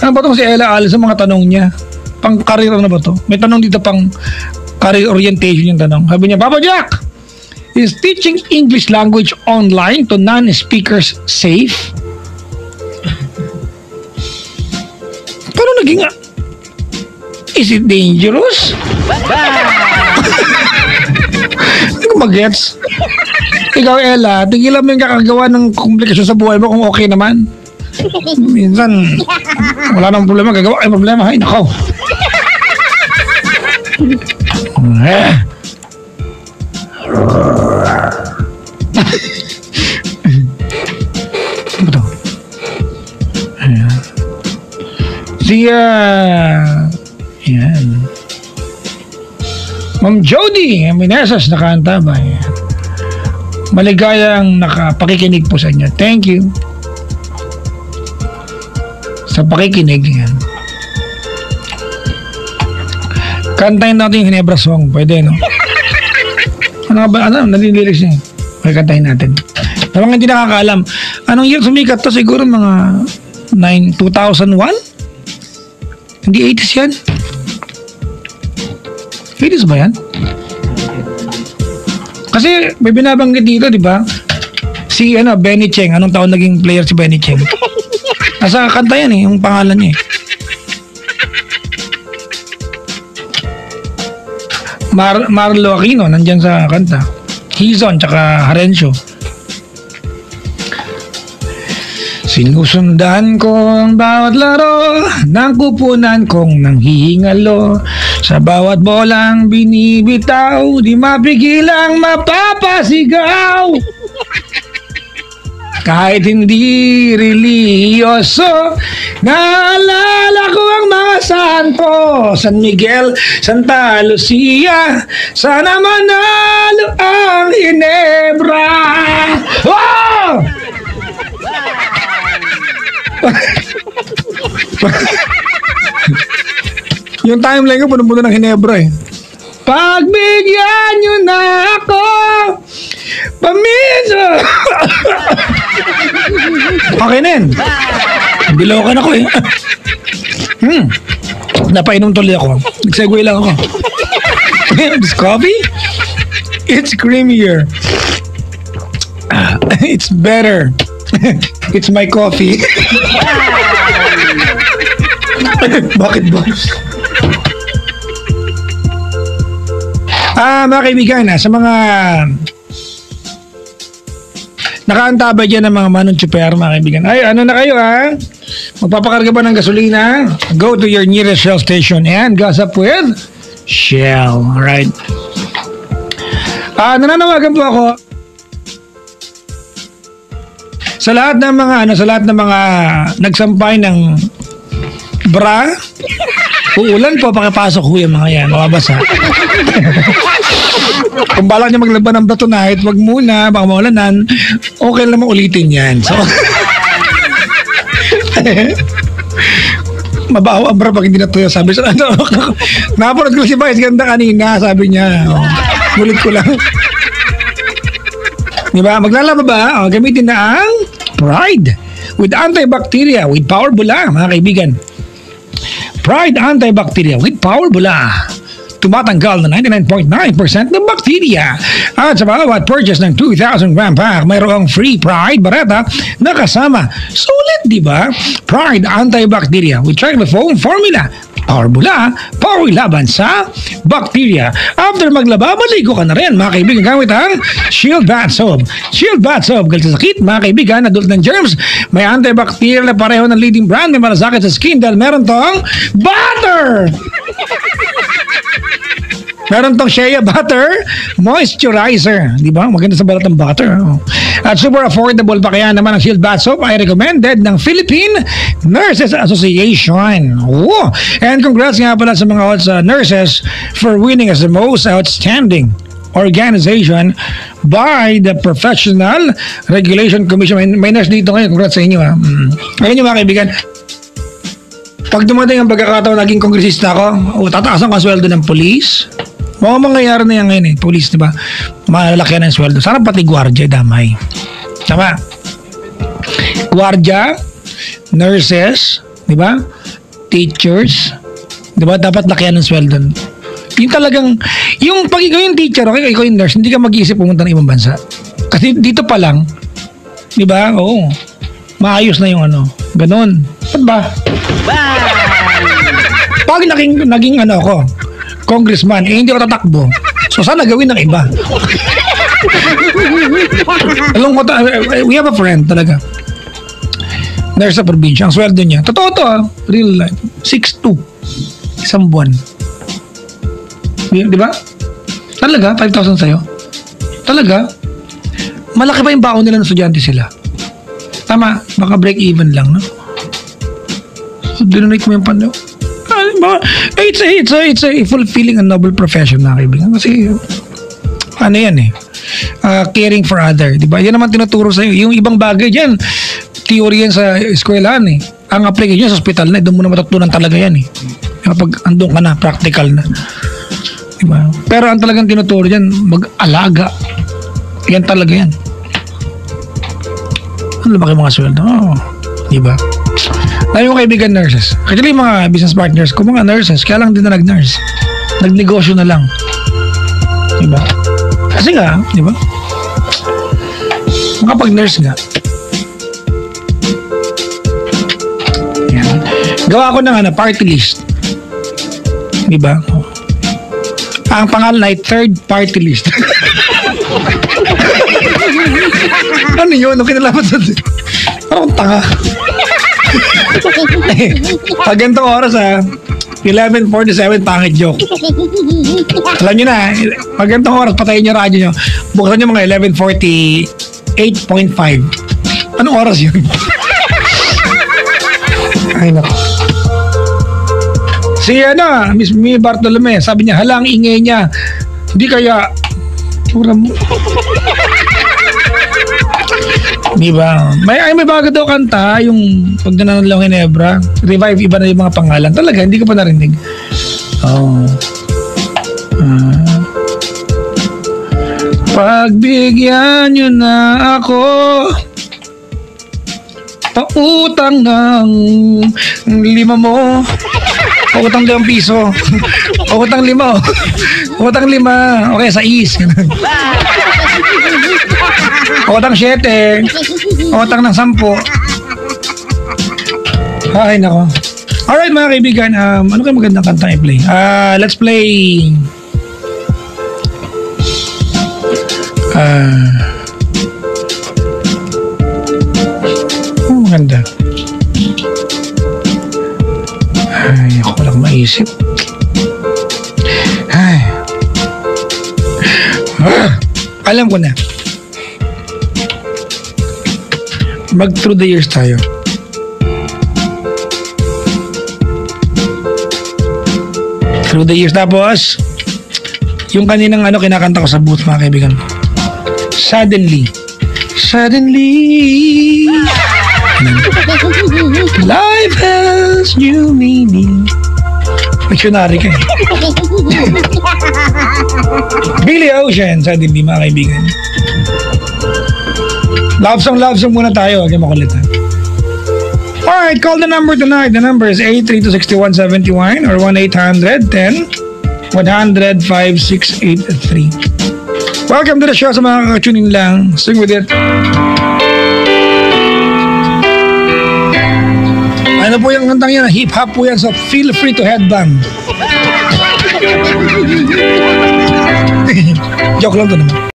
Speaker 1: Ano ba itong si Ella Al sa mga tanong niya? Pang career na ba to? May tanong dito pang career orientation yung tanong. Sabi niya, Papa Jack, is teaching English language online to non-speakers safe? Paano naging is it dangerous? Hindi ko mag-gets. Ikaw, Ella, tigilan mo yung kakagawa ng komplikasyon sa buhay mo kung okay naman. Minsan, wala nang problema, gagawa kayo problema. Ay, nakaw. Ano ba ito? Ayan. Siya. Ayan. Ma'am Jody Minesas nakanta ba? Ayan. Maligayang nakapakikinig po sa inyo. Thank you. Sa pakikinig. Yan. Kantayin natin yung Ginebra song. Pwede, no? Ano ba? Ano? Naliliris niya. Okay, kantayin natin. Sa mga hindi nakakaalam, anong year sumikat to? Siguro mga 2001? Hindi 80s yan? 80s ba yan? Kasi may binabanggit dito, di ba? Si Benny Cheng. Anong taon naging player si Benny Cheng? Nasa kanta yan yung pangalan niya Marlo Aquino, nandyan sa kanta. Hizon, tsaka Harencio. Sinusundan ko ang bawat laro ng kupunan kong nanghihingalo. Sa bawat bolang binibitaw, di mapigilang mapapasigaw. Kahit hindi reliyoso, naalala ko ang mga santo. San Miguel, Santa Lucia, sana manalo ang Ginebra. Oh! Yung timeline ko puno-puno ng Ginebra eh. Pagbigyan nyo na ako paminsan. Okay na yun. Bilokan ako eh. Napainom tuloy ako. Nag-segue lang ako. This coffee? It's creamier. It's better. It's my coffee. Bakit ba? Mga kaibigan, sa mga nakaantabay dyan ng mga manong chuper, mga kaibigan. Ay, ano na kayo magpapakarga ba ng gasolina? Go to your nearest Shell station and gas up with Shell. Alright. Nananawagan po ako sa lahat ng mga nagsampay ng bra. Uulan po, pakipasok ho yung mga yan. Mababasa. Kung balak niya maglaban ng bra tonight, wag muna, baka maulanan. Okay lang ulitin yan. So, mabaho ang bra pag hindi natuyo. Sabi sa naparod ko si Vice ganda kanina, sabi niya. Ngulit ko lang. Diba? Maglalaba ba? Gamitin na ang Pride with antibacteria with Power Bula, mga kaibigan. Pride antibacteria with Power Bula. Tumatanggal na 99.9% ng bacteria. At sa bawat purchase ng 2,000 gram pack, mayroong free Pride Bareta na kasama. Sulit, di ba? Pride antibacteria with Triglyphone formula. Power Bula, power laban sa bacteria. After maglaba, maligo ka na rin, mga kaibigan, gamit ang Shield Bath Soap. Shield Bath Soap, galit sa sakit, mga kaibigan, adult ng germs, may antibacterial na pareho ng leading brand, may malasakit sa skin dahil meron tong butter! Meron tong Shea Butter Moisturizer. Di ba? Maganda sa balat ng butter. At super affordable pa kaya naman ang Shield Bath Soap ay recommended ng Philippine Nurses Association. Oh! And congrats nga pala sa mga nurses for winning as the most outstanding organization by the Professional Regulation Commission. May nurse dito ngayon. Congrats sa inyo. Ngayon yung mga kaibigan, pag dumating ang pagkakataon naging kongresista ako, tataasan ko ang sweldo ng police. Mga mangyayari na yan ngayon eh. Police, di ba? Malalaki na ang sweldo. Sana pati gwardiya, damay. Tama? Gwardiya, nurses, di ba? Teachers, di ba? Dapat lakihan ng sweldo. Yung talagang, yung pag ikaw yung teacher, okay, ikaw yung nurse, hindi ka mag-iisip pumunta ng ibang bansa. Kasi dito pa lang, di ba? Oo. Maayos na yung Ganon. Ba't ba? Pag naging ako, congressman, hindi ako tatakbo. So, sana gawin ng iba. Malungkot. We have a friend talaga. Nurse sa probinsya. Ang sweldo niya. Totoo to real life. 6'2". Isang buwan. Di ba? Talaga? 5,000 sa'yo? Talaga? Malaki pa yung baon nila ng estudyante sila. Tama. Baka break even lang, no? So, dinonate mo yung pano. It's a fulfilling and noble profession na kaibigan. Kasi, ano yan caring for other. Diba? Yan naman tinuturo sa'yo. Yung ibang bagay dyan, theory yan sa eskwelahan Ang application sa hospital na, doon mo na matutunan talaga yan Kapag andun ka na, practical na. Diba? Pero ang talagang tinuturo dyan, mag-alaga. Yan talaga yan. Ano ba kayo mga sweldo? Diba? Dahil yung kaibigan nurses. Actually, mga business partners ko, mga nurses, kaya lang din na nag-nurse. Nagnegosyo na lang. Diba? Kasi nga, diba? Makapag-nurse nga. Yan. Gawa ko ng party list. Diba? Ang pangalan ay third party list. Ano yun? Ano kinalaman sa... Parang tanga. Pag ganitong oras 11:47, pangit joke. Alam nyo na, pag ganitong oras, patayin nyo radyo nyo. Buksan nyo mga 11:48.5. Anong oras yun? Ay nako. Si Miss Mi Bartolome, sabi niya, hala ang ingay niya. Hindi kaya, pura mo. Diba? May bago daw kanta, yung pag nananalaw Ginebra, Revive, iba na yung mga pangalan. Talaga, hindi ko pa narinig. Pagbigyan nyo na ako, pautang ng 5 mo. Pautang 5 piso. Pautang 5. Pautang 5. Okay, sa is. Pautang 7. Pautang ng 10. Ay, nako. Alright mga kaibigan, ano kayo magandang kantang i-play? Let's play maganda. Ay, ako walang maisip. Ay. Alam ko na. Mag through the years tayo. Through the years. Tapos, yung kaninang kinakanta ko sa booth mga kaibigan. Suddenly. Life has new meaning. Missionary ka Billy Ocean, suddenly mga kaibigan. Love song muna tayo. Huwag makulit Alright, call the number tonight. The number is 832-6171 or 1-800-10-100-5683. Welcome to the show sa mga katuning lang. Sing with it. Ano po yung kantang yan? Hip-hop po yan, so feel free to headbang. Joke lang to naman.